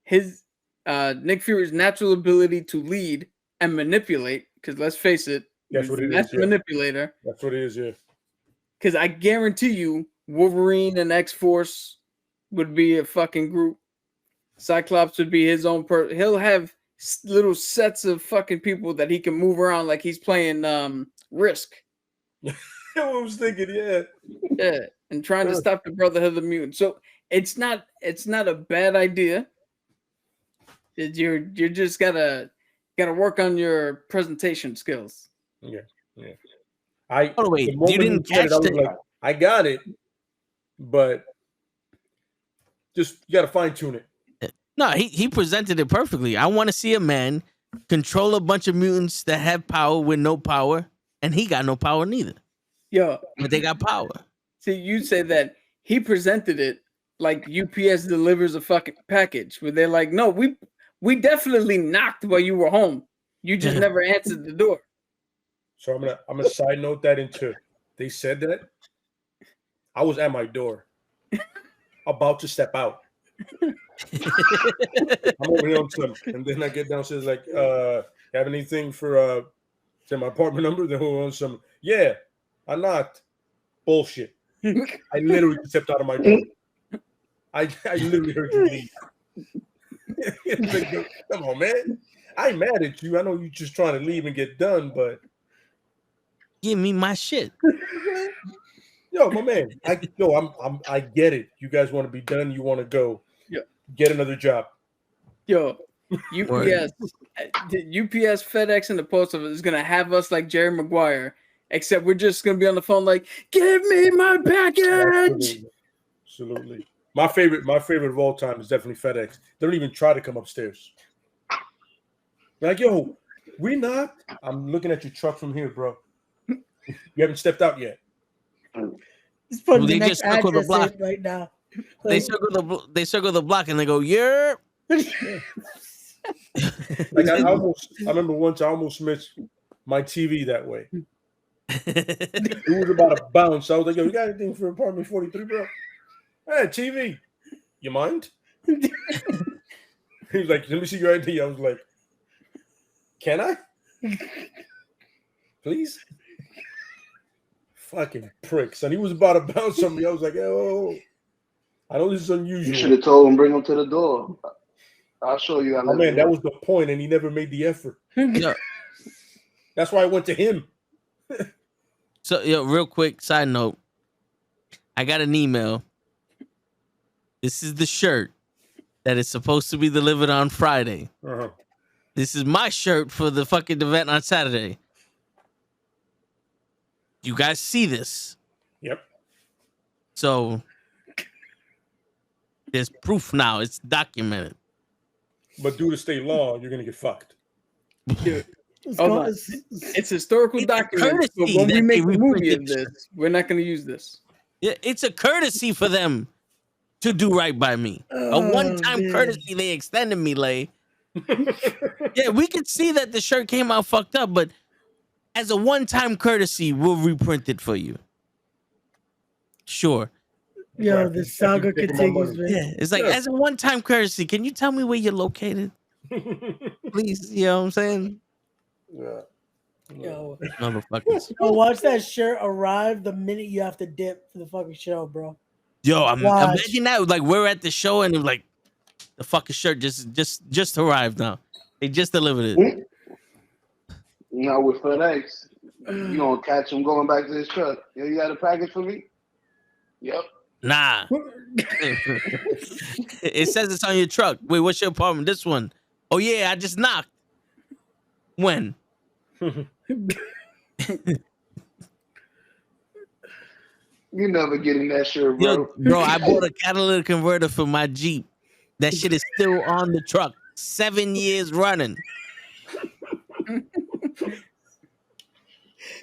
His Nick Fury's natural ability to lead and manipulate, because let's face it, that's what it is. Yeah. Manipulator. That's what it is, yeah. Because I guarantee you, Wolverine and X-Force would be a fucking group. Cyclops would be his own person. He'll have little sets of fucking people that he can move around like he's playing Risk. I was thinking, yeah. Yeah, and trying to stop the Brotherhood of the Mutants. So it's not a bad idea. You're just gotta work on your presentation skills. Yeah. wait, the you moment didn't he said it, catch I was the- like, I got it, but just you got to fine tune it. No, he presented it perfectly. I want to see a man control a bunch of mutants that have power with no power, and he got no power neither. Yo, But they got power. see, you say that he presented it like UPS delivers a fucking package, where they're like, no, we definitely knocked while you were home. You just never answered the door. So I'm gonna side note that into. They said that I was at my door, about to step out. I'm over here on some, and then I get downstairs like, have anything for say my apartment number? Then we're on some. Yeah, I knocked. Bullshit. I literally stepped out of my door. I literally heard you leave. Like, come on, man. I ain't mad at you. I know you're just trying to leave and get done, but Give me my shit. yo, my man. I get it. You guys want to be done. You want to go. Yeah. Get another job. Yo, UPS, FedEx, and the Post Office is gonna have us like Jerry Maguire, except we're just gonna be on the phone like, "Give me my package." Absolutely. My favorite of all time is definitely FedEx. They don't even try to come upstairs. They're like, yo, we knocked. I'm looking at your truck from here, bro. You haven't stepped out yet. Just put Well, the they next just circle the address block. in right now. They circle the block and they go, yeah. Like I remember once I almost missed my TV that way. It was about to bounce. I was like, yo, you got anything for apartment 43, bro? Hey, TV. You mind? He was like, let me see your ID. I was like, can I? Please? Fucking pricks. And he was about to bounce on me. I was like, oh, I know this is unusual. You should have told him bring him to the door. I'll show you. Oh man, that was the point, and he never made the effort. Yo, That's why I went to him. so, real quick side note. I got an email. This is the shirt that is supposed to be delivered on Friday. Uh-huh. This is my shirt for the fucking event on Saturday. You guys see this? Yep. So there's proof now. It's documented. But due to state law, you're gonna get fucked. Dude, It's hold called- on. It's historical It's a documents. But courtesy when we that make they a movie of reprinted. this, we're not going to use this. Yeah, it's a courtesy for them to do right by me. A Oh, one-time man. courtesy they extended me, Lay. Yeah, we could see that the shirt came out fucked up, but as a one-time courtesy, we'll reprint it for you. Sure. Yo, Right. the saga Take my continues, money. man. Yeah, it's like, Yeah. as a one-time courtesy, can you tell me where you're located? Please, you know what I'm saying? Yeah. Yo, Motherfuckers. watch that shirt arrive the minute you have to dip for the fucking show, bro. Yo, Watch. imagine that. Like, we're at the show and like, the fucking shirt just arrived now. They just delivered it. Now with FedEx, you gonna catch him going back to his truck. Yo, you got a package for me? Yep. Nah. It says it's on your truck. Wait, what's your apartment? This one. Oh yeah, I just knocked. When? You never getting that shirt, bro. Yo, bro, I bought a catalytic converter for my Jeep. That shit is still on the truck. 7 years running.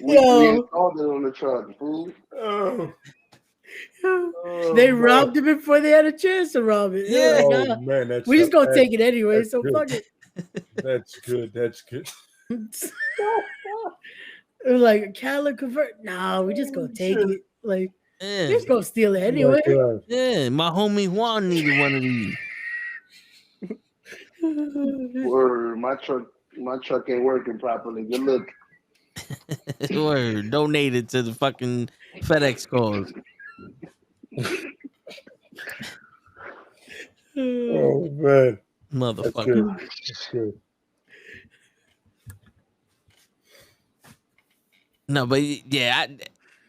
We Yo. installed it on the truck, fool. Oh, They bro. robbed it before they had a chance to rob it. Yeah. Like, Oh nah, man, that's we just gonna that- take it anyway, that's so good. fuck it. That's good. That's good. It was like catalytic convert. Nah, we just gonna take it. Like we Yeah, just gonna steal it anyway. Oh, my God. yeah. My homie Juan needed one of these. Word, my truck ain't working properly. Good look. Word, donated to the fucking FedEx cause. Oh man, that's Motherfucker. good. That's good. No, but yeah,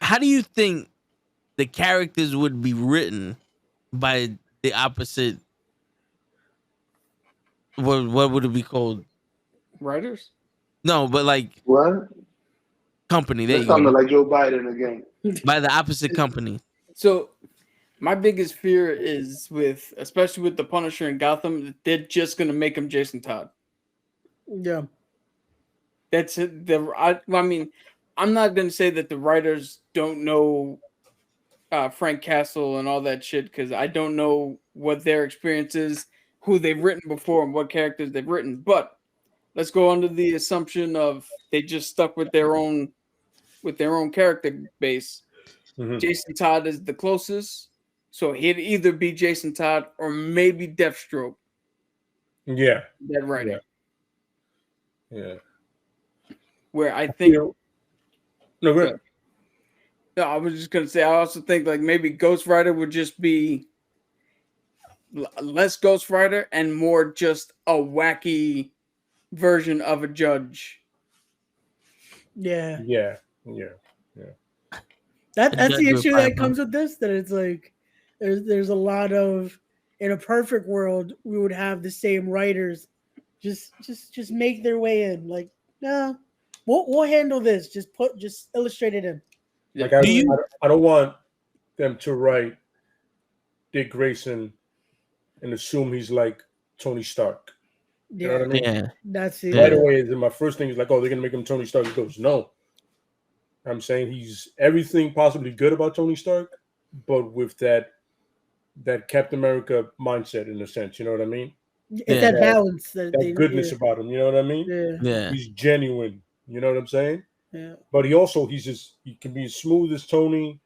how do you think the characters would be written by the opposite? What would it be called? Writers? No, but like What? company. There That you go. sounded like Joe Biden again. By the opposite company. So my biggest fear is with, especially with the Punisher and Gotham, that they're just gonna make him Jason Todd. Yeah. That's it. I mean, I'm not gonna say that the writers don't know Frank Castle and all that shit, because I don't know what their experience is, who they've written before, and what characters they've written. But let's go under the assumption of they just stuck with their own character base. Mhm. Jason Todd is the closest, so he'd either be Jason Todd or maybe Deathstroke. Yeah. That writer, Yeah. where I think. No, go ahead. No, I was just gonna say. I also think like maybe Ghost Rider would just be less Ghost Rider and more just a wacky version of a judge. Yeah. Yeah. Yeah. That's the Judge with issue that 5 comes with this. That it's like there's a lot of, in a perfect world we would have the same writers just make their way in. Like, no, we'll handle this. Just illustrate it in. Like Do I don't want them to write Dick Grayson and assume he's like Tony Stark. You know what I mean? Yeah. That's it. Right away, my first thing is like, oh, they're gonna make him Tony Stark. He goes, no. I'm saying he's everything possibly good about Tony Stark, but with that Captain America mindset in a sense. You know what I mean? It's Yeah. that balance, that Goodness about him. You know what I mean? Yeah. Yeah. He's genuine. You know what I'm saying? Yeah. But he can be as smooth as Tony,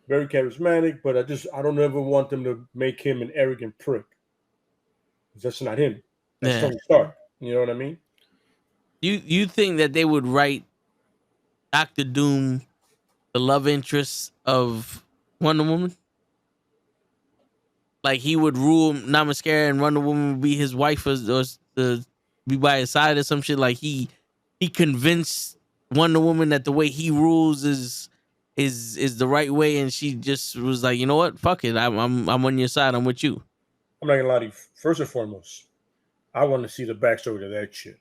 very charismatic. But I don't ever want them to make him an arrogant prick. That's not him. That's Yeah. Tony Stark. You know what I mean? You think that they would write Dr. Doom the love interest of Wonder Woman? Like he would rule Namaskar and Wonder Woman would be his wife or be by his side or some shit. Like he convinced Wonder Woman that the way he rules is the right way, and she just was like, you know what, fuck it, I'm on your side, I'm with you. I'm not gonna lie to you. First and foremost, I want to see the backstory to that shit.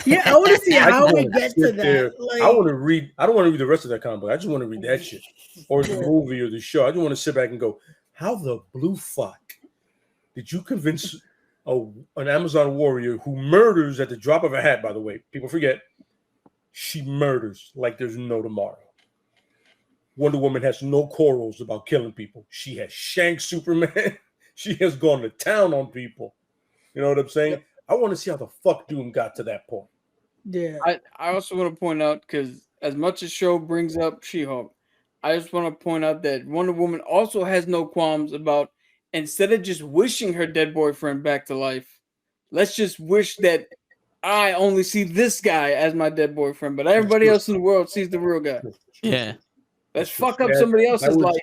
Yeah, I want to see I how just we wanna get to sit there. that. Like, I want to read. I don't want to read the rest of that comic book. I just want to read that shit, or the movie, or the show. I just want to sit back and go, how the blue fuck did you convince an Amazon warrior who murders at the drop of a hat? By the way, people forget she murders like there's no tomorrow. Wonder Woman has no quarrels about killing people. She has shanked Superman. She has gone to town on people. You know what I'm saying? I want to see how the fuck Doom got to that point. yeah, I also want to point out, because as much as show brings up She-Hulk, I just want to point out that Wonder Woman also has no qualms about, instead of just wishing her dead boyfriend back to life, let's just wish that I only see this guy as my dead boyfriend, but everybody else in the world sees the real guy. Yeah. Let's fuck up somebody else's life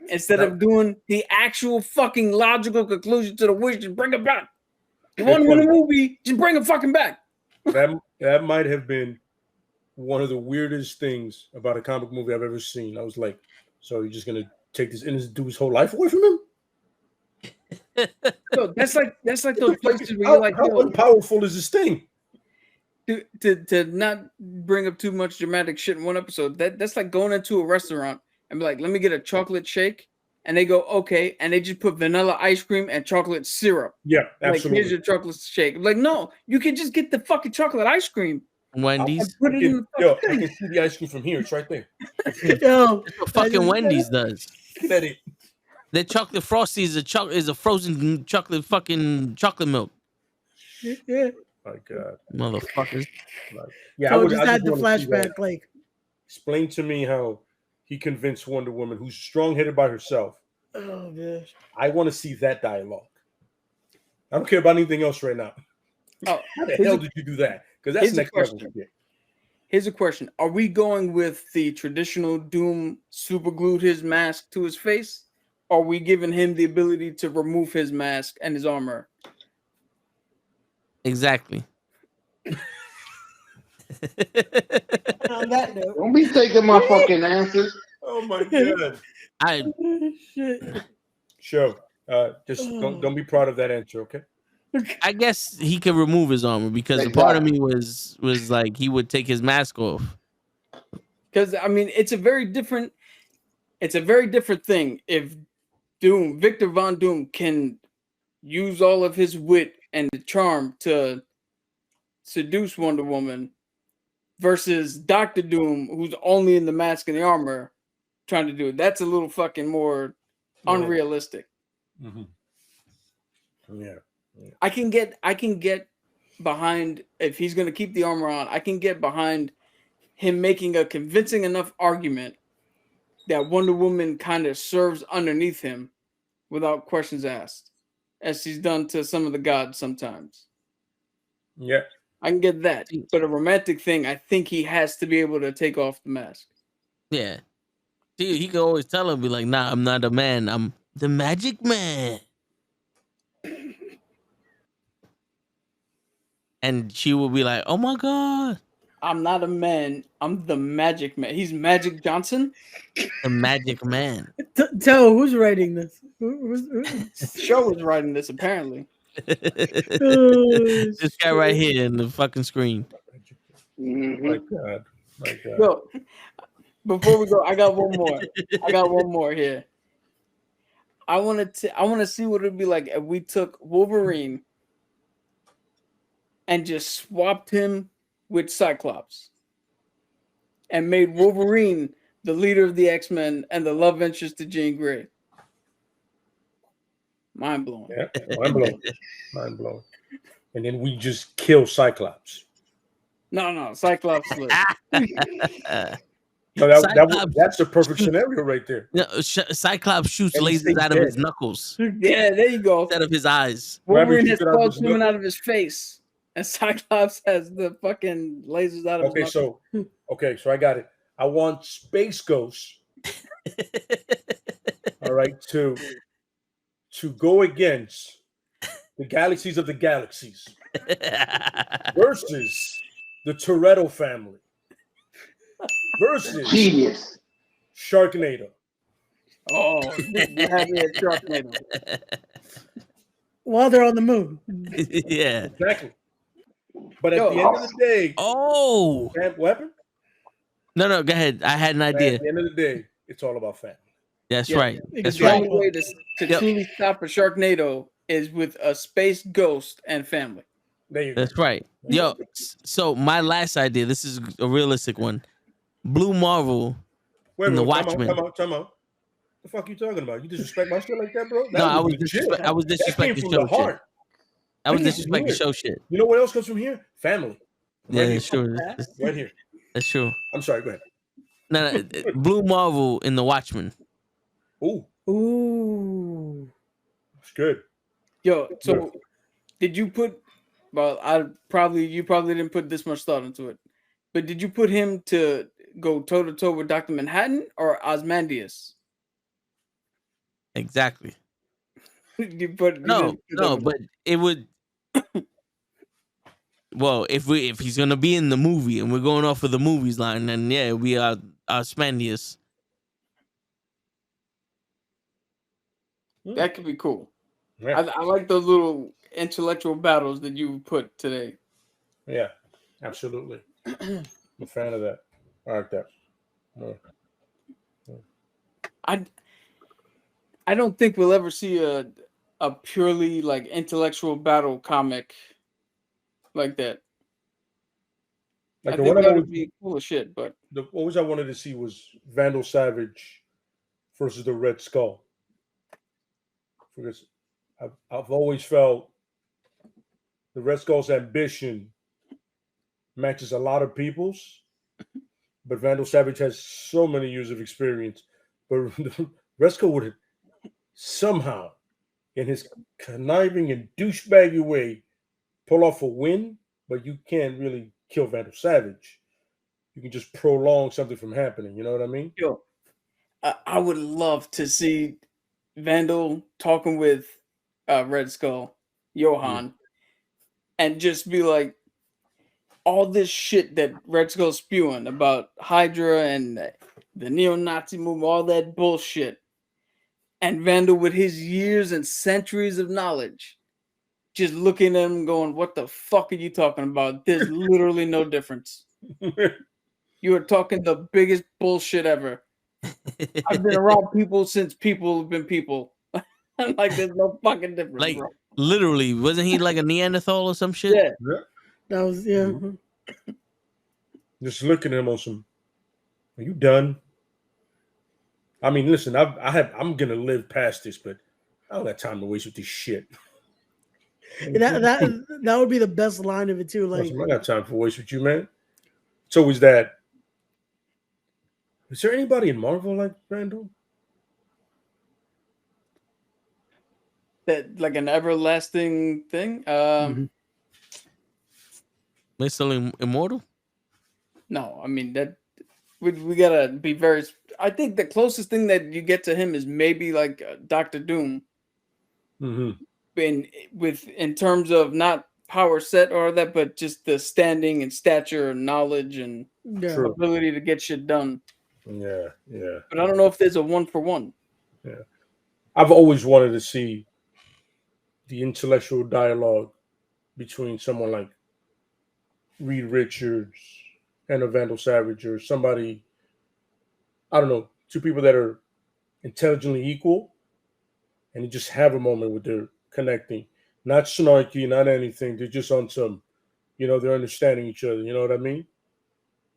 instead of doing the actual fucking logical conclusion to the wish. Just bring it back. You want to win a movie? Just bring it fucking back. That might have been one of the weirdest things about a comic movie I've ever seen. I was like, so you're just gonna take this innocent dude's whole life away from him? So that's like those places where you're like, how unpowerful is this thing? To not bring up too much dramatic shit in one episode. That's like going into a restaurant and be like, let me get a chocolate shake. And they go, okay. And they just put vanilla ice cream and chocolate syrup. Yeah, absolutely. Like, here's your chocolate shake. I'm like, no, you can just get the fucking chocolate ice cream. Wendy's. Put it in the fucking I can see the ice cream from here. It's right there. yo, That's what fucking Wendy's does. Let it. Their chocolate frosty is a frozen chocolate milk. yeah. My God. Motherfuckers. Yeah, So I just had the wanna see that. flashback. Like, Explain to me how he convinced Wonder Woman, who's strong-headed by herself. oh gosh. I want to see that dialogue. I don't care about anything else right now. Oh, How the hell did you do that? Because that's here's a next level question. shit. Here's a question. Are we going with the traditional Doom super glued his mask to his face? are we giving him the ability to remove his mask and his armor? Exactly. On that note, Don't be taking my fucking answers. Oh my god. I shit. Sure. Just don't be proud of that answer, okay? I guess he could remove his armor because a part of me was like he would take his mask off. Because I mean, it's a very different thing if Victor Von Doom can use all of his wit and charm to seduce Wonder Woman versus Doctor Doom, who's only in the mask and the armor trying to do it. That's a little fucking more unrealistic. Mm-hmm. Yeah. I can get behind, if he's going to keep the armor on, I can get behind him making a convincing enough argument that Wonder Woman kind of serves underneath him without questions asked, as she's done to some of the gods sometimes. Yeah. I can get that. But a romantic thing, I think he has to be able to take off the mask. Yeah. Dude, he could always tell her, be like, nah, I'm not a man. I'm the magic man. And she will be like, oh my God. I'm not a man. I'm the magic man. He's Magic Johnson. The magic man. Tell who's writing this? Show was writing this, apparently. This guy right here in the fucking screen. My God. My God. Yo, before we go, I got one more here. I want to see what it'd be like if we took Wolverine and just swapped him with Cyclops and made Wolverine the leader of the X-Men and the love interest to Jean Grey. Mind blowing. Yeah, mind blowing. Mind blowing. And then we just kill Cyclops. No, Cyclops. No, that's the perfect scenario right there. No, Cyclops shoots lasers out of his knuckles. Yeah, there you go. Instead of his eyes. Wolverine has claws coming out of his face, and Cyclops has the fucking lasers out of his knuckles. So I got it. I want Space Ghost. All right, to go against the galaxies of the galaxies versus the Toretto family versus Genius. Sharknado. Oh, you have me at Sharknado. While they're on the moon. Yeah. Exactly. But at the end of the day, what happened? No, go ahead. I had an idea. At the end of the day, it's all about family. That's right. That's The right. only way to truly stop a Sharknado is with a space ghost and family. There you go. That's right. Yo, so my last idea, this is a realistic one. Blue Marvel in the Watchmen. Time out. The fuck you talking about? You disrespect my shit like that, bro? No, I was disrespecting show shit. I was disrespecting show shit. You know what else comes from here? Family. Yeah, that's true. Right here. That's true. I'm sorry, go ahead. No, Blue Marvel in the Watchmen. Ooh. It's good. Yo, so did you put? Well, you probably didn't put this much thought into it, but did you put him to go toe to toe with Dr. Manhattan or Ozymandias? Exactly. No, but it would. Well, if he's gonna be in the movie and we're going off of the movies line, then yeah, we are Ozymandias. That could be cool. Yeah. I like those little intellectual battles that you put today. Yeah, absolutely. I'm a fan of that. I like that. I don't think we'll ever see a purely like intellectual battle comic like that. Like I the think one that I would be cool as shit, but always I wanted to see was Vandal Savage versus the Red Skull. Because I've always felt the Red Skull's ambition matches a lot of people's, but Vandal Savage has so many years of experience. But the Red Skull would somehow, in his conniving and douchebaggy way, pull off a win, but you can't really kill Vandal Savage. You can just prolong something from happening. You know what I mean? Yo, I would love to see Vandal talking with Red Skull, Johan, and just be like, all this shit that Red Skull's spewing about Hydra and the neo-Nazi movement, all that bullshit. And Vandal, with his years and centuries of knowledge, just looking at him going, what the fuck are you talking about? There's literally no difference. You are talking the biggest bullshit ever. I've been around people since people have been people. Like, there's no fucking difference, Like, bro. literally, wasn't he like a Neanderthal or some shit? Yeah. That was Just looking at him on some. Are you done? I mean, listen, I'm gonna live past this, but I don't got time to waste with this shit. that would be the best line of it too. Like, Listen, I got time for waste with you, man. It's always that. Is there anybody in Marvel like Randall? That like an everlasting thing. They're still immortal? No, I mean that we gotta be very. I think the closest thing that you get to him is maybe like Doctor Doom. In terms of not power set or that, but just the standing and stature and knowledge and ability to get shit done. Yeah. But I don't know if there's a 1-for-1. Yeah. I've always wanted to see the intellectual dialogue between someone like Reed Richards and a Vandal Savage, or somebody, I don't know, two people that are intelligently equal, and you just have a moment where they're connecting. Not snarky, not anything. They're just on some, they're understanding each other. You know what I mean?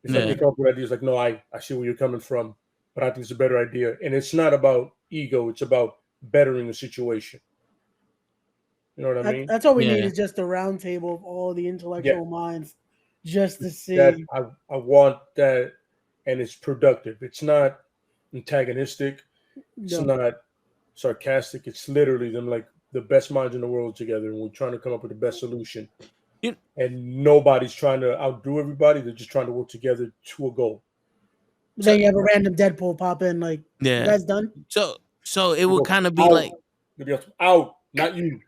It's like they come up with ideas like, no, I see where you're coming from, but I think it's a better idea. And it's not about ego. It's about bettering the situation. You know what I mean? That's all we need is just a round table of all the intellectual minds just to see. That I want that, and it's productive. It's not antagonistic. It's not sarcastic. It's literally them like the best minds in the world together, and we're trying to come up with the best solution. And nobody's trying to outdo everybody. They're just trying to work together to a goal. So you have a random Deadpool pop in, like, you guys done? So it would kind of be like out, not you.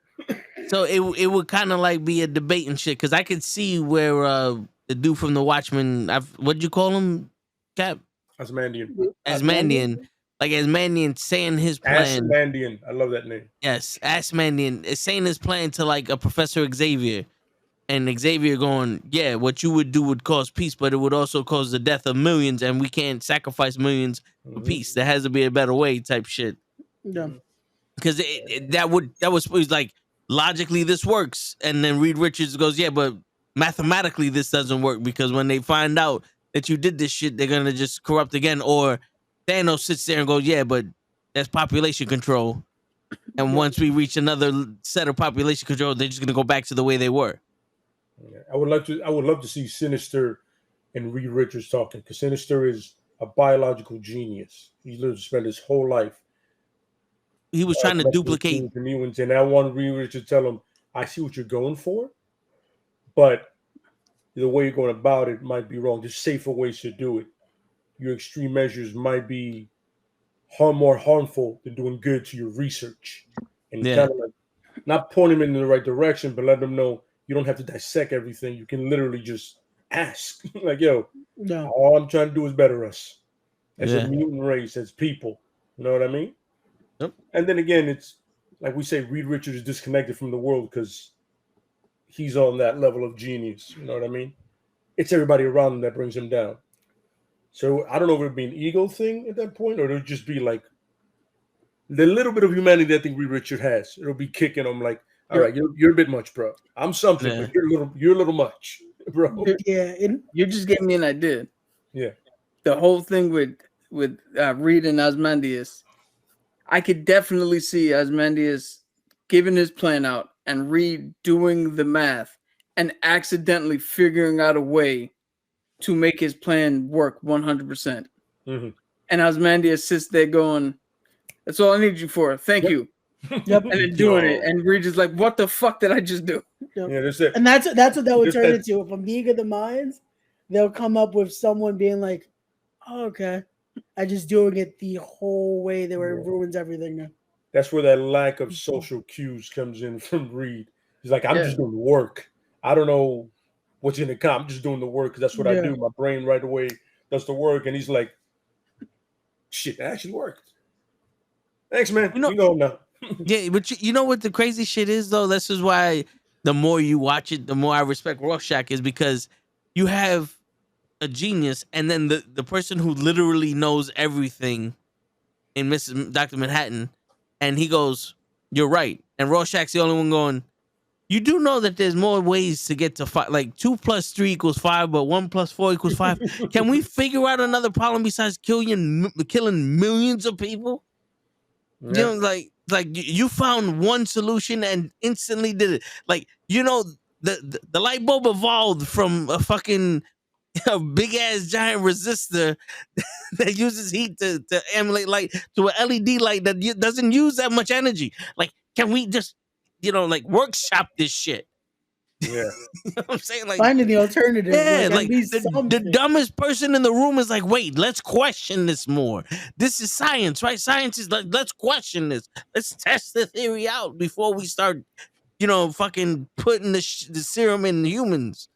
So it would kind of like be a debate and shit, because I could see where the dude from the Watchmen, what'd you call him, Cap? Asmandian. Like Asmandian saying his plan. Asmandian, I love that name. Yes, Asmandian is saying his plan to like a Professor Xavier, and Xavier going, yeah, what you would do would cause peace, but it would also cause the death of millions, and we can't sacrifice millions for peace. There has to be a better way, type shit. Yeah, because that was like, logically this works, and then Reed Richards goes, yeah, but mathematically this doesn't work, because when they find out that you did this shit, they're gonna just corrupt again. Or Thanos sits there and goes, yeah, but that's population control, and once we reach another set of population control, they're just gonna go back to the way they were. I would love to see Sinister and Reed Richards talking, because Sinister is a biological genius. He literally spent his whole life. He was trying to duplicate the new ones, and I want Reed Richards to tell him, I see what you're going for, but the way you're going about it might be wrong. There's safer ways to do it. Your extreme measures might be more harmful than doing good to your research. And kind of like not point him in the right direction, but let them know you don't have to dissect everything. You can literally just ask, like, yo, all I'm trying to do is better us as a mutant race, as people. You know what I mean? Yep. And then again, it's like we say, Reed Richards is disconnected from the world because he's on that level of genius. You know what I mean? It's everybody around him that brings him down. So I don't know if it'd be an ego thing at that point, or it'll just be like the little bit of humanity that I think Reed Richards has. It'll be kicking him like, all right, you're a bit much, bro. I'm something, but you're a little much, bro. Yeah, you just gave me an idea. Yeah, the whole thing with Reed and Ozymandias, I could definitely see Ozymandias giving his plan out and Reed doing the math and accidentally figuring out a way to make his plan work 100%. Mm-hmm. And Ozymandias sits there going, "That's all I need you for. Thank you." Yep. And then doing it, and Reed is like, "What the fuck did I just do?" Yep. Yeah, that's it. And that's what that would turn into. If I'm League of the Minds, they'll come up with someone being like, oh, "Okay, I just doing it the whole way that ruins everything now." That's where that lack of social cues comes in from Reed. He's like, I'm Yeah. just doing the work. I don't know what's in the comic. I'm just doing the work because that's what I Yeah. do. My brain right away does the work. And he's like, shit, that actually worked. Thanks, man. You know- we go now. Yeah, but you know what the crazy shit is though? This is why the more you watch it, the more I respect Rorschach, is because you have a genius and then the person who literally knows everything in Dr. Manhattan, and he goes, "You're right." And Rorschach's the only one going, "You do know that there's more ways to get to 5, like 2 + 3 = 5, but 1 + 4 = 5. Can we figure out another problem besides killing millions of people?" You know, like you found one solution and instantly did it. Like, you know, the light bulb evolved from a fucking a big ass giant resistor that uses heat to emulate light to an LED light that doesn't use that much energy. Like, can we just, like workshop this shit? Yeah. You know what I'm saying? Like, Finding the alternative. yeah, at like least the something. dumbest person in the room is like, wait, let's question this more. This is science, right? Science is like, let's question this. Let's test the theory out before we start, fucking putting the serum in humans.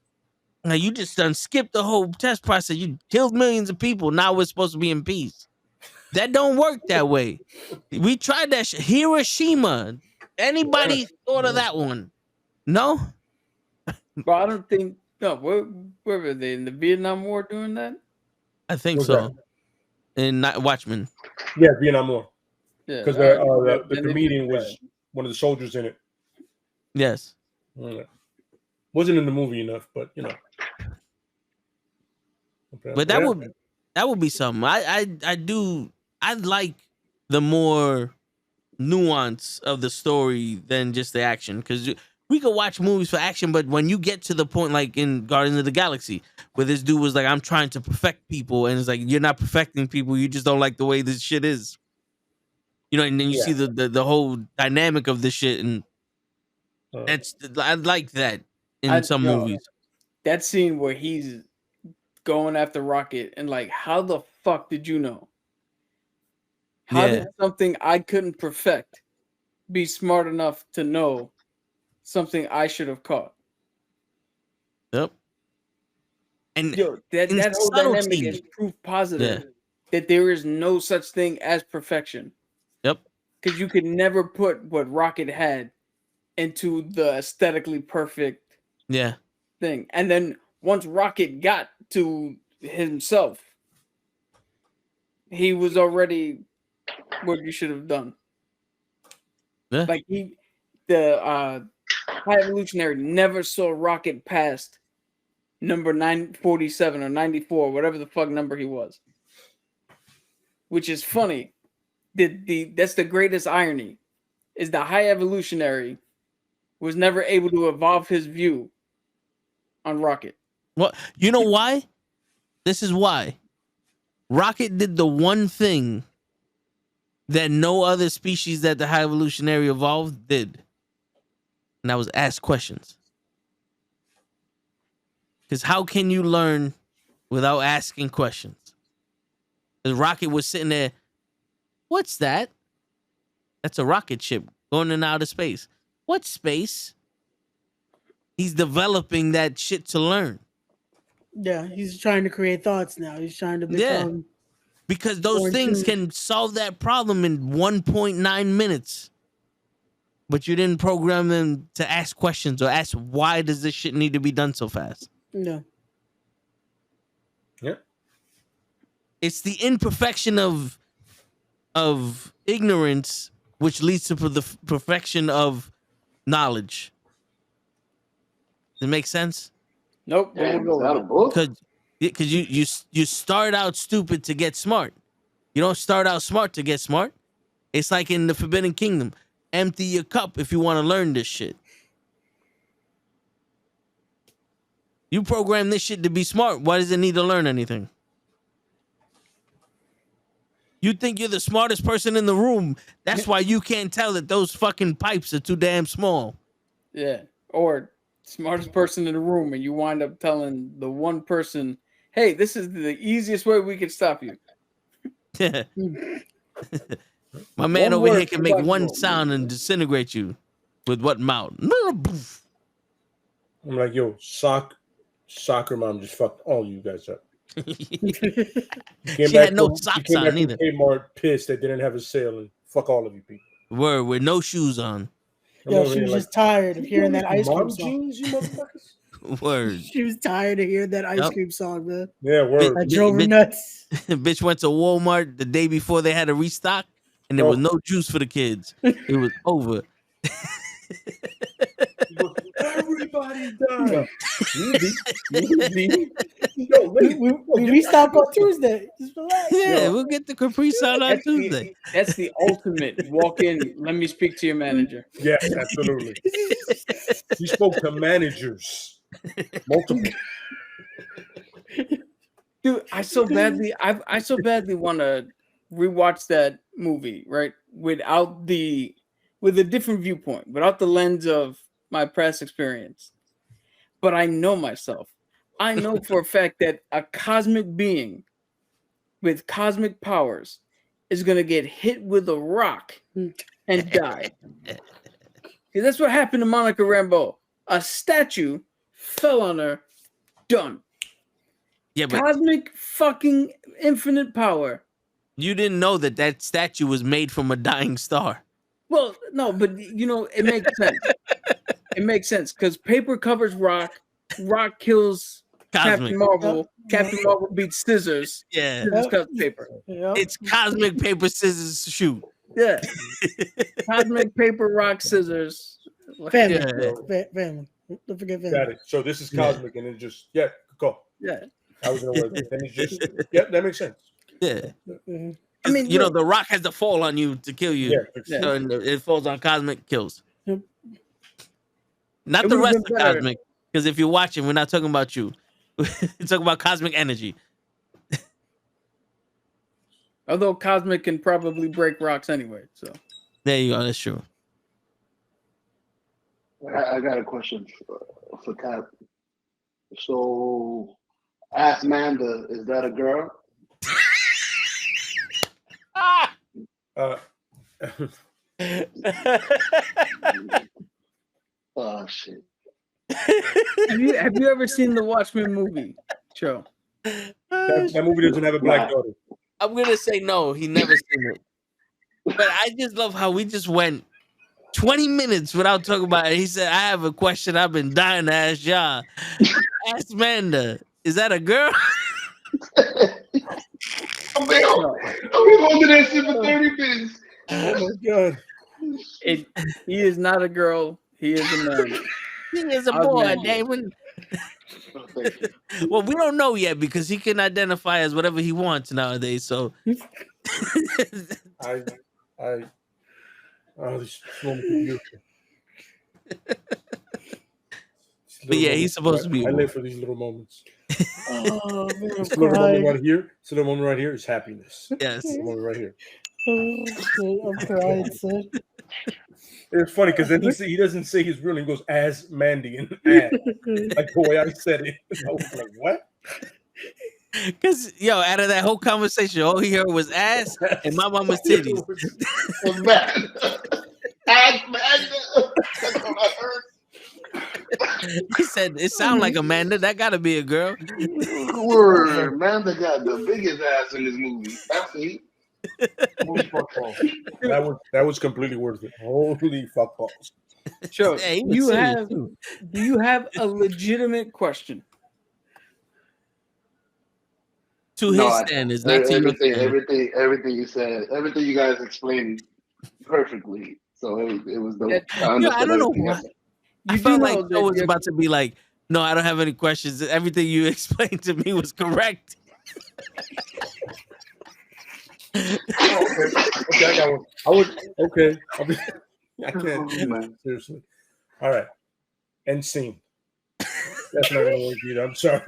Now you just done skipped the whole test process. You killed millions of people. Now we're supposed to be in peace. That don't work that way. We tried that shit. Hiroshima. Anybody thought of that one? No? But I don't think. No, where were they in the Vietnam War doing that? I think What's so. And not Watchmen. Yeah, Vietnam War. Yeah, Because alright, the then they comedian did was that. one of the soldiers in it. Yes. Yeah. Wasn't in the movie enough, but But that would be something. I like the more nuance of the story than just the action, because we could watch movies for action, but when you get to the point like in Guardians of the Galaxy where this dude was like, I'm trying to perfect people, and it's like, you're not perfecting people, you just don't like the way this shit is, and then you see the whole dynamic of this shit, and I like that in some movies. That scene where he's going after Rocket and like, how the fuck did you know? How did something I couldn't perfect be smart enough to know something I should have caught? Yep. And that whole dynamic is proof positive that there is no such thing as perfection. Yep. Because you could never put what Rocket had into the aesthetically perfect thing. And then once Rocket got to himself, he was already what you should have done. Yeah. Like the High Evolutionary never saw Rocket past number 947 or 94, whatever the fuck number he was. Which is funny. That's the greatest irony, is the High Evolutionary was never able to evolve his view on Rocket. Well, you know why? This is why. Rocket did the one thing that no other species that the High Evolutionary evolved did. And that was ask questions. Because how can you learn without asking questions? Because Rocket was sitting there, what's that? That's a rocket ship going in outer space. What space? He's developing that shit to learn. Yeah, he's trying to create thoughts now. He's trying to become... Because those things can solve that problem in 1.9 minutes. But you didn't program them to ask questions or ask, why does this shit need to be done so fast? No. Yeah. It's the imperfection of ignorance which leads to the perfection of knowledge. Does it make sense? Nope. Damn, is that a book? Because you start out stupid to get smart. You don't start out smart to get smart. It's like in the Forbidden Kingdom. Empty your cup if you want to learn this shit. You program this shit to be smart. Why does it need to learn anything? You think you're the smartest person in the room. That's why you can't tell that those fucking pipes are too damn small. Yeah. Or smartest person in the room, and you wind up telling the one person, hey, this is the easiest way we can stop you. Yeah. My man One over word here can for make Dr. one Roll. sound and disintegrate you with what mouth? I'm like, yo, soccer mom just fucked all you guys up. She had no socks on from either. Kmart pissed they didn't have a sale and fuck all of you people. Word with no shoes on. Yo, she was just tired of hearing that ice cream mom song. jeans, you motherfuckers. Word. She was tired of hearing that ice Yep. cream song, man. Yeah, word. That drove her Bitch- nuts. Bitch went to Walmart the day before they had a restock, and there was no juice for the kids. It was over. Everybody died. We restock on Tuesday. Just relax. Yeah, Yo. we'll get the Capri Sun on Tuesday. That's the ultimate. Walk in. Let me speak to your manager. Yes, absolutely. He spoke to managers. Multiple. Dude, I so badly want to rewatch that movie, right? With a different viewpoint, without the lens of my past experience. But I know myself. I know for a fact that a cosmic being with cosmic powers is gonna get hit with a rock and die. See, that's what happened to Monica Rambeau. A statue fell on her, done. Yeah, but Cosmic fucking infinite power. you didn't know that statue was made from a dying star. Well, no, but it makes sense. It makes sense because paper covers rock. Rock kills Cosmic. Captain Marvel. Captain Marvel beats scissors. Yeah. Scissors cuts paper. Yep. It's cosmic paper, scissors, shoot. Yeah. Cosmic paper, rock, scissors. Family. Yeah. Family. Don't forget family. Got it. So this is cosmic, and it just go. Yeah. I was gonna work it. Then it's just that makes sense. Yeah. Mhm. I mean, you know, the rock has to fall on you to kill you. Yeah. So it falls on cosmic, kills. Yep. Not It the would've rest been of better. cosmic, because if you're watching, we're not talking about you. We're talking about cosmic energy. Although cosmic can probably break rocks anyway. So There you go. That's true. I got a question for Cap. So, Ask Manda, is that a girl? Oh shit! have you ever seen the Watchmen movie, Joe? That movie doesn't have a black daughter. I'm gonna say no. He never seen it. But I just love how we just went 20 minutes without talking about it. He said, "I have a question I've been dying to ask y'all. Ask Manda, is that a girl?" I've been holding that shit for 30 minutes. Oh my god! He is not a girl. He is a man. He is a I'll boy, manage it. Damon. Oh, thank you. Well, we don't know yet because he can identify as whatever he wants nowadays. So This moment is beautiful. But yeah, he's supposed to be. I live for these little moments. Oh, man, I'm This little moment crying. right here. This little moment right here is happiness. Yes. This moment right here. Oh, shit, I'm crying, son. It's funny because then he doesn't say his real name. He goes as Mandy and as like the way I said it. I was like, what? Because out of that whole conversation, all he heard was ass and my mama's titties. It's bad. Ask Manda. That's what I heard. He said it sounded like Amanda. That gotta be a girl. Word, Manda got the biggest ass in this movie. I see. Holy fuck balls. That was completely worth it. Holy fuck balls. Sure. Yeah, he was do serious, too. you have a legitimate question? To his standards, not to your standards. everything you said, everything you guys explained perfectly. So it was dope. I don't know why. I felt like Joe was you're- about to be like, "No, I don't have any questions. Everything you explained to me was correct." Okay, I got one. Okay. I can't do that, seriously. All right. End scene. That's not gonna work either. I'm sorry.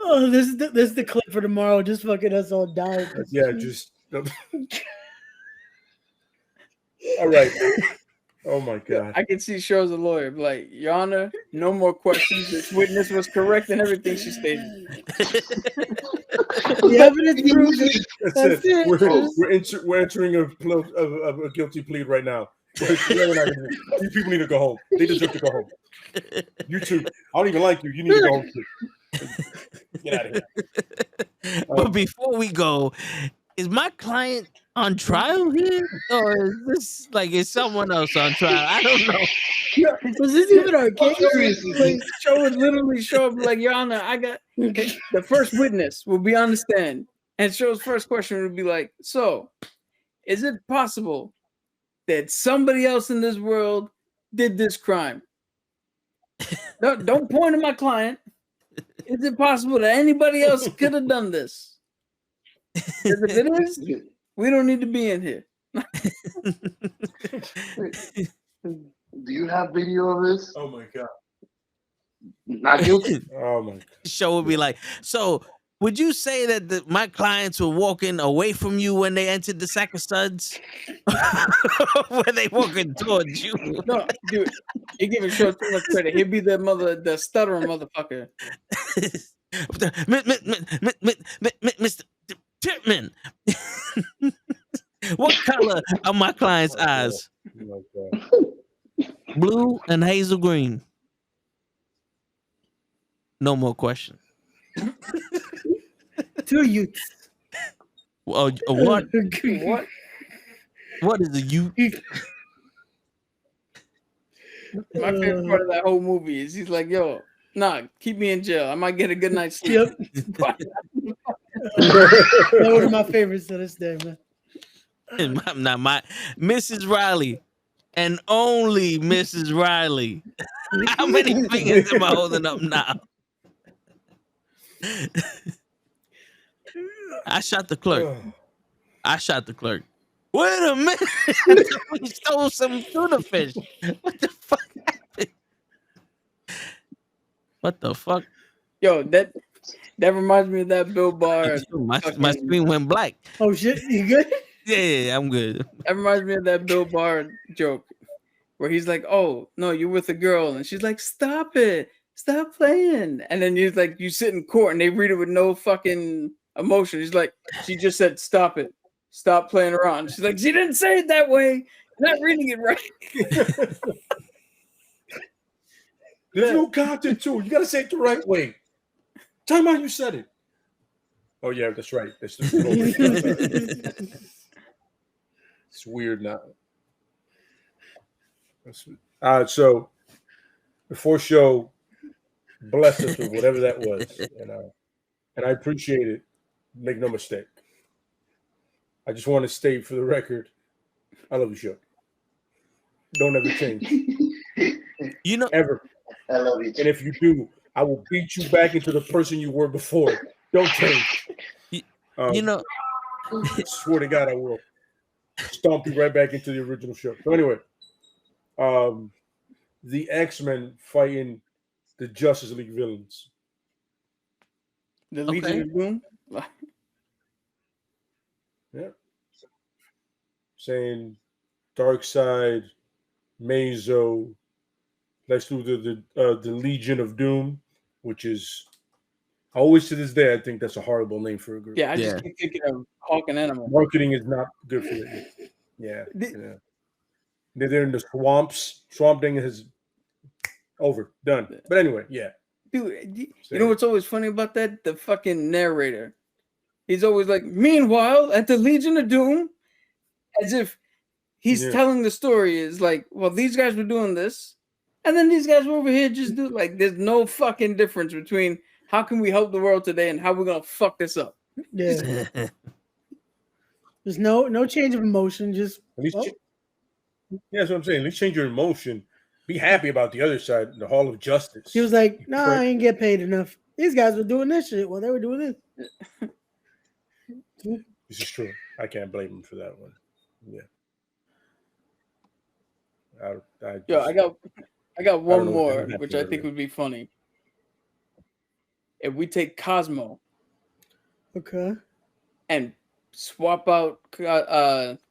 Oh, this is the clip for tomorrow. Just fucking us all dying. Yeah, just all right. Oh my god. I can see Show as a lawyer, be like, Your Honor, no more questions. This witness was correct in everything she stated. The evidence proves it. That's That's it. it. We're entering a guilty plea right now. These people need to go home. They deserve to go home. You too. I don't even like you. You need to go home too. Get out of here. But before we go, is my client on trial here, or is this like is someone else on trial? I don't know. Was this even our case? Like, Show would literally show up like, Your Honor, I got the first witness will be on the stand, and Show's first question would be like, so, is it possible that somebody else in this world did this crime? No, don't point at my client. Is it possible that anybody else could have done this? 'Cause if it is, we don't need to be in here. Do you have video of this? Oh my god. Not guilty. Oh my god. Show would be like, so would you say that my clients were walking away from you when they entered the sack of studs? Were they walking towards you? No, dude, you giving Show too much credit. He'd be the stuttering motherfucker. Mr. Chipman, what color are my client's eyes? Oh my god. Blue and hazel green. No more questions. Two youths. What? What? What is a youth? My favorite part of that whole movie is he's like, yo, nah, keep me in jail. I might get a good night's sleep. Yep. That one of my favorites to this day, man. Not my Mrs. Riley, and only Mrs. Riley. How many fingers am I holding up now? I shot the clerk. Wait a minute. We stole some tuna fish. What the fuck happened? What the fuck? Yo, that reminds me of that Bill Barr. My screen went black. Oh shit, you good? Yeah, I'm good. That reminds me of that Bill Barr joke where he's like, "Oh no, you're with a girl," and she's like, "Stop it, stop playing." And then he's like, you sit in court and they read it with no fucking emotion. He's like, "She just said, stop it, stop playing around." She's like, "She didn't say it that way. You're not reading it right." There's no content to it. You gotta say it the right way. Tell me how you said it. Oh yeah, that's right. That's it's weird now. So before Show blessed us with whatever that was, and I appreciate it. Make no mistake. I just want to state for the record, I love you, Show. Don't ever change. You know, Ever. I love you. And if you do, I will beat you back into the person you were before. Don't change. you know, I swear to God, I will stomp you right back into the original Show. So anyway, the X-Men fighting the Justice League villains. The Legion of Doom. Yeah. Saying Darkseid, Mazo. Let's do the Legion of Doom, which is always to this day, I think that's a horrible name for a group. Yeah, I just keep thinking of Hawk and Animal. Marketing is not good for it. Yeah. They're in the swamps. Swamp Thing is over, done. But anyway, yeah. Dude, you know what's always funny about that? The fucking narrator. He's always like, meanwhile, at the Legion of Doom, as if he's telling the story is like, well, these guys were doing this, and then these guys were over here just do like, there's no fucking difference between how can we help the world today and how we're gonna fuck this up. Yeah. There's no change of emotion. Just at least that's what I'm saying. At least change your emotion. Be happy about the other side, the Hall of Justice. he was like, "No, I ain't get paid enough. These guys were doing this shit while they were doing this." This is true. I can't blame him for that one. Yeah. I got one more, which I think would be funny. If we take Cosmo, okay, and swap out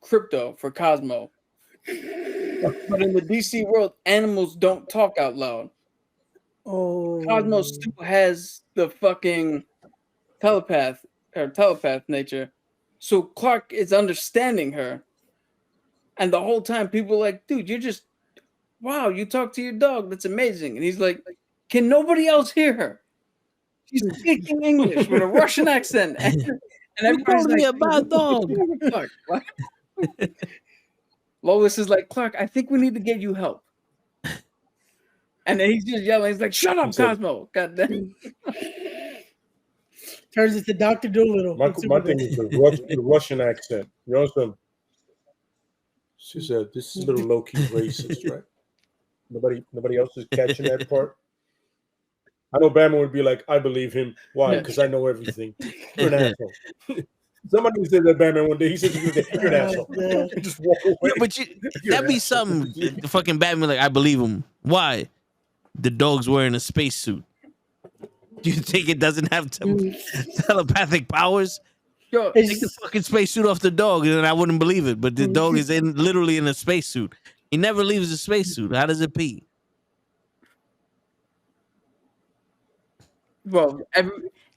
Crypto for Cosmo, But in the DC world, animals don't talk out loud. Oh, Cosmos still has the fucking telepath nature. So Clark is understanding her. And the whole time people are like, dude, you're just, wow, you talk to your dog. That's amazing. And he's like, can nobody else hear her? She's speaking English with a Russian accent. And You everybody's told me like, about dog. Clark, what? Lois is like, Clark, I think we need to get you help. And then he's just yelling. He's like, shut up, Cosmo. God damn. turns into Dr. Doolittle. My thing is the Russian accent. You know what I'm She said, this is a little low-key racist, right? Nobody else is catching that part. I know Batman would be like, I believe him. Why? Because I know everything. You're an asshole. Somebody said that Batman one day. He said, you're an asshole. Just walk away. Yeah, but that'd be something. The fucking Batman, like, I believe him. Why? The dog's wearing a spacesuit. Do you think it doesn't have telepathic powers? Yo, Take the fucking spacesuit off the dog, and then I wouldn't believe it. But the dog is literally in a spacesuit. He never leaves the spacesuit. How does it pee? well,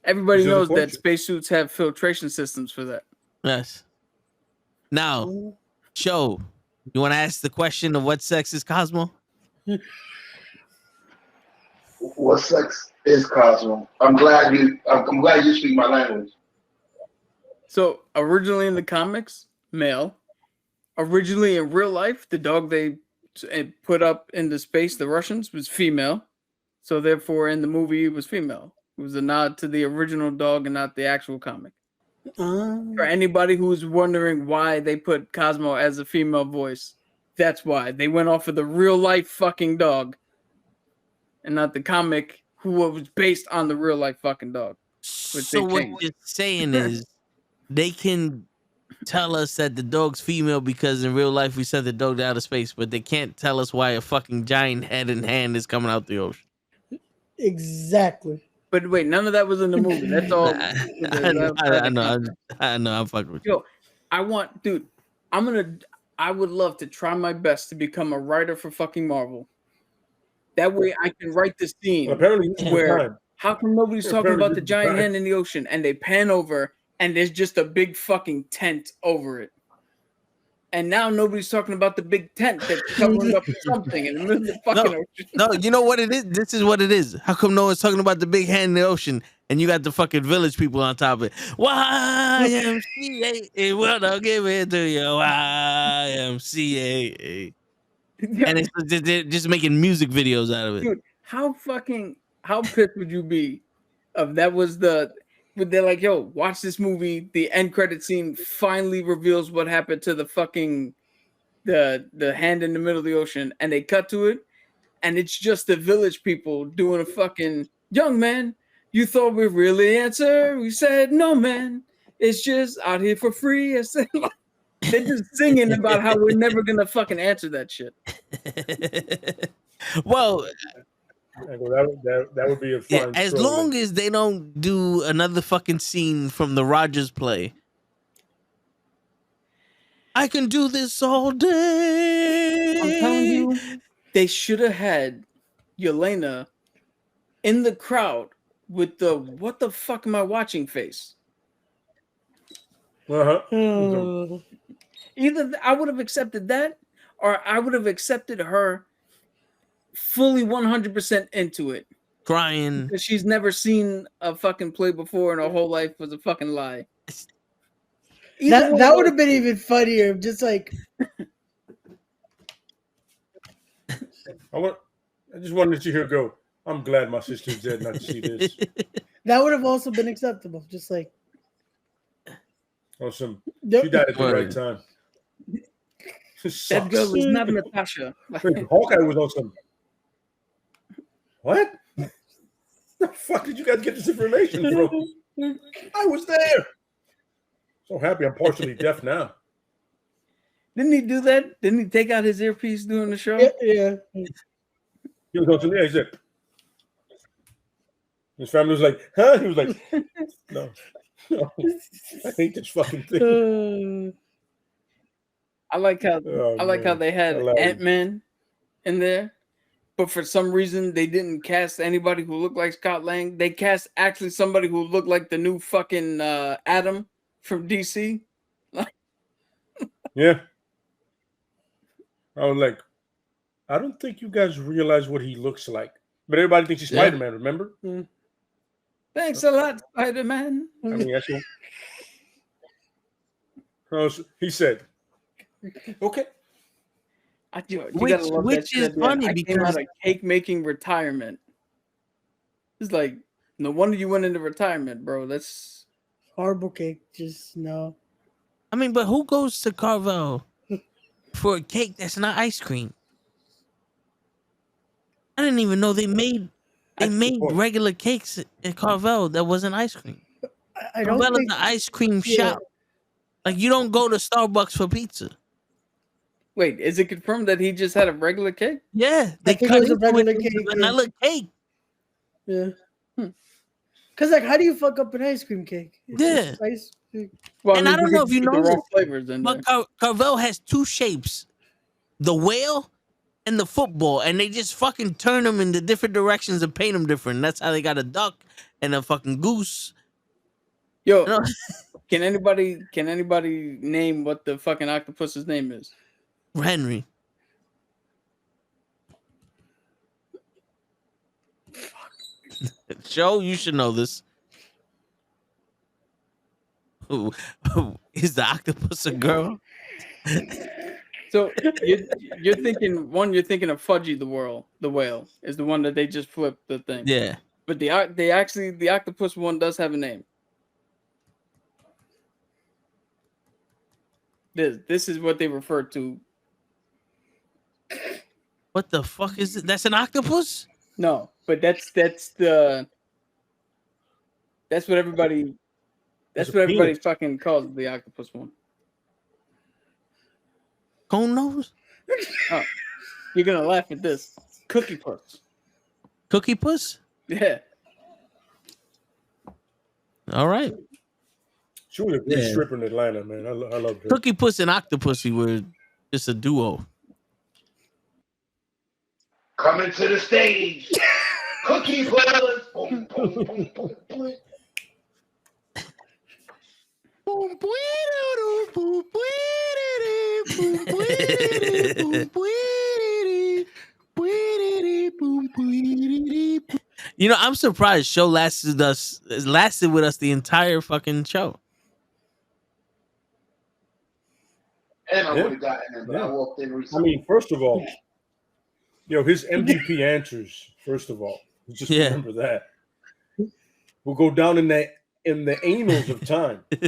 everybody knows that spacesuits have filtration systems for that. Yes. Now, Show, you want to ask the question of what sex is Cosmo? What sex is Cosmo? I'm glad you speak my language. So originally in the comics, male. Originally in real life, the dog they put up into space, the Russians, was female. So therefore, in the movie, it was female. It was a nod to the original dog and not the actual comic. For anybody who's wondering why they put Cosmo as a female voice, that's why. They went off of the real life fucking dog and not the comic who was based on the real life fucking dog. So what you're saying is they can tell us that the dog's female because in real life we sent the dog to outer space, but they can't tell us why a fucking giant head and hand is coming out the ocean. Exactly. But wait, none of that was in the movie. That's all. I know. I'm fucking with you. Yo, I would love to try my best to become a writer for fucking Marvel. That way I can write this scene where how come nobody's talking about the giant hand in the ocean and they pan over and there's just a big fucking tent over it. And now nobody's talking about the big tent that's covering up something in the middle of the fucking ocean. No, you know what it is? This is what it is. How come no one's talking about the big hand in the ocean and you got the fucking village people on top of it? YMCA, well, I'll give it to you. YMCA. And they're just making music videos out of it. Dude, how pissed would you be if that was they're like, yo, watch this movie. The end credit scene finally reveals what happened to the fucking the hand in the middle of the ocean, and they cut to it, and it's just the village people doing a fucking young man. You thought we'd really answer? We said no, man. It's just out here for free. I said, they're just singing about how we're never gonna fucking answer that shit. Well. That would be a fun. As long as they don't do another fucking scene from the Rogers play. I can do this all day. I'm telling you, they should have had Yelena in the crowd with the "what the fuck am I watching" face. Uh-huh. Either I would have accepted that, or I would have accepted her fully 100% into it, crying because she's never seen a fucking play before, and her whole life was a fucking lie. That would have been even funnier. Just like I just wanted to see her go. I'm glad my sister's dead not to see this. That would have also been acceptable. Just like awesome. She died at the right time. That girl was not Natasha. Hawkeye was awesome. What? The fuck did you guys get this information from? I was there. So happy I'm partially deaf now. Didn't he do that? Didn't he take out his earpiece during the show? Yeah. He was awesome. Yeah, he said. His family was like, huh? He was like, no. I hate this fucking thing. I like how man. they had Hilarious. Ant-Man in there, but for some reason they didn't cast anybody who looked like Scott Lang. They cast actually somebody who looked like the new fucking Adam from DC. Yeah. I was like, I don't think you guys realize what he looks like. But everybody thinks he's Yeah. Spider-Man, remember? Thanks a lot, Spider-Man. I mean, that's what he said. Okay. You gotta love that Which shit is at the end. funny I came out because of cake making retirement. It's like, no wonder you went into retirement, bro. That's Horrible cake. Just no. I mean, but who goes to Carvel for a cake that's not ice cream? I didn't even know they made That's the point. regular cakes at Carvel that wasn't ice cream. I don't Carvel is think. an ice cream Yeah. shop. Like you don't go to Starbucks for pizza. wait, is it confirmed that he just had a regular cake? Yeah, they think it cut was a into regular it with cake, vanilla cake. Yeah. Because like, how do you fuck up an ice cream cake? It's Yeah. just ice cream. Well, And I don't know if you put the know wrong this, flavors in there. but Carvel has two shapes: the whale and the football, and they just fucking turn them in the different directions and paint them different. That's how they got a duck and a fucking goose. Yo, You know? can anybody name what the fucking octopus's name is? Henry. Joe, you should know this. Is the octopus a girl? So you're thinking of Fudgy the whale is the one that they just flipped the thing. Yeah. But the octopus one does have a name. This is what they refer to. What the fuck is it? That's an octopus? No, but that's what everybody It's a penis. fucking calls the octopus one. Cone nose? Oh, you're gonna laugh at this. Cookie Puss. Cookie puss? Yeah. All right. She was a great Yeah. stripper in Atlanta, man. I love her. Cookie puss and octopussy were just a duo. Coming to the stage. Cookie Brothers. Boom, boom, boom, boom, boom. You know, I'm surprised show lasted with us the entire fucking show. And I Yeah. would have gotten it, but Yeah. I walked in I recently. mean, first of all, his MVP answers, first of all, just Yeah. remember that. Will go down in the annals of time. Yo,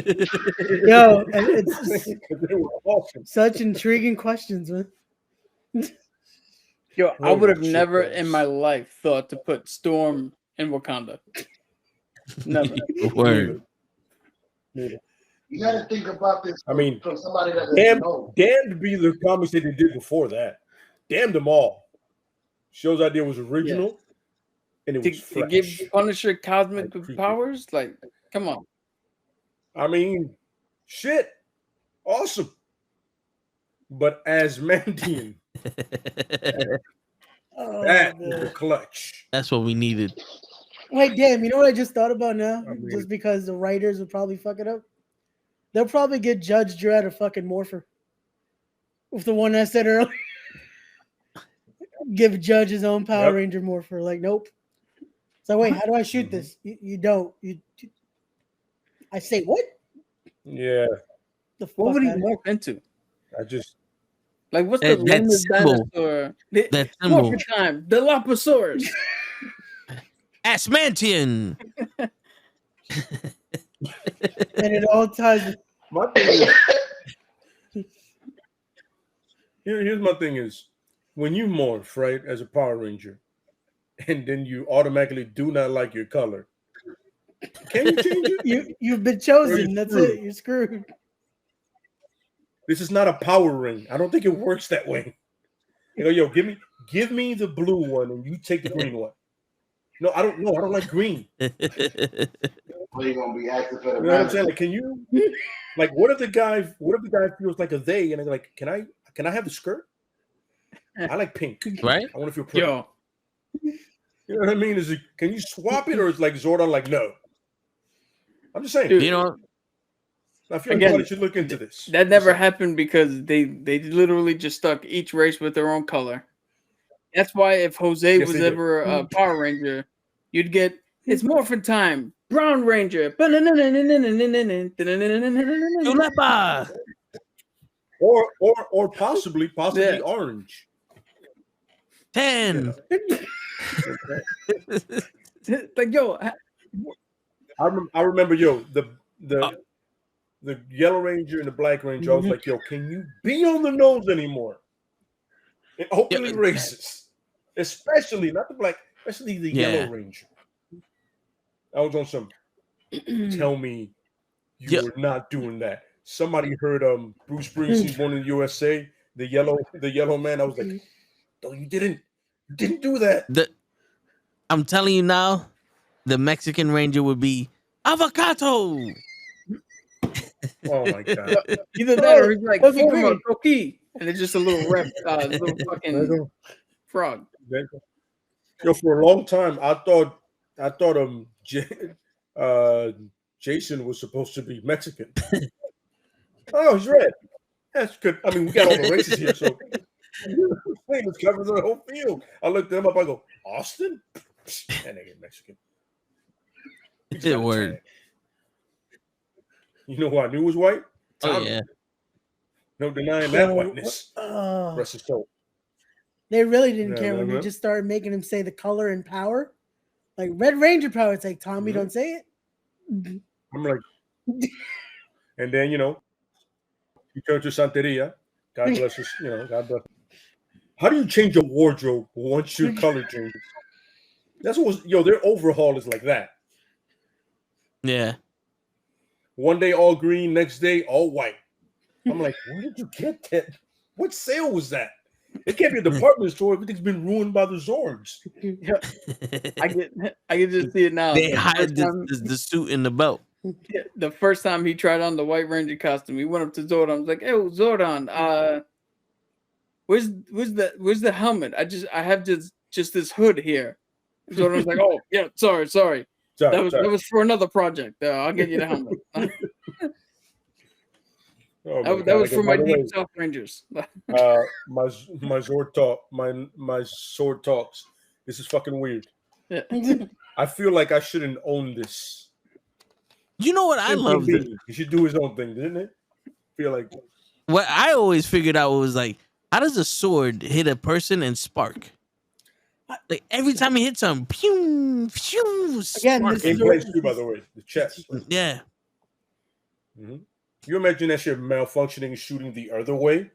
and it's They were awesome. such intriguing questions, man. Yo, I Holy would have shit, never guys. in my life thought to put Storm in Wakanda. Never. Word. Neither. You got to think about this I mean, from somebody that doesn't know. Damned be the comics that they did before that. Damned them all. Show's idea was original, and it was To fresh. give Punisher cosmic Like creepy. powers? Like, come on. I mean, shit, awesome. But as Mandian, Oh, that man. was the clutch. That's what we needed. Wait, damn, you know what I just thought about now? I mean- Just because the writers would probably fuck it up. They'll probably get Judge Dredd a fucking morpher. With the one I said earlier. Give Judge his own Power Yep. Ranger morpher. Like, nope. So wait, how do I shoot this? You don't. I say what? Yeah, The fuck What would he outta- morph into? I just Like, what's That- the that lamest symbol. dinosaur? That symbol. Morphin time. The Dilophosaurus. Asmantian. And it all ties. my thing is here's my thing is when you morph right as a Power Ranger, and then you automatically do not like your color. Can you change it? You've been chosen. You're That's screwed. it. You're screwed. This is not a power ring. I don't think it works that way. You know, yo, give me the blue one and you take the green one. No, I don't know. I don't like green. Well, you're gonna be asking for the You know what I'm magic. saying? Like, can you, like, what if the guy feels like a they, and they're like, can I have the skirt? I like pink. Right? I want to feel pretty. Yo, You know what I mean? Is it, can you swap it, or is like Zordon like no? I'm just saying. Dude. You know, I feel like Again, somebody should look into this. that never happened because they literally just stuck each race with their own color. That's why if Jose Yes, was they did. ever a Power Ranger, you'd get it's Morphin time, Brown Ranger. Tulepa. Or possibly Yeah. orange. 10. Like yo, I remember, yo, the Yellow Ranger and the Black Ranger. I was like, yo, can you be on the nose anymore? And openly Yeah. racist, especially not the black, especially the Yeah. Yellow Ranger. I was on some. Tell me you Yeah. were not doing that. Somebody heard Bruce Springsteen's Born in the USA, the yellow man. I was like, no, you didn't do that. I'm telling you now, the Mexican Ranger would be avocado. Oh my god. either that or he's like Those are forma green. coqui, and it's just a little little fucking frog. Yo, for a long time, I thought Jason was supposed to be Mexican. Oh, he's red. That's good. I mean, we got all the races here, so famous covers the whole field. I looked them up. I go, Austin? That nigga Mexican. He just Good got a word. tag. You know who I knew was white? Oh Tommy. yeah. No denying that So, whiteness. Rest his soul. they really didn't Yeah, care when you man. just started making him say the color and power. Like Red Ranger power, it's like Tommy, Mhm. don't say it. I'm like, and then he turned to Santeria. God bless us. God bless. How do you change your wardrobe once your color changes? That's what was their overhaul is like that. Yeah. One day all green, next day all white. I'm like, where did you get that? What sale was that? It can't be a department store. Everything's been ruined by the Zords. I can just see it now. They The hide first time- the suit and the belt. the first time he tried on the White Ranger costume, he went up to Zordon. I was like, "Hey, Zordon, where's the helmet? I have just this hood here." Zordon was like, "Oh, yeah, sorry. Sorry, That was for another project. I'll get you the helmet. Oh my that God, was I for guess, my by the way, Deep South Rangers." my Zord talk, my sword talks. This is fucking weird. Yeah. I feel like I shouldn't own this. You know what I love? He should do his own thing, didn't it? Feel like What I always figured out was like, how does a sword hit a person and spark? Like every time he hits them, pew, pew, Again, spark. this in is place too, by the way. The chest. Yeah. Mhm. You imagine that shit malfunctioning and shooting the other way?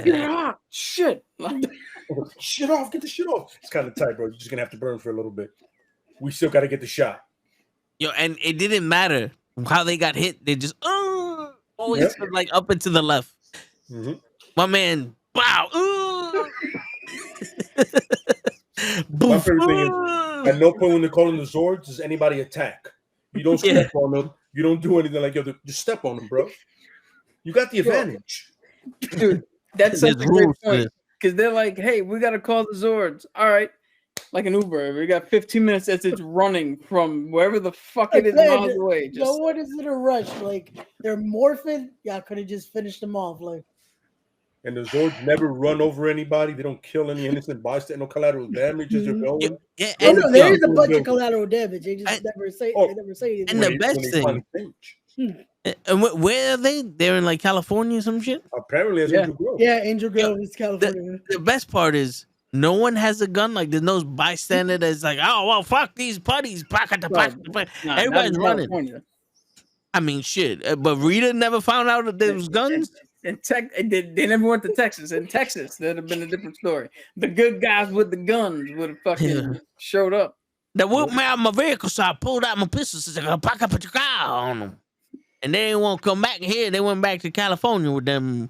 Yeah, shit. Shit off, get the shit off. It's kind of tight, bro. You're just gonna have to burn for a little bit. We still got to get the shot. Yo, and it didn't matter how they got hit. They just always like up and to the left. Mm-hmm. My man, wow. My favorite thing is at no point when they're calling the Zords does anybody attack. You don't step on them. You don't do anything like just step on them, bro. You got the advantage. Dude, that's There's such a great rules to point. this. Because they're like, "Hey, we got to call the Zords." All right. Like an Uber. We got 15 minutes as it's running from wherever the fuck it is miles away. Just No one is in a rush. Like they're morphing. Yeah, I could have just finished them off. Like, And the Zords never run over anybody. They don't kill any innocent bystander, no collateral damage as they're going. Yeah, oh and, no, there yo, is a bunch of collateral damage. They just I- never say. Oh, They never say anything. and the When best they thing- find the bench. and where are they? They're in like California or some shit. Apparently, as Yeah. Angel Grove. Yeah, Angel Grove is California. The best part is no one has a gun. Like there's no bystander that's like, oh well, fuck these putties. Nah, Everybody's not in running. California. I mean, shit. But Rita never found out that there was guns. They never went to Texas. In Texas, that'd have been a different story. The good guys with the guns would have fucking showed up. They whooped me out of my vehicle, so I pulled out my pistols and said, "Pack up a car on them." And they didn't want to come back here. They went back to California with them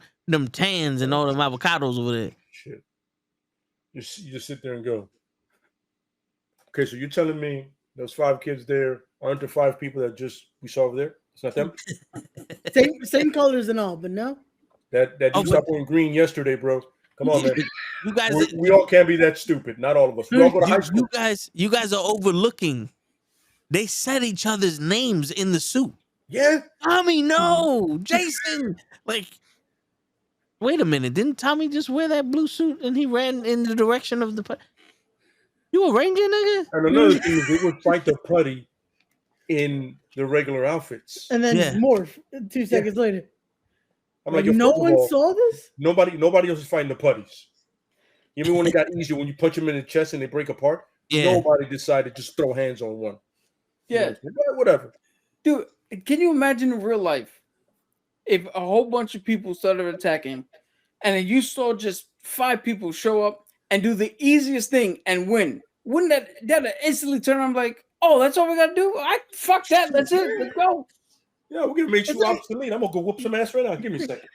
tans and all them avocados over there. Shit. You just sit there and go, Okay, so you're telling me those 5 kids there aren't the 5 people that we saw over there? It's not them. Same colors and all, but no. That dude stopped wearing green yesterday, bro. Come on, man. You guys, we all can't be that stupid. Not all of us. We all go to high school. You guys are overlooking. They said each other's names in the suit. Yeah. Tommy, no. Jason. Like, wait a minute. Didn't Tommy just wear that blue suit and he ran in the direction of the... You a ranger, nigga? And another thing is they would fight the putty in the regular outfits. And then morph 2 seconds later. I'm like, no one saw this? Nobody else is fighting the putties. Even when it got easier, when you punch them in the chest and they break apart, nobody decided to just throw hands on one. Yeah. Whatever. Dude, can you imagine in real life if a whole bunch of people started attacking and then you saw just 5 people show up and do the easiest thing and win? Wouldn't that instantly turn on like, oh, that's all we got to do? Fuck that. That's it. Let's go. Yeah, we're going to make you obsolete. I'm going to go whoop some ass right now. Give me a second.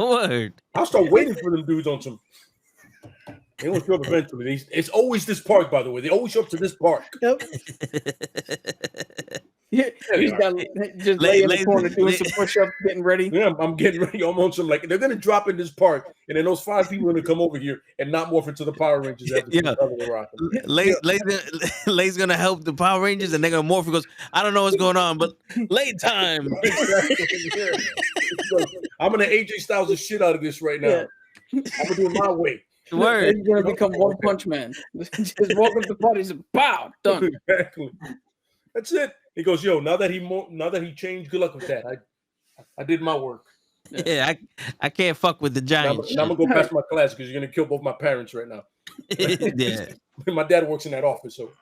Word. I'll start waiting for them dudes on some. They won't show up eventually. It's always this park, by the way. They always show up to this park. Yep. He's got just lay in the corner doing some push-ups, getting ready. Yeah, I'm getting ready. I'm on some like they're gonna drop in this park, and then those 5 people are gonna come over here and not morph into the Power Rangers. Lay's gonna help the Power Rangers, and they're gonna morph. He goes, I don't know what's going on, but lay time. I'm gonna AJ Styles the shit out of this right now. Yeah. I'm gonna do it my way. Word. He's gonna become One Punch Man. Just walk up the parties and pow, done. Exactly. That's it. He goes, yo. Now that he changed, good luck with that. I did my work. Yeah, I can't fuck with the Giants. Now I'm gonna go past my class because you're gonna kill both my parents right now. Yeah. My dad works in that office, so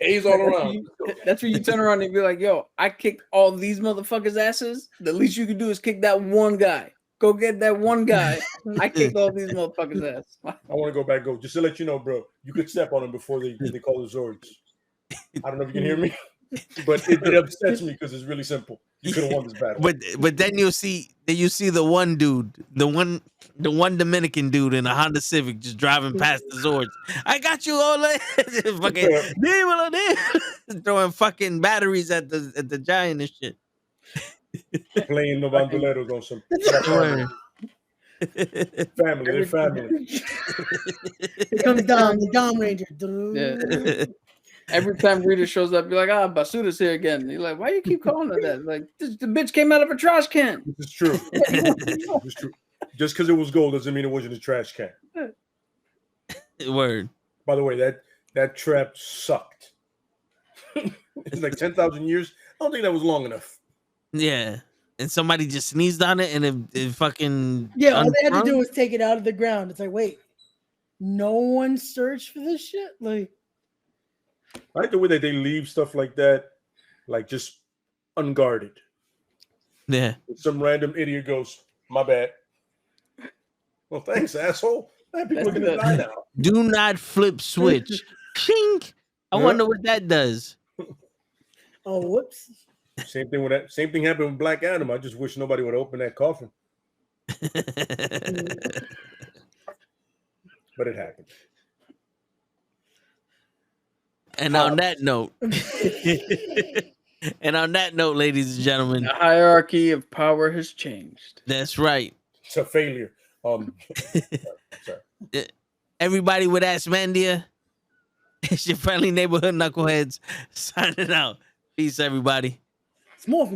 A's all around. That's where you turn around and be like, yo, I kicked all these motherfuckers' asses. The least you can do is kick that one guy. Go get that one guy. I kicked all these motherfuckers' ass. I want to go back. Just to let you know, bro, you could step on them before they call the Zords. I don't know if you can hear me, but it upsets me because it's really simple. You could have won this battle. But then you see the one dude, the one Dominican dude in a Honda Civic just driving past the Zords. I got you all fucking throwing fucking batteries at the giant and shit. Playing the bandoleros on some family. They're family. Here comes Dom, the Dom Ranger. Yeah. Every time Rita shows up, you're like, Basuda's here again. You're like, why do you keep calling her that? Like, the bitch came out of a trash can. This is true. It's true. Just because it was gold doesn't mean it wasn't a trash can. Word. By the way, that trap sucked. It's like 10,000 years. I don't think that was long enough. Yeah, and somebody just sneezed on it, and it fucking all they had to do was take it out of the ground. It's like, wait, no one searched for this shit. Like, I like the way that they leave stuff like that, like just unguarded. Yeah, some random idiot goes, "My bad." Well, thanks, asshole. People are gonna die now. Do not flip switch. Chink. I wonder what that does. Oh, whoops. Same thing with that. Same thing happened with Black Adam. I just wish nobody would open that coffin. But it happened. And on that note, ladies and gentlemen, the hierarchy of power has changed. That's right. It's a failure. Sorry. Everybody with Asmandia, it's your friendly neighborhood knuckleheads signing out. Peace, everybody. It's morphing.